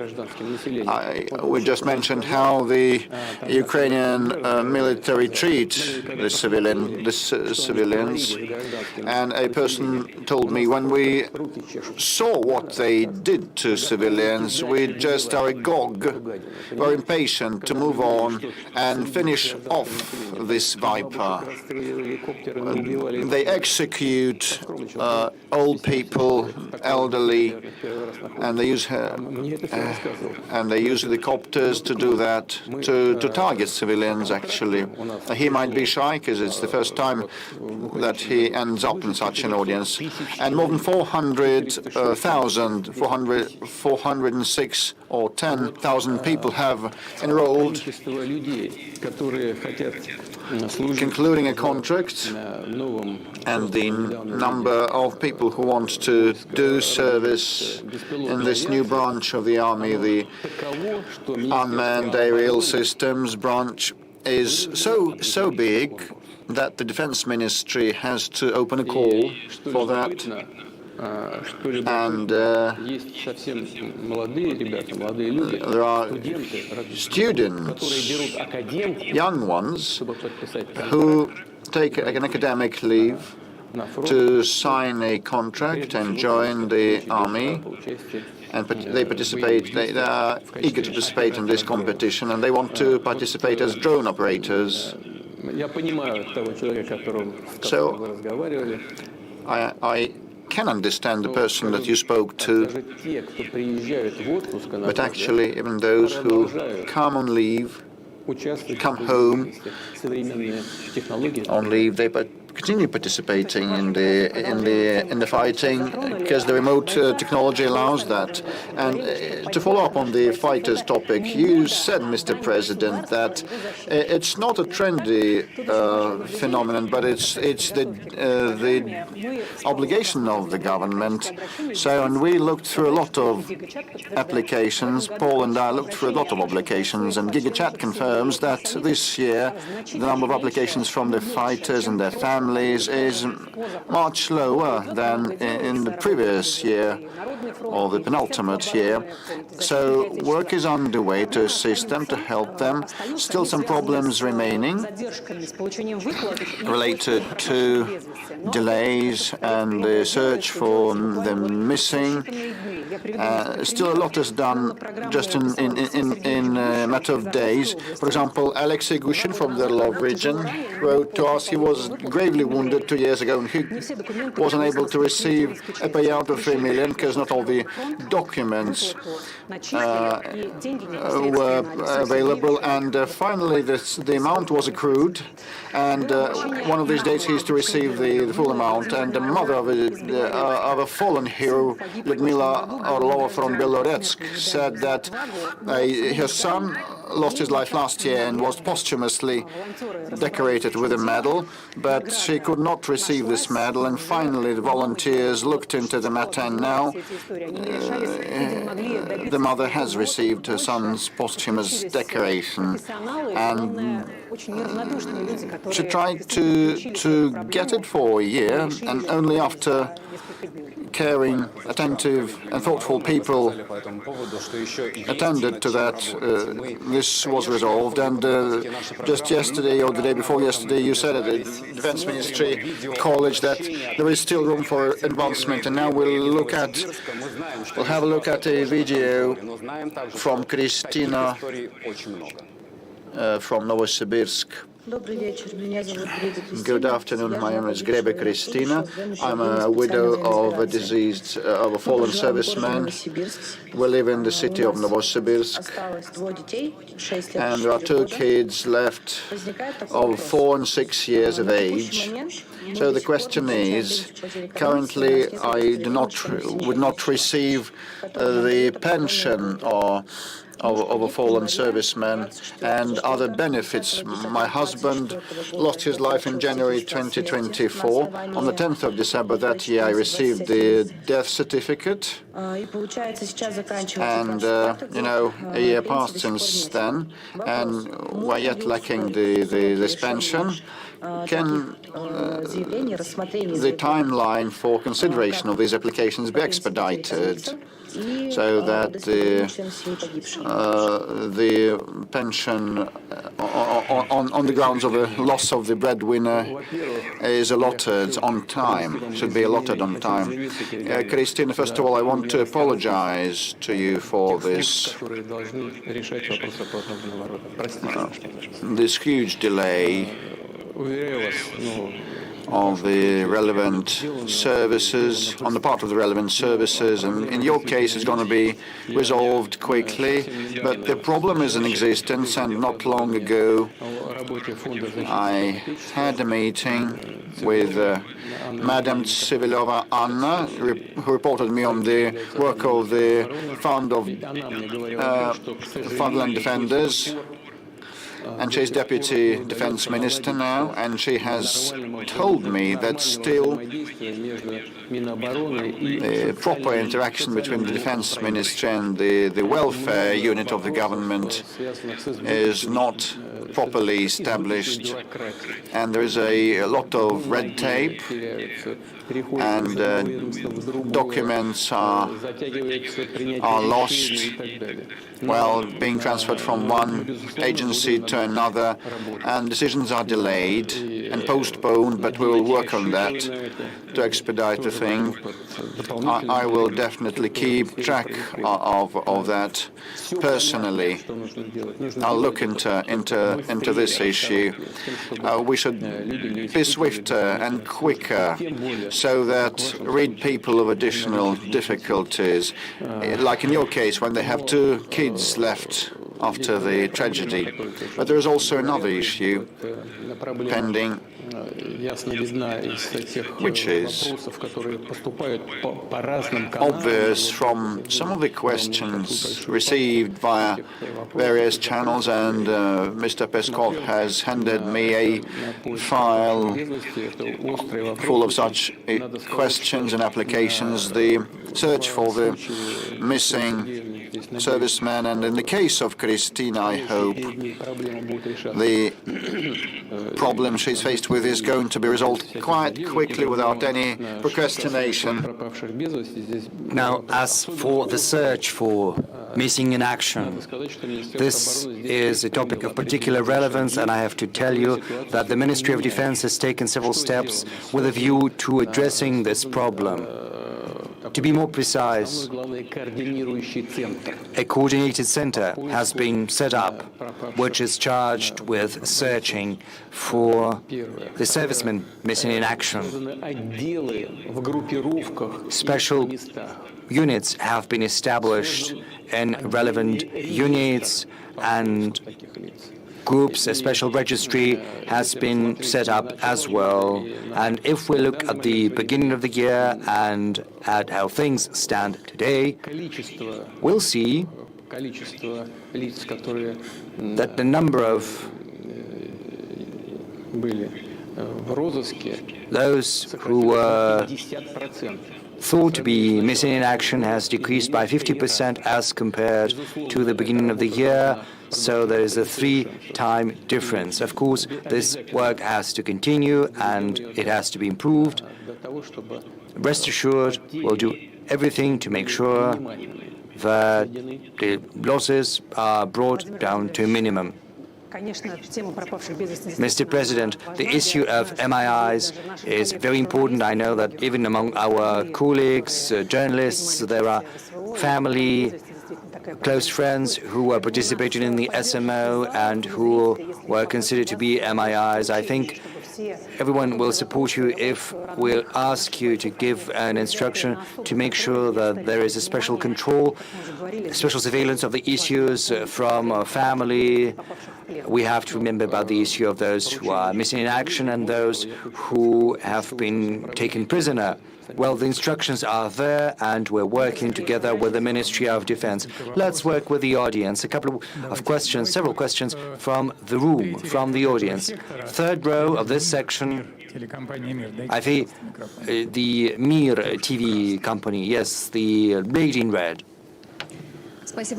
We just mentioned how the Ukrainian military treat the civilians, and a person told me, when we saw what they did to civilians, we just are agog, very impatient to move on and finish off this viper. They execute old people, elderly, and they use helicopters to do that, to target civilians, actually. He might be shy because it's the first time that he ends up in such an audience. And more than 406 or 10,000 people have enrolled, concluding a contract, and the number of people who want to do service in this new branch of the army, the unmanned aerial systems branch, is so big that the Defense Ministry has to open a call for that. And there are students, young ones, who take an academic leave to sign a contract and join the army. And they participate, they are eager to participate in this competition, and they want to participate as drone operators. So I can understand the person that you spoke to, but actually even those who come on leave, come home on leave, they continue participating in the fighting because the remote technology allows that. And to follow up on the fighters topic, you said, Mr. President, that it's not a trendy phenomenon, but it's the obligation of the government. So, and we looked through a lot of applications. Paul and I looked through a lot of applications, and GigaChat confirms that this year the number of applications from the fighters and their families is much lower than in the previous year or the penultimate year. So work is underway to assist them, to help them. Still some problems remaining related to delays and the search for the missing. Still a lot is done just in a matter of days. For example, Alexei Gushin from the Lov region wrote to us he was gravely wounded 2 years ago, and he was unable to receive a payout of 3 million because not all the documents were available. And finally, the amount was accrued, and one of these days he is to receive the full amount. And the mother of a fallen hero, Lyudmila Orlova from Beloretsk, said that her son lost his life last year and was posthumously decorated with a medal, but she could not receive this medal. And finally, the volunteers looked into the matter, and now the mother has received her son's posthumous decoration. And she tried to get it for a year, and only after caring, attentive and thoughtful people attended to that, this was resolved. And just yesterday or the day before yesterday, you said at the Defense Ministry College that there is still room for advancement. And now we'll have a look at a video from Kristina from Novosibirsk. Good afternoon. My name is Grebe Kristina. I'm a widow of a fallen serviceman. We live in the city of Novosibirsk, and there are 2 kids left of 4 and 6 years of age. So the question is, currently I would not receive the pension of a fallen serviceman and other benefits. My husband lost his life in January 2024. On the 10th of December that year, I received the death certificate. And, a year passed since then, and we're yet lacking this pension. Can the timeline for consideration of these applications be expedited, so that the pension on the grounds of a loss of the breadwinner is allotted on time, should be allotted on time? Christina, first of all, I want to apologize to you for this huge delay of the relevant services, on the part of the relevant services, and in your case it's going to be resolved quickly, but the problem is in existence, and not long ago I had a meeting with Madam Civilova Anna, who reported me on the work of the Fund of Fatherland Defenders, and she's Deputy Defense Minister now, and she has told me that still the proper interaction between the Defense Ministry and the welfare unit of the government is not properly established, and there is a lot of red tape, and documents are lost while being transferred from one agency to another, and decisions are delayed and postponed, but we will work on that to expedite the thing. I will definitely keep track of that personally. I'll look into this issue. We should be swifter and quicker, so that rid people of additional difficulties, like in your case when they have 2 kids left after the tragedy. But there is also another issue pending, which is obvious from some of the questions received via various channels, and Mr. Peskov has handed me a file full of such questions and applications, the search for the missing serviceman, and in the case of Christina, I hope the problem she's faced with is going to be resolved quite quickly without any procrastination. Now, as for the search for missing in action, this is a topic of particular relevance, and I have to tell you that the Ministry of Defense has taken several steps with a view to addressing this problem. To be more precise, a coordinated center has been set up, which is charged with searching for the servicemen missing in action. Special units have been established in relevant units, and groups, a special registry has been set up as well. And if we look at the beginning of the year and at how things stand today, we'll see that the number of those who were thought to be missing in action has decreased by 50% as compared to the beginning of the year. So there is a 3-time difference. Of course, this work has to continue and it has to be improved. Rest assured, we'll do everything to make sure that the losses are brought down to a minimum. Mr. President, the issue of MIIs is very important. I know that even among our colleagues, journalists, there are family close friends who were participating in the SMO and who were considered to be MIIs. I think everyone will support you if we'll ask you to give an instruction to make sure that there is a special control, special surveillance of the issues from family. We have to remember about the issue of those who are missing in action and those who have been taken prisoner. Well, the instructions are there, and we're working together with the Ministry of Defense. Let's work with the audience. A couple of questions, several questions from the room, from the audience. Third row of this section, I think the Mir TV company. Yes, the lady in red. Thank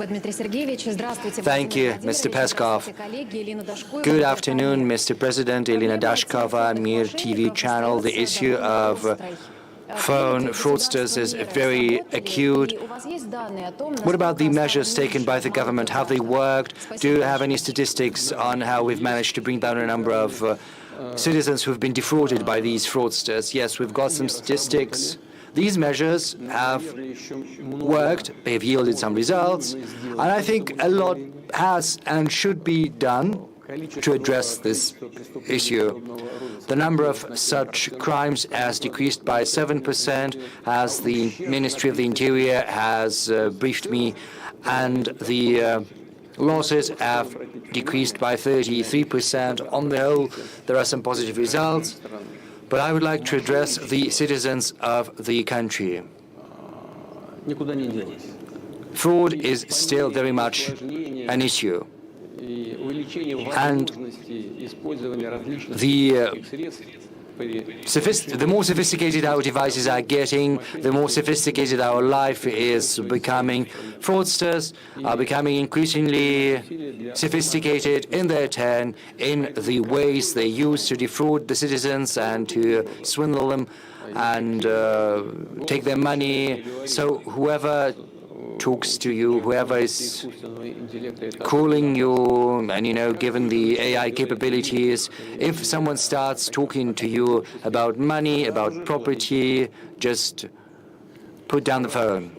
you, Mr. Peskov. Good afternoon, Mr. President. Elena Dashkova, Mir TV channel. The issue of phone fraudsters is very acute. What about the measures taken by the government? Have they worked? Do you have any statistics on how we've managed to bring down a number of citizens who've been defrauded by these fraudsters? Yes, we've got some statistics. These measures have worked, they've yielded some results, and I think a lot has and should be done to address this issue. The number of such crimes has decreased by 7%, as the Ministry of the Interior has briefed me, and the losses have decreased by 33%. On the whole, there are some positive results. But I would like to address the citizens of the country. Fraud is still very much an issue. And the more sophisticated our devices are getting, the more sophisticated our life is becoming. Fraudsters are becoming increasingly sophisticated in their turn in the ways they use to defraud the citizens and to swindle them and take their money. So whoever talks to you, whoever is calling you, and given the AI capabilities, if someone starts talking to you about money, about property, just put down the phone.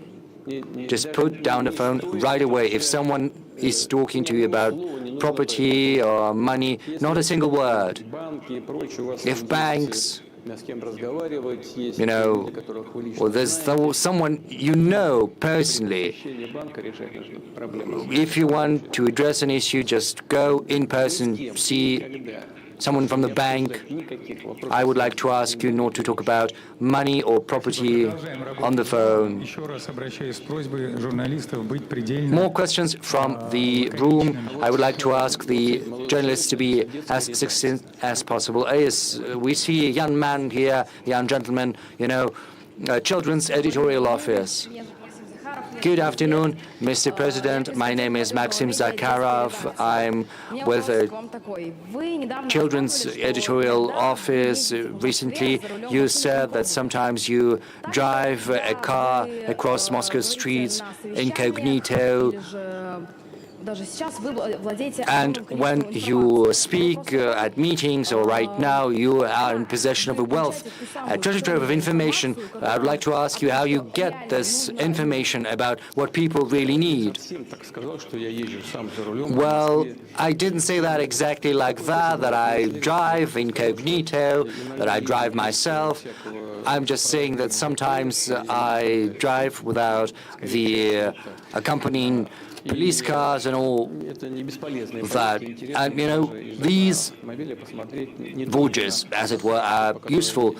Just put down the phone right away. If someone is talking to you about property or money, not a single word. If banks, or there's someone personally. If you want to address an issue, just go in person, see someone from the bank. I would like to ask you not to talk about money or property on the phone. More questions from the room. I would like to ask the journalists to be as succinct as possible. Yes, we see a young man here, young gentleman, Children's Editorial Office. Good afternoon, Mr. President. My name is Maxim Zakharov. I'm with the Children's Editorial Office. Recently, you said that sometimes you drive a car across Moscow streets incognito. And when you speak at meetings or right now, you are in possession of a treasure trove of information. I would like to ask you how you get this information about what people really need. Well, I didn't say that exactly like that I drive incognito, that I drive myself. I'm just saying that sometimes I drive without the accompanying police cars and all that. And, these voyages, as it were, are useful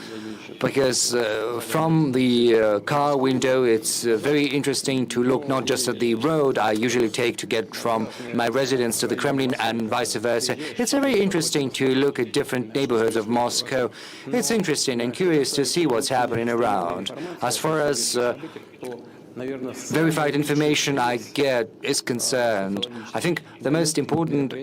because from the car window, it's very interesting to look not just at the road I usually take to get from my residence to the Kremlin and vice versa. It's very interesting to look at different neighborhoods of Moscow. It's interesting and curious to see what's happening around. As far as verified information I get is concerned, I think the most important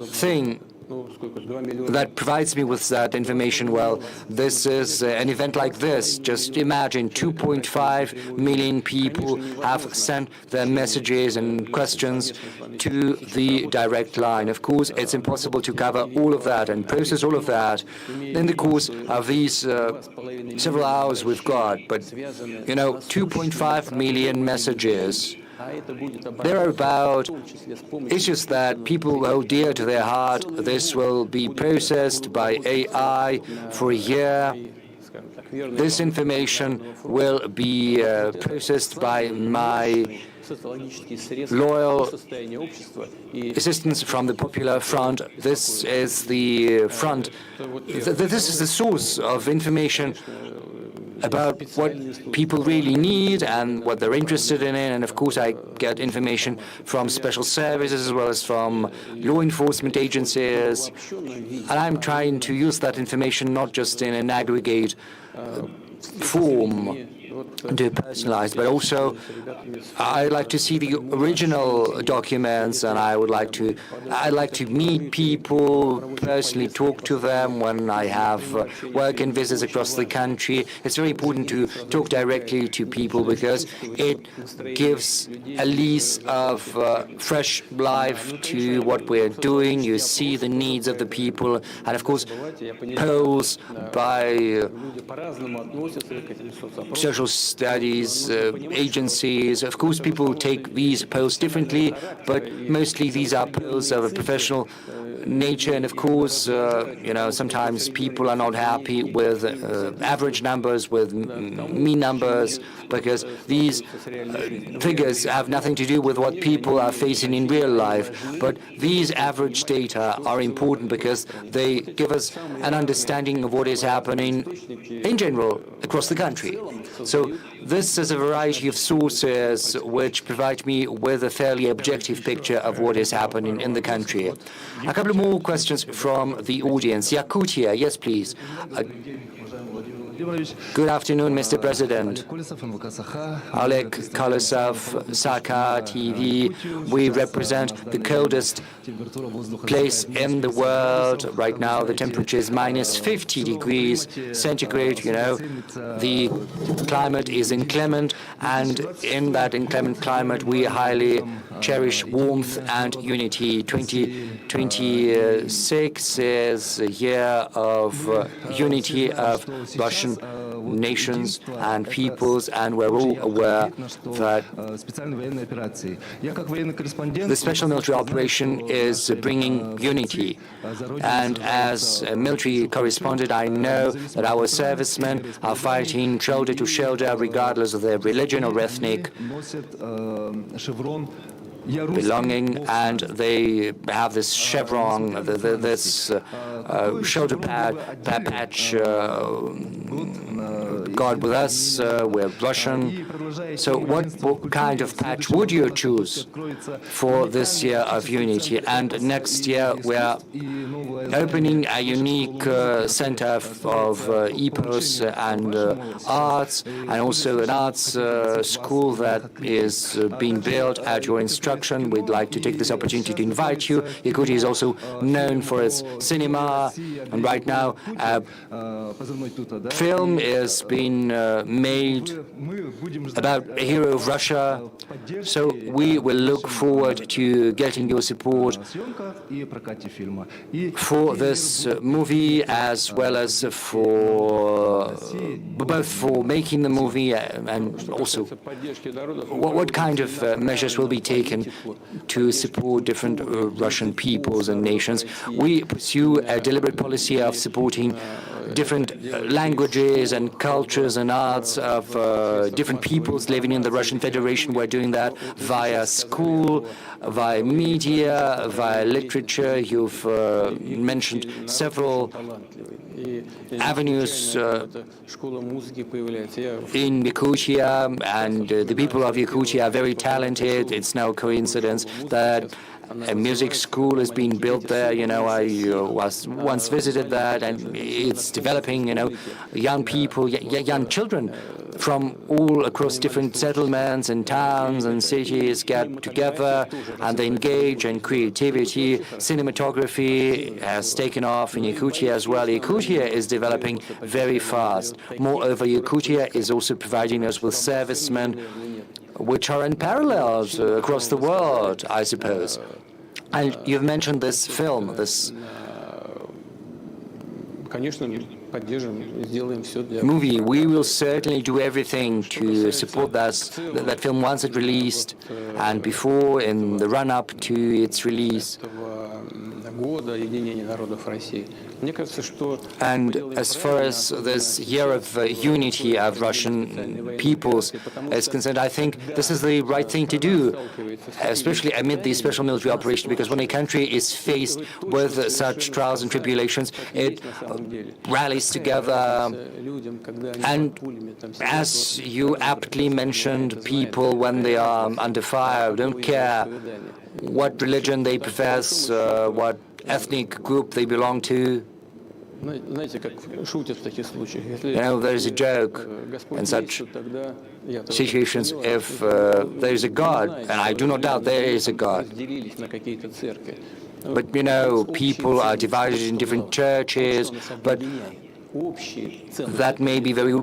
thing that provides me with that information, well, this is an event like this. Just imagine 2.5 million people have sent their messages and questions to the direct line. Of course, it's impossible to cover all of that and process all of that in the course of these several hours we've got. But, 2.5 million messages They're about issues that people hold dear to their heart. This will be processed by AI for a year. This information will be processed by my loyal assistance from the Popular Front. This is the front. This is the source of information about what people really need and what they're interested in. And of course, I get information from special services as well as from law enforcement agencies. And I'm trying to use that information not just in an aggregate form to personalize, but also I'd like to see the original documents, and I'd like to meet people, personally talk to them when I have work and visits across the country. It's very important to talk directly to people because it gives a lease of fresh life to what we're doing. You see the needs of the people, and of course, polls by social studies agencies. Of course, people take these polls differently, but mostly these are polls of a professional nature. And of course, sometimes people are not happy with average numbers, with mean numbers, because these figures have nothing to do with what people are facing in real life. But these average data are important because they give us an understanding of what is happening in general across the country. So this is a variety of sources which provide me with a fairly objective picture of what is happening in the country. A couple of more questions from the audience. Yakutia, yes, please. Good afternoon, Mr. President. Oleg Kolosov, Saka TV. We represent the coldest place in the world. Right now, the temperature is minus 50 degrees centigrade. The climate is inclement, and in that inclement climate, we highly cherish warmth and unity. 2026 is a year of unity of Russian nations and peoples, and we're all aware that the special military operation is bringing unity. And as a military correspondent, I know that our servicemen are fighting shoulder to shoulder, regardless of their religion or ethnic belonging, and they have this chevron, this shoulder patch. God with us, we're Russian. So what kind of patch would you choose for this year of unity? And next year we are opening a unique center of epos and arts, and also an arts school that is being built at your instruction. We'd like to take this opportunity to invite you. Yakutia is also known for its cinema, and right now a film is being made about a hero of Russia. So we will look forward to getting your support for this movie, as well as for both for making the movie and also what kind of measures will be taken to support different Russian peoples and nations. We pursue a deliberate policy of supporting different languages and cultures and arts of different peoples living in the Russian Federation. We're doing that via school, via media, via literature. You've mentioned several avenues in Yakutia, and the people of Yakutia are very talented. It's no coincidence that a music school is being built there. I was once visited that, and it's developing. Young people, young children from all across different settlements and towns and cities get together, and they engage in creativity. Cinematography has taken off in Yakutia as well. Yakutia is developing very fast. Moreover, Yakutia is also providing us with servicemen which are unparalleled across the world, I suppose. And you've mentioned this film, this movie. We will certainly do everything to support that film once it's released and before, in the run-up to its release. And as far as this year of unity of Russian peoples is concerned, I think this is the right thing to do, especially amid the special military operation, because when a country is faced with such trials and tribulations, it rallies together. And as you aptly mentioned, people, when they are under fire, don't care what religion they profess, what ethnic group they belong to. There is a joke in such situations, if there is a God, and I do not doubt there is a God. But, people are divided in different churches, but that may be very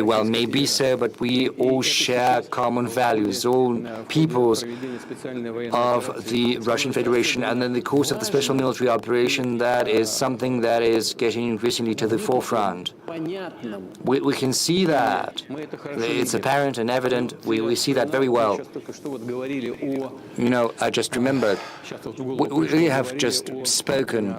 well may be so, but we all share common values, all peoples of the Russian Federation. And in the course of the special military operation, that is something that is getting increasingly to the forefront. We can see that. It's apparent and evident. We see that very well. I just remembered, we have just spoken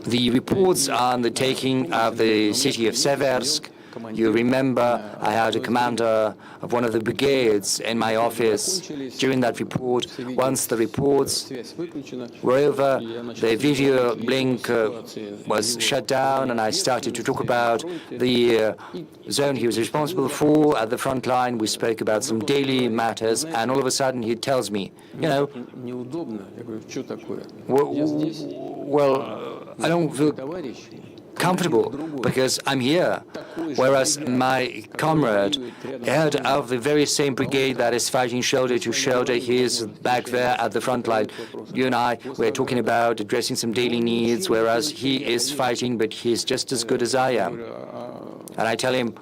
the reports on the taking of the city of Seversk. You remember I had a commander of one of the brigades in my office during that report. Once the reports were over, the video link was shut down, and I started to talk about the zone he was responsible for at the front line. We spoke about some daily matters, and all of a sudden he tells me, I don't feel comfortable because I'm here, whereas my comrade, head of the very same brigade that is fighting shoulder to shoulder, he is back there at the front line. You and I, we're talking about addressing some daily needs, whereas he is fighting, but he's just as good as I am. And I tell him,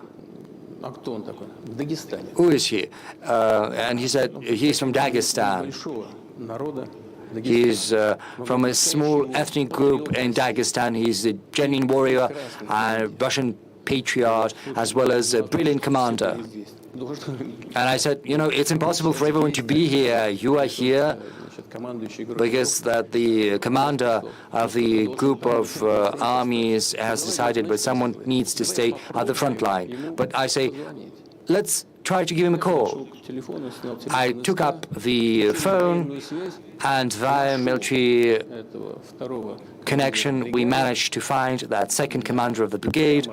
who is he? And he said, he's from Dagestan. He's from a small ethnic group in Dagestan. He's a genuine warrior, a Russian patriot, as well as a brilliant commander. And I said, it's impossible for everyone to be here. You are here because that the commander of the group of armies has decided, but someone needs to stay at the front line. But I say, let's try to give him a call. I took up the phone, and via military connection, we managed to find that second commander of the brigade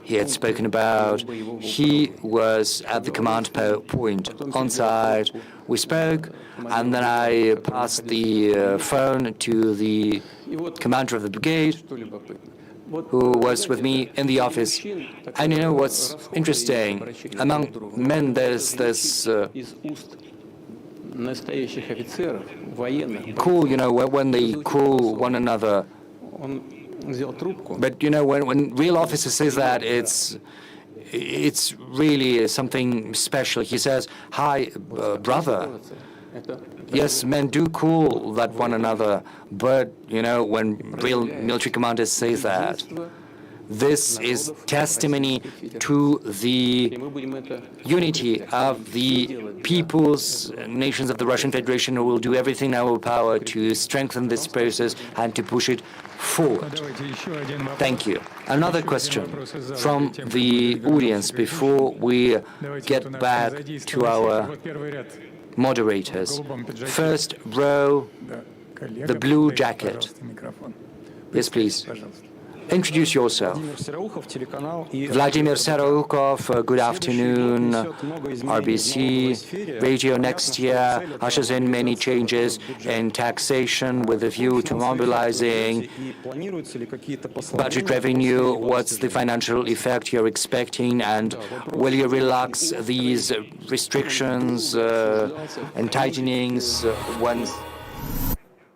he had spoken about. He was at the command point on site. We spoke, and then I passed the phone to the commander of the brigade, who was with me in the office. And what's interesting? Among men, there's this call, when they call one another. But, when real officer says that, it's really something special. He says, "Hi, brother." Yes, men do call that one another, but, when real military commanders say that, this is testimony to the unity of the peoples, nations of the Russian Federation, who will do everything in our power to strengthen this process and to push it forward. Thank you. Another question from the audience before we get back to our moderators. First row, the blue jacket. Yes, please. Introduce yourself. Vladimir Saraukov, good afternoon. RBC Radio next year ushers in many changes in taxation with a view to mobilizing budget revenue. What's the financial effect you're expecting, and will you relax these restrictions and tightenings when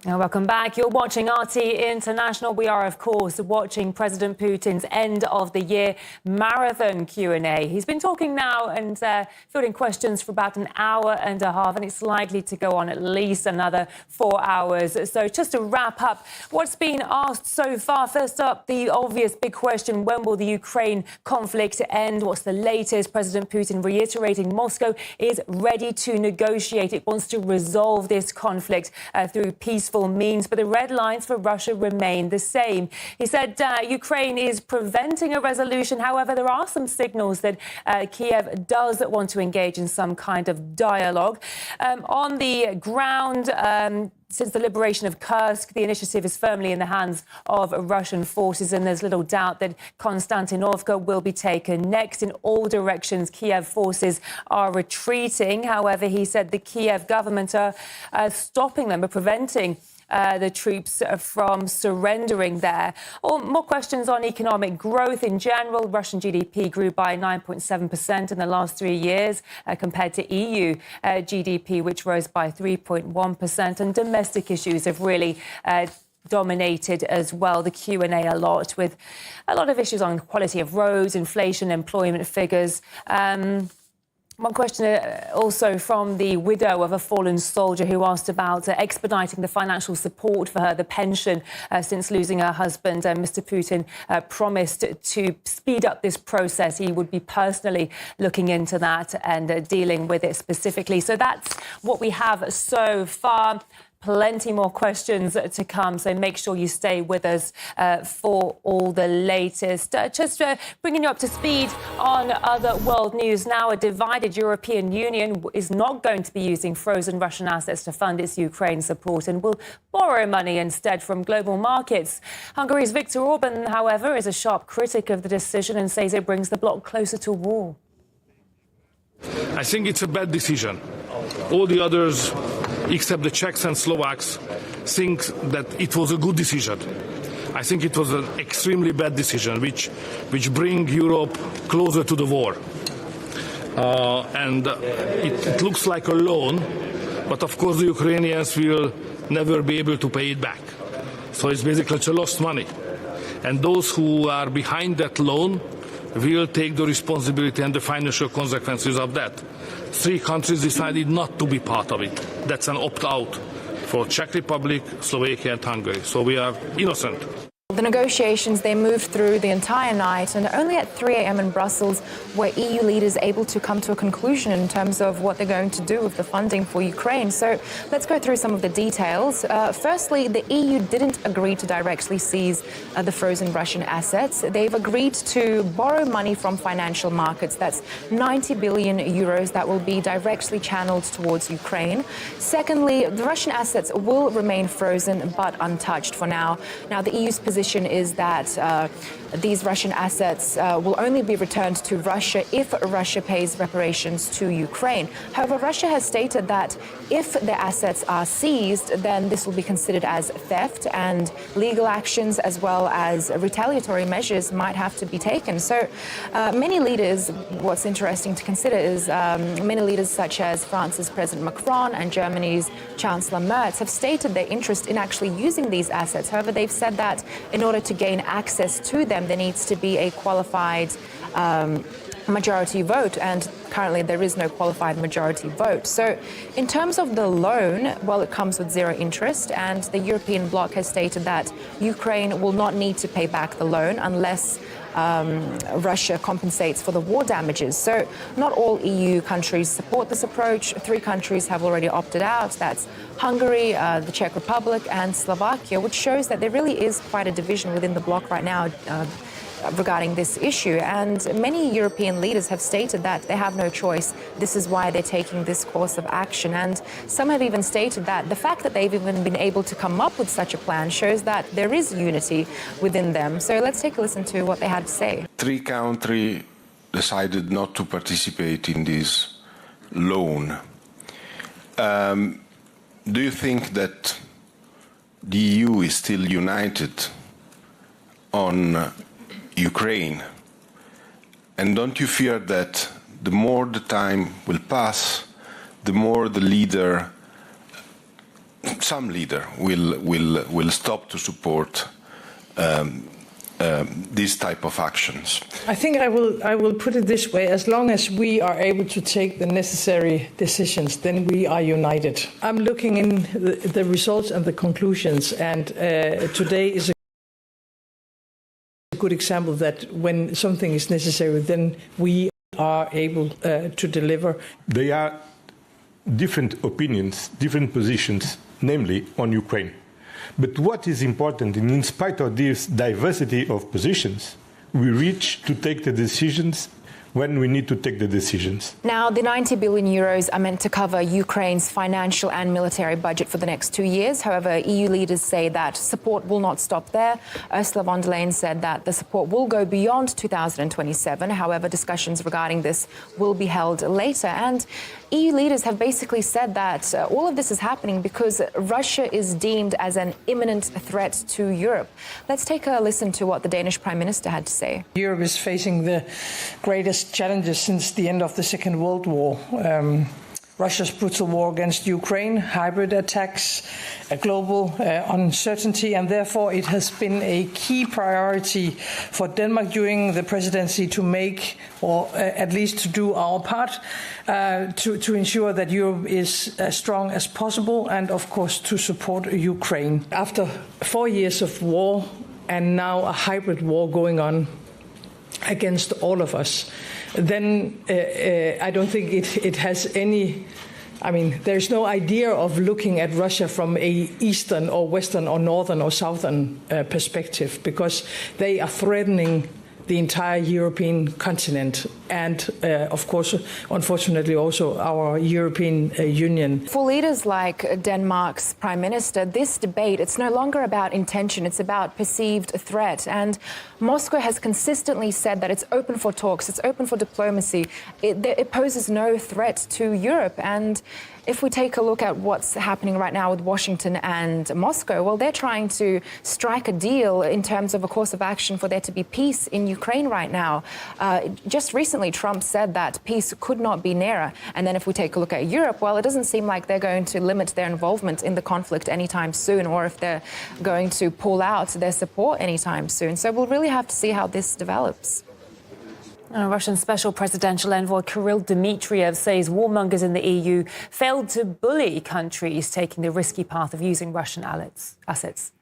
Welcome back. You're watching RT International. We are, of course, watching President Putin's end of the year marathon Q&A. He's been talking now and fielding questions for about an hour and a half, and it's likely to go on at least another 4 hours. So just to wrap up, what's been asked so far? First up, the obvious big question, when will the Ukraine conflict end? What's the latest? President Putin reiterating Moscow is ready to negotiate. It wants to resolve this conflict through peaceful means, but the red lines for Russia remain the same. He said Ukraine is preventing a resolution. However, there are some signals that Kiev does want to engage in some kind of dialogue. On the ground, since the liberation of Kursk, the initiative is firmly in the hands of Russian forces, and there's little doubt that Konstantinovka will be taken next. In all directions, Kiev forces are retreating. However, he said the Kiev government are stopping them, or preventing the troops from surrendering there. More questions on economic growth in general. Russian GDP grew by 9.7% in the last 3 years compared to EU GDP, which rose by 3.1%. And domestic issues have really dominated as well the Q&A a lot, with a lot of issues on quality of roads, inflation, employment figures. One question also from the widow of a fallen soldier who asked about expediting the financial support for her, the pension, since losing her husband. Mr. Putin promised to speed up this process. He would be personally looking into that and dealing with it specifically. So that's what we have so far. Plenty more questions to come, so make sure you stay with us for all the latest. Just bringing you up to speed on other world news now. A divided European Union is not going to be using frozen Russian assets to fund its Ukraine support and will borrow money instead from global markets. Hungary's Viktor Orban, however, is a sharp critic of the decision and says it brings the bloc closer to war. I think it's a bad decision. All the others, except the Czechs and Slovaks, think that it was a good decision. I think it was an extremely bad decision, which bring Europe closer to the war. And it looks like a loan, but of course the Ukrainians will never be able to pay it back. So it's basically lost money. And those who are behind that loan will take the responsibility and the financial consequences of that. 3 countries decided not to be part of it. That's an opt-out for Czech Republic, Slovakia and Hungary. So we are innocent. The negotiations, they moved through the entire night, and only at 3 a.m. in Brussels were EU leaders able to come to a conclusion in terms of what they're going to do with the funding for Ukraine. So let's go through some of the details. Firstly, the EU didn't agree to directly seize the frozen Russian assets. They've agreed to borrow money from financial markets. That's 90 billion euros that will be directly channeled towards Ukraine. Secondly, the Russian assets will remain frozen but untouched for now. Now, the EU's position is that these Russian assets will only be returned to Russia if Russia pays reparations to Ukraine. However, Russia has stated that if the assets are seized, then this will be considered as theft, and legal actions as well as retaliatory measures might have to be taken. So many leaders, what's interesting to consider is many leaders such as France's President Macron and Germany's Chancellor Merz have stated their interest in actually using these assets. However, they've said that in order to gain access to them, there needs to be a qualified majority vote, and currently there is no qualified majority vote. So in terms of the loan, well, it comes with 0 interest, and the European bloc has stated that Ukraine will not need to pay back the loan unless Russia compensates for the war damages. So not all EU countries support this approach. 3 countries have already opted out. That's Hungary, the Czech Republic and Slovakia, which shows that there really is quite a division within the bloc right now regarding this issue. And many European leaders have stated that they have no choice. This is why they're taking this course of action. And some have even stated that the fact that they've even been able to come up with such a plan shows that there is unity within them. So let's take a listen to what they had to say. 3 countries decided not to participate in this loan. Do you think that the EU is still united on Ukraine? And don't you fear that the more the time will pass, the more the leader some leader will stop to support these type of actions. I think I will put it this way: as long as we are able to take the necessary decisions, then we are united. I'm looking in the results and the conclusions, and today is a good example that when something is necessary, then we are able to deliver. There are different opinions, different positions, namely on Ukraine. But what is important, in spite of this diversity of positions, we reach to take the decisions when we need to take the decisions. Now, the 90 billion euros are meant to cover Ukraine's financial and military budget for the next 2 years. However, EU leaders say that support will not stop there. Ursula von der Leyen said that the support will go beyond 2027. However, discussions regarding this will be held later. And EU leaders have basically said that all of this is happening because Russia is deemed as an imminent threat to Europe. Let's take a listen to what the Danish Prime Minister had to say. Europe is facing the greatest challenges since the end of the Second World War. Russia's brutal war against Ukraine, hybrid attacks, a global uncertainty, and therefore it has been a key priority for Denmark during the presidency to make, or at least to do our part, to ensure that Europe is as strong as possible and, of course, to support Ukraine. After 4 years of war and now a hybrid war going on against all of us, then I don't think it has any, I mean, there's no idea of looking at Russia from a eastern or western or northern or southern perspective, because they are threatening the entire European continent and, of course, unfortunately, also our European Union. For leaders like Denmark's Prime Minister, this debate, it's no longer about intention, it's about perceived threat. And Moscow has consistently said that it's open for talks, it's open for diplomacy. It poses no threat to Europe. And if we take a look at what's happening right now with Washington and Moscow, well, they're trying to strike a deal in terms of a course of action for there to be peace in Ukraine right now. Just recently, Trump said that peace could not be nearer. And then if we take a look at Europe, well, it doesn't seem like they're going to limit their involvement in the conflict anytime soon, or if they're going to pull out their support anytime soon. So we'll really have to see how this develops. Russian Special Presidential Envoy Kirill Dmitriev says warmongers in the EU failed to bully countries taking the risky path of using Russian assets.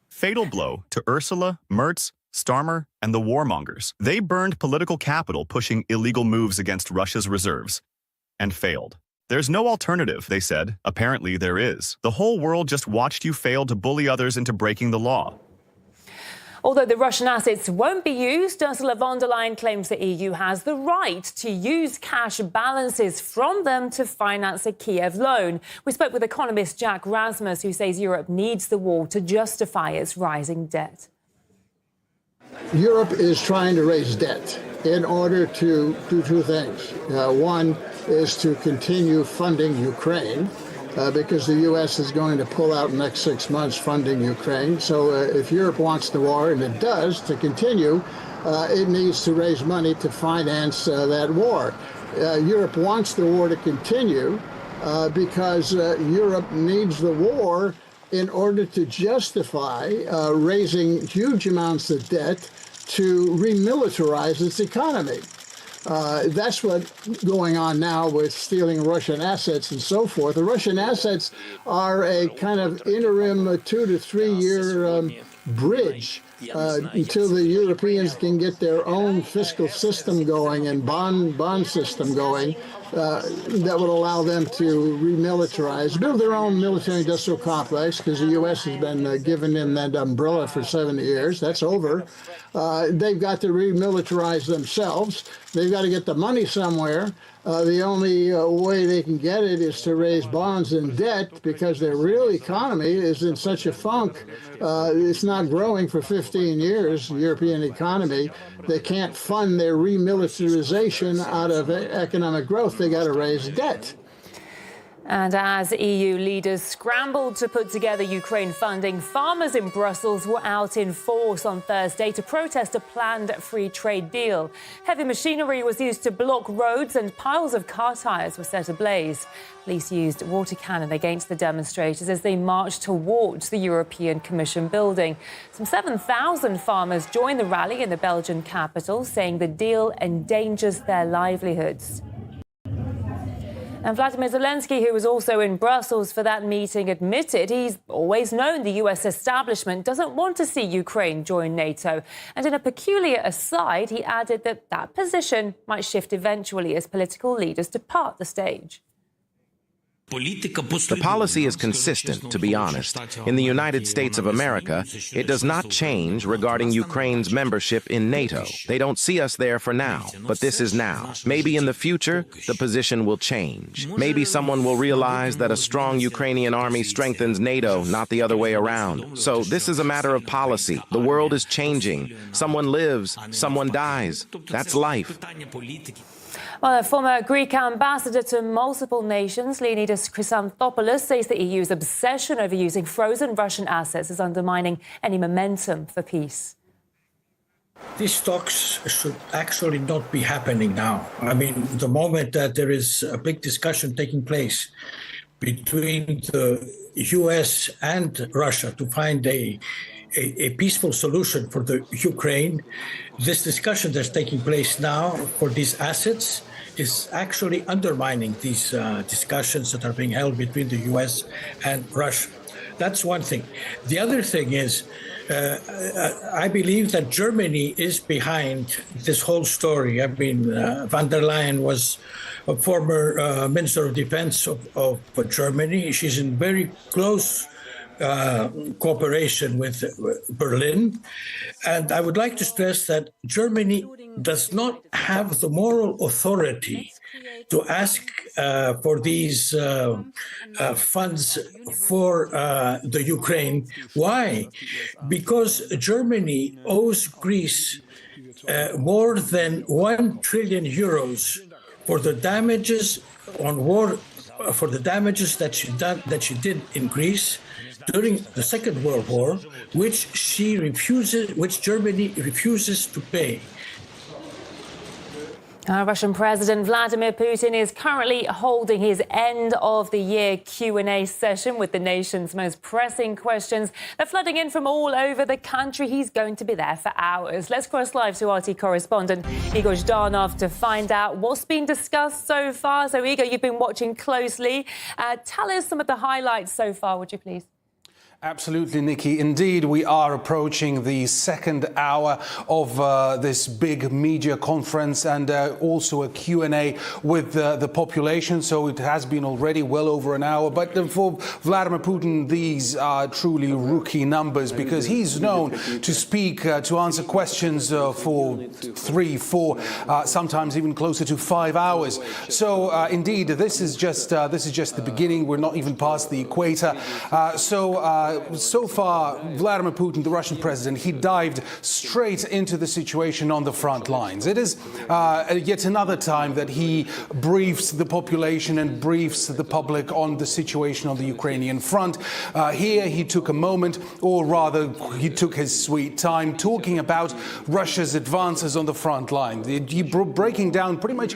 Fatal blow to Ursula, Merz, Starmer, and the warmongers. They burned political capital pushing illegal moves against Russia's reserves and failed. There's no alternative, they said. Apparently there is. The whole world just watched you fail to bully others into breaking the law. Although the Russian assets won't be used, Ursula von der Leyen claims the EU has the right to use cash balances from them to finance a Kiev loan. We spoke with economist Jack Rasmus, who says Europe needs the war to justify its rising debt. Europe is trying to raise debt in order to do two things. One is to continue funding Ukraine, because the U.S. is going to pull out in the next 6 months funding Ukraine. So if Europe wants the war, and it does, to continue, it needs to raise money to finance that war. Europe wants the war to continue because Europe needs the war in order to justify raising huge amounts of debt to remilitarize its economy. That's what's going on now with stealing Russian assets and so forth. The Russian assets are a kind of interim 2 to 3 year bridge until the Europeans can get their own fiscal system going and bond system going that would allow them to remilitarize, build their own military-industrial complex, because the U.S. has been giving them that umbrella for 70 years. That's over. They've got to remilitarize themselves. They've got to get the money somewhere. The only way they can get it is to raise bonds and debt, because their real economy is in such a funk. It's not growing for 15 years, the European economy. They can't fund their remilitarization out of economic growth. They got to raise debt. And as EU leaders scrambled to put together Ukraine funding, farmers in Brussels were out in force on Thursday to protest a planned free trade deal. Heavy machinery was used to block roads and piles of car tyres were set ablaze. Police used water cannon against the demonstrators as they marched towards the European Commission building. Some 7,000 farmers joined the rally in the Belgian capital, saying the deal endangers their livelihoods. And Vladimir Zelensky, who was also in Brussels for that meeting, admitted he's always known the US establishment doesn't want to see Ukraine join NATO. And in a peculiar aside, he added that that position might shift eventually as political leaders depart the stage. The policy is consistent, to be honest. In the United States of America, it does not change regarding Ukraine's membership in NATO. They don't see us there for now, but this is now. Maybe in the future, the position will change. Maybe someone will realize that a strong Ukrainian army strengthens NATO, not the other way around. So this is a matter of policy. The world is changing. Someone lives, someone dies. That's life. Well, a former Greek ambassador to multiple nations, Leonidas Chrysanthopoulos, says the EU's obsession over using frozen Russian assets is undermining any momentum for peace. These talks should actually not be happening now. I mean, the moment that there is a big discussion taking place between the US and Russia to find a peaceful solution for the Ukraine, this discussion that's taking place now for these assets is actually undermining these discussions that are being held between the US and Russia. That's one thing. The other thing is, I believe that Germany is behind this whole story. I mean, von der Leyen was a former Minister of Defense of Germany. She's in very close cooperation with Berlin. And I would like to stress that Germany does not have the moral authority to ask for these funds for the Ukraine. Why? Because Germany owes Greece more than 1 trillion euros for the damages on war, for the damages that she did in Greece during the Second World War, which Germany refuses to pay. Russian President Vladimir Putin is currently holding his end-of-the-year Q&A session with the nation's most pressing questions. They're flooding in from all over the country. He's going to be there for hours. Let's cross live to RT correspondent Igor Zhdanov to find out what's been discussed so far. So, Igor, you've been watching closely. Tell us some of the highlights so far, would you please? Absolutely, Nikki. Indeed, we are approaching the second hour of this big media conference and also a Q&A with the population. So it has been already well over an hour. But for Vladimir Putin, these are truly rookie numbers because he's known to speak, to answer questions for 3, 4, sometimes even closer to 5 hours. So indeed, this is just the beginning. We're not even past the equator. So far, Vladimir Putin, the Russian president, he dived straight into the situation on the front lines. It is yet another time that he briefs the population and briefs the public on the situation on the Ukrainian front. Here he took a moment, or rather he took his sweet time, talking about Russia's advances on the front line. He breaking down pretty much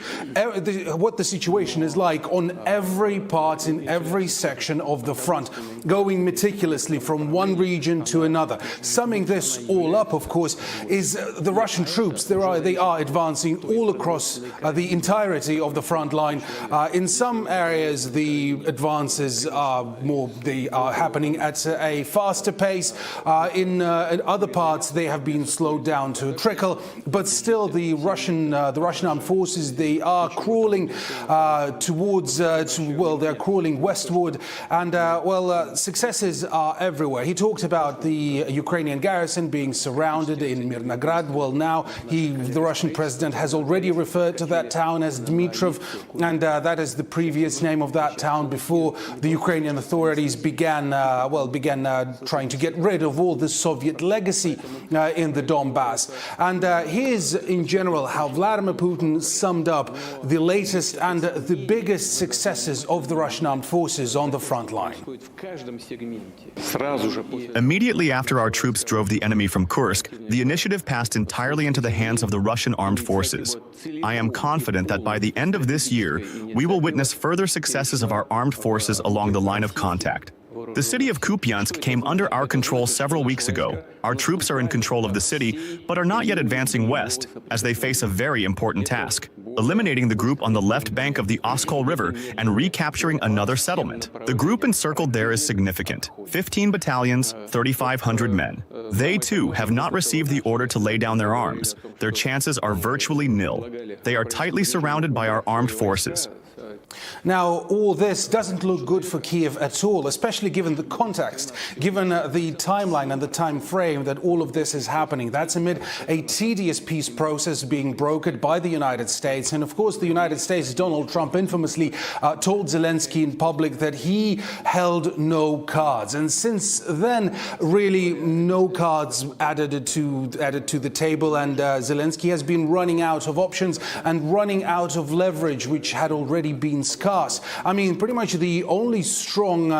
what the situation is like on every part, in every section of the front, going meticulously from one region to another. Summing this all up, of course, is the Russian troops. They are advancing all across the entirety of the front line. In some areas, the advances are happening at a faster pace. In other parts, they have been slowed down to a trickle. But still, the Russian armed forces, they are crawling they're crawling westward, and successes are are everywhere. He talked about the Ukrainian garrison being surrounded in Mirnograd. Well, now the Russian president has already referred to that town as Dmitrov, and that is the previous name of that town before the Ukrainian authorities began trying to get rid of all the Soviet legacy in the Donbass. And here's, in general, how Vladimir Putin summed up the latest and the biggest successes of the Russian armed forces on the front line. Immediately after our troops drove the enemy from Kursk, the initiative passed entirely into the hands of the Russian armed forces. I am confident that by the end of this year, we will witness further successes of our armed forces along the line of contact. The city of Kupiansk came under our control several weeks ago. Our troops are in control of the city, but are not yet advancing west, as they face a very important task: eliminating the group on the left bank of the Oskol River and recapturing another settlement. The group encircled there is significant: 15 battalions, 3,500 men. They, too, have not received the order to lay down their arms. Their chances are virtually nil. They are tightly surrounded by our armed forces. Now, all this doesn't look good for Kiev at all, especially given the context, given the timeline and the time frame that all of this is happening. That's amid a tedious peace process being brokered by the United States. And of course, the United States, Donald Trump infamously told Zelensky in public that he held no cards. And since then, really no cards added to the table. And Zelensky has been running out of options and running out of leverage, which had already been scarce. I mean, pretty much the only strong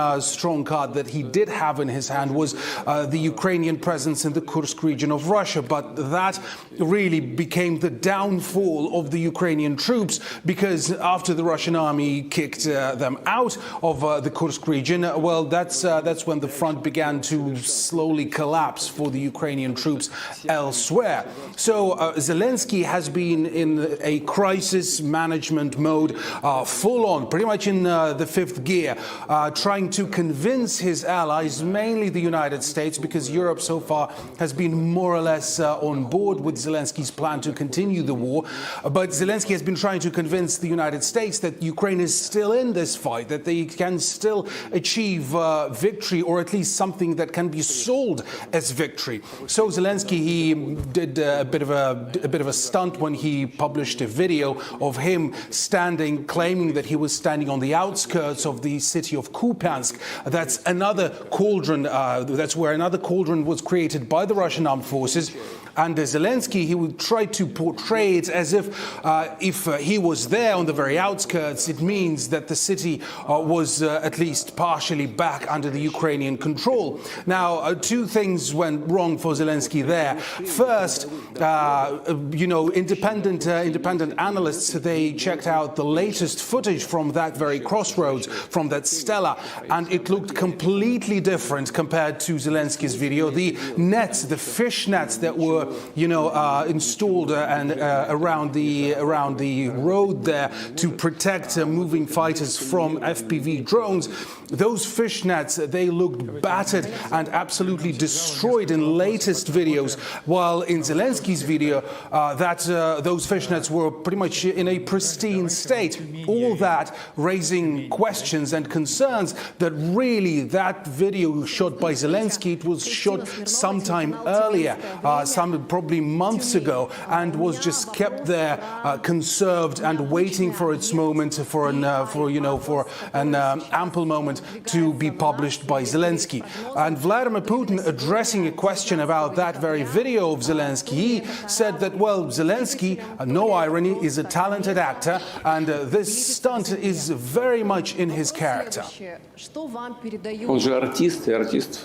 card that he did have in his hand was the Ukrainian presence in the Kursk region of Russia. But that really became the downfall of the Ukrainian troops, because after the Russian army kicked them out of the Kursk region, well, that's when the front began to slowly collapse for the Ukrainian troops elsewhere. So Zelensky has been in a crisis management mode, full on, pretty much in the fifth gear, trying to convince his allies, mainly the United States, because Europe so far has been more or less on board with Zelensky's plan to continue the war. But Zelensky has been trying to convince the United States that Ukraine is still in this fight, that they can still achieve victory, or at least something that can be sold as victory. So Zelensky, he did a bit of a stunt when he published a video of him standing, claiming that he was standing on the outskirts of the city of Kupiansk. That's another cauldron, that's where another cauldron was created by the Russian armed forces. And Zelensky, he would try to portray it as if he was there on the very outskirts, it means that the city was at least partially back under the Ukrainian control. Now, two things went wrong for Zelensky there. First, independent analysts, they checked out the latest footage from that very crossroads, from that stela, and it looked completely different compared to Zelensky's video. The nets, the fish nets that were installed around the road there to protect moving fighters from FPV drones, those fish nets, they looked battered and absolutely destroyed in latest videos, while in Zelensky's video, those fish nets were pretty much in a pristine state. All that raising questions and concerns that really that video shot by Zelensky, it was shot sometime earlier, probably months ago, and was just kept there, conserved and waiting for its moment, for an ample moment to be published by Zelensky. And Vladimir Putin, addressing a question about that very video of Zelensky, he said that, well, Zelensky, no irony, is a talented actor, and this stunt is very much in his character.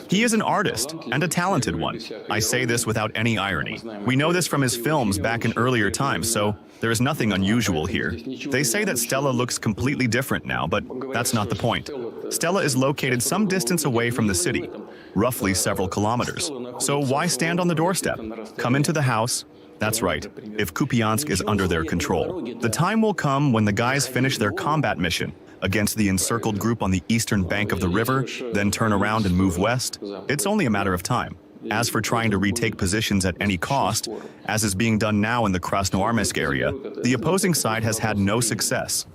He is an artist, and a talented one. I say this without any irony. We know this from his films back in earlier times, so there is nothing unusual here. They say that Stella looks completely different now, but that's not the point. Stella is located some distance away from the city, roughly several kilometers. So why stand on the doorstep? Come into the house. That's right, if Kupiansk is under their control. The time will come when the guys finish their combat mission against the encircled group on the eastern bank of the river, then turn around and move west. It's only a matter of time. As for trying to retake positions at any cost, as is being done now in the Krasnoarmeysk area, the opposing side has had no success.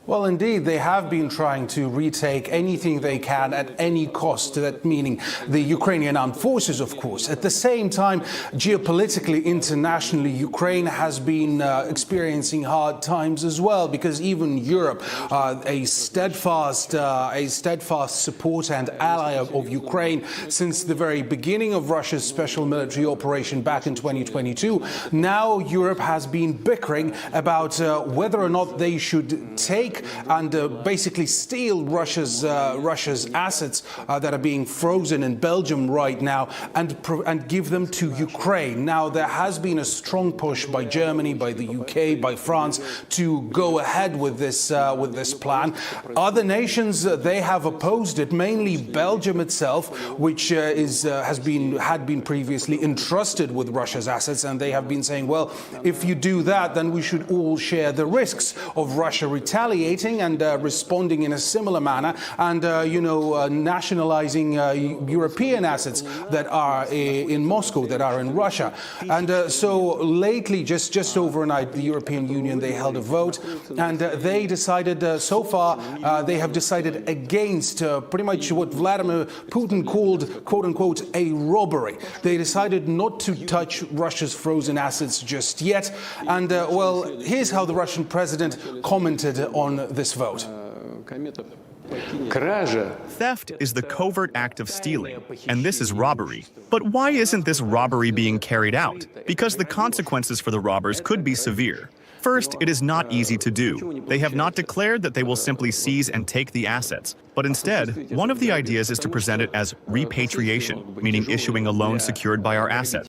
Well, indeed, they have been trying to retake anything they can at any cost, that meaning the Ukrainian armed forces, of course. At the same time, geopolitically, internationally, Ukraine has been experiencing hard times as well, because even Europe, a steadfast support and ally of Ukraine since the very beginning of Russia's special military operation back in 2022, now Europe has been bickering about whether or not they should take and basically steal Russia's assets that are being frozen in Belgium right now and give them to Ukraine. Now, there has been a strong push by Germany, by the UK, by France to go ahead with this plan. Other nations, they have opposed it, mainly Belgium itself, which had been previously entrusted with Russia's assets, and they have been saying, well, if you do that, then we should all share the risks of Russia retaliating and responding in a similar manner and, nationalizing European assets that are in Moscow, that are in Russia. And so lately, just overnight, the European Union, they held a vote, and they decided, so far, they have decided against pretty much what Vladimir Putin called, quote-unquote, a robbery. They decided not to touch Russia's frozen assets just yet. And, well, here's how the Russian president commented on this vote. Theft is the covert act of stealing, and this is robbery. But why isn't this robbery being carried out? Because the consequences for the robbers could be severe. First, it is not easy to do. They have not declared that they will simply seize and take the assets, but instead, one of the ideas is to present it as repatriation, meaning issuing a loan secured by our assets.